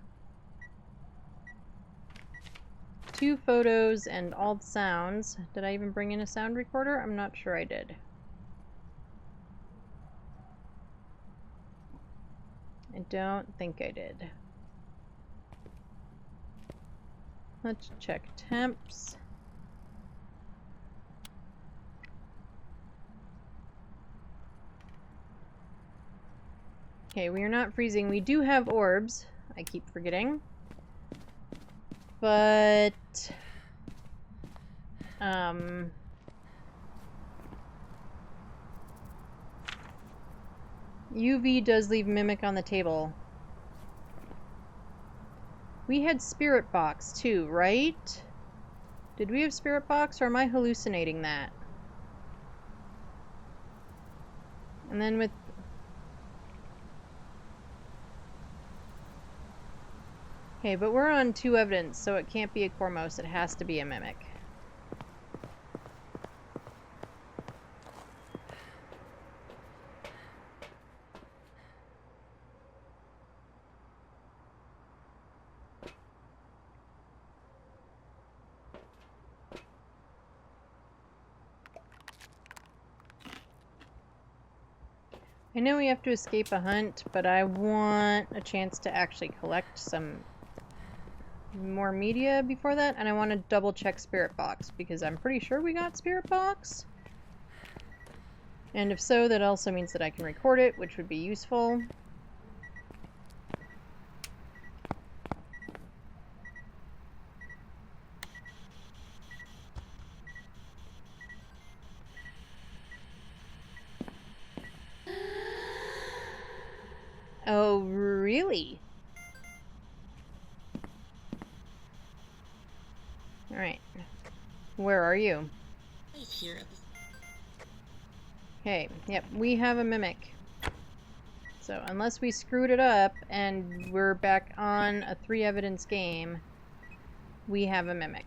2 photos and all the sounds. Did I even bring in a sound recorder? I'm not sure I did. I don't think I did. Let's check temps. Okay, we are not freezing. We do have orbs. I keep forgetting. But... UV does leave Mimic on the table. We had Spirit Box too, right? Did we have Spirit Box, or am I hallucinating that? And then with... Okay, but we're on 2 evidence, so it can't be a Cormos. It has to be a Mimic. I know we have to escape a hunt, but I want a chance to actually collect some more media before that, and I want to double check Spirit Box, because I'm pretty sure we got Spirit Box. And if so, that also means that I can record it, which would be useful. Oh, really? Alright. Where are you? Right here. Okay, yep, we have a Mimic. So, unless we screwed it up and we're back on a 3 evidence game, we have a Mimic.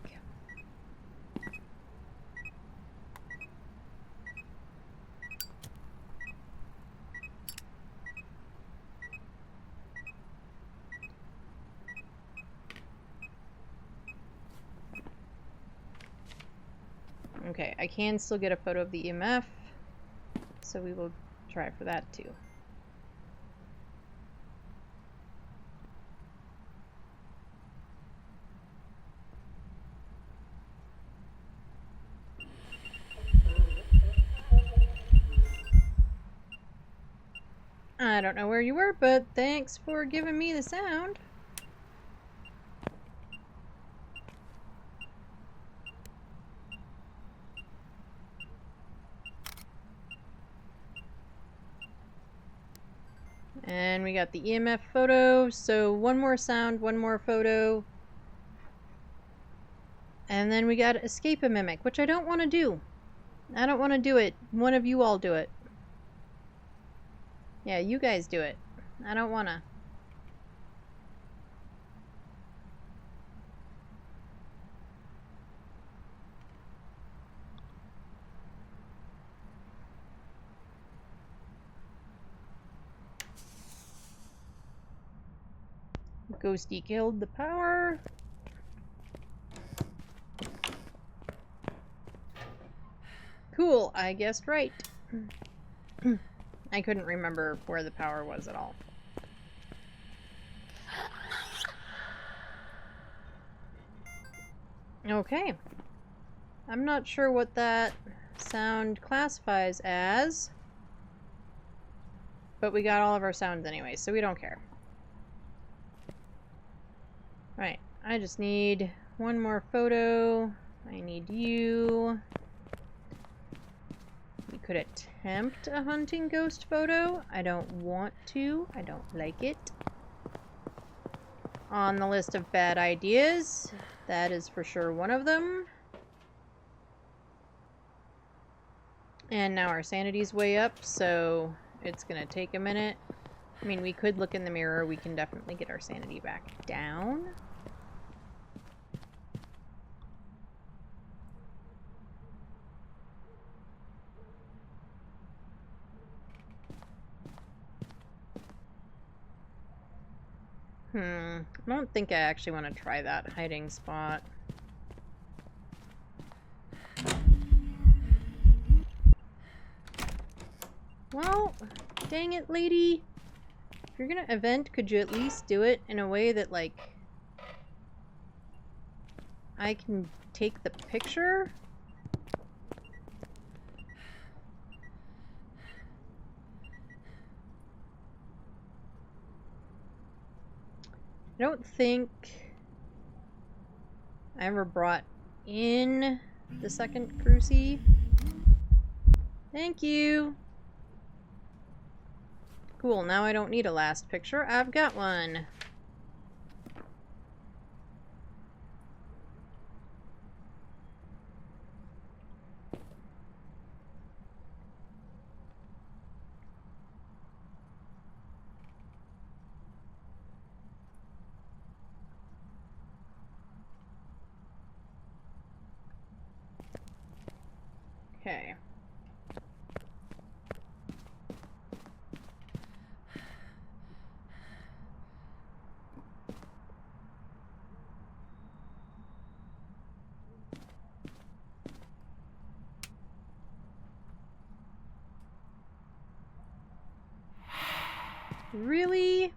Okay, I can still get a photo of the EMF, so we will try for that too. I don't know where you were, but thanks for giving me the sound. And we got the EMF photo, so 1 more sound, 1 more photo. And then we got escape a Mimic, which I don't want to do. I don't want to do it. One of you all do it. Yeah, you guys do it. I don't want to. Ghosty killed the power. Cool, I guessed right. I couldn't remember where the power was at all. Okay. I'm not sure what that sound classifies as, but we got all of our sounds anyway, so we don't care. Right, I just need 1 more photo. I need you. We could attempt a hunting ghost photo. I don't want to. I don't like it. On the list of bad ideas, that is for sure one of them. And now our sanity's way up, so it's gonna take a minute. I mean, we could look in the mirror. We can definitely get our sanity back down. I don't think I actually want to try that hiding spot. Well, dang it, lady. If you're gonna event, could you at least do it in a way that, like, I can take the picture? I don't think I ever brought in the second cruci. Thank you. Cool, now I don't need a last picture. I've got one. Okay. Really?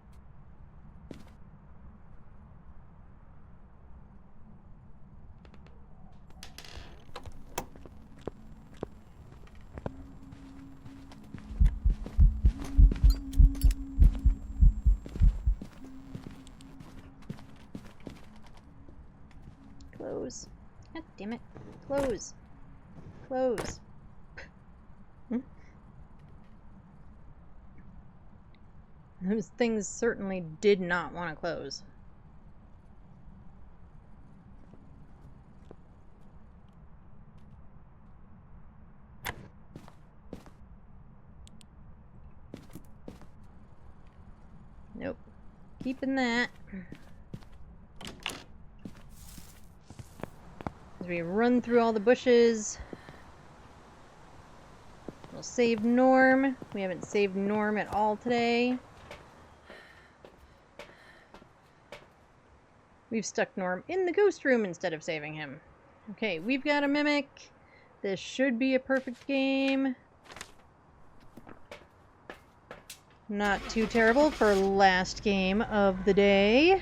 Close. God damn it. Close. Close. Those things certainly did not want to close. Nope. Keeping that. As we run through all the bushes. We'll save Norm. We haven't saved Norm at all today. We've stuck Norm in the ghost room instead of saving him. Okay, we've got a mimic. This should be a perfect game. Not too terrible for last game of the day.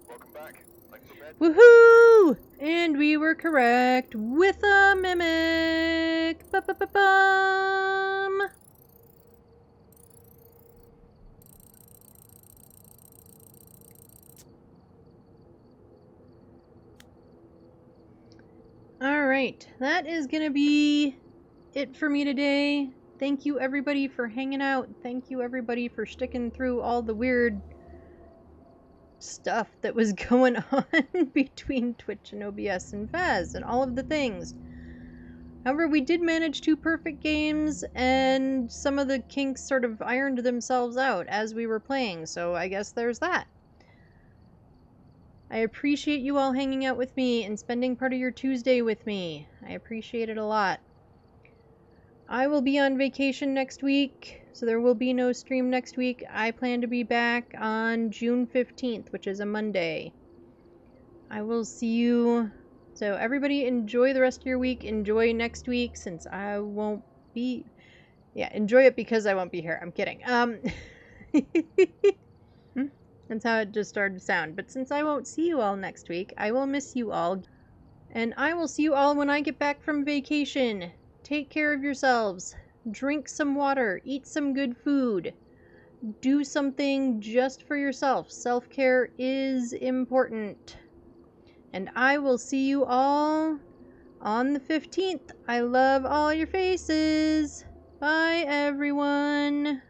Welcome back. Thanks for bed. Woohoo! And we were correct with a mimic. Ba-ba-ba-bum. Alright, that is gonna be it for me today. Thank you everybody for hanging out. Thank you everybody for sticking through all the weird stuff that was going on between Twitch and OBS and Phas and all of the things. However, we did manage 2 perfect games, and some of the kinks sort of ironed themselves out as we were playing, so I guess there's that. I appreciate you all hanging out with me and spending part of your Tuesday with me. I appreciate it a lot. I will be on vacation next week, so there will be no stream next week. I plan to be back on June 15th, which is a Monday. I will see you. So everybody enjoy the rest of your week. Enjoy next week since I won't be... Yeah, enjoy it because I won't be here. I'm kidding. That's how it just started to sound. But since I won't see you all next week, I will miss you all. And I will see you all when I get back from vacation. Take care of yourselves. Drink some water. Eat some good food. Do something just for yourself. Self-care is important. And I will see you all on the 15th. I love all your faces. Bye, everyone.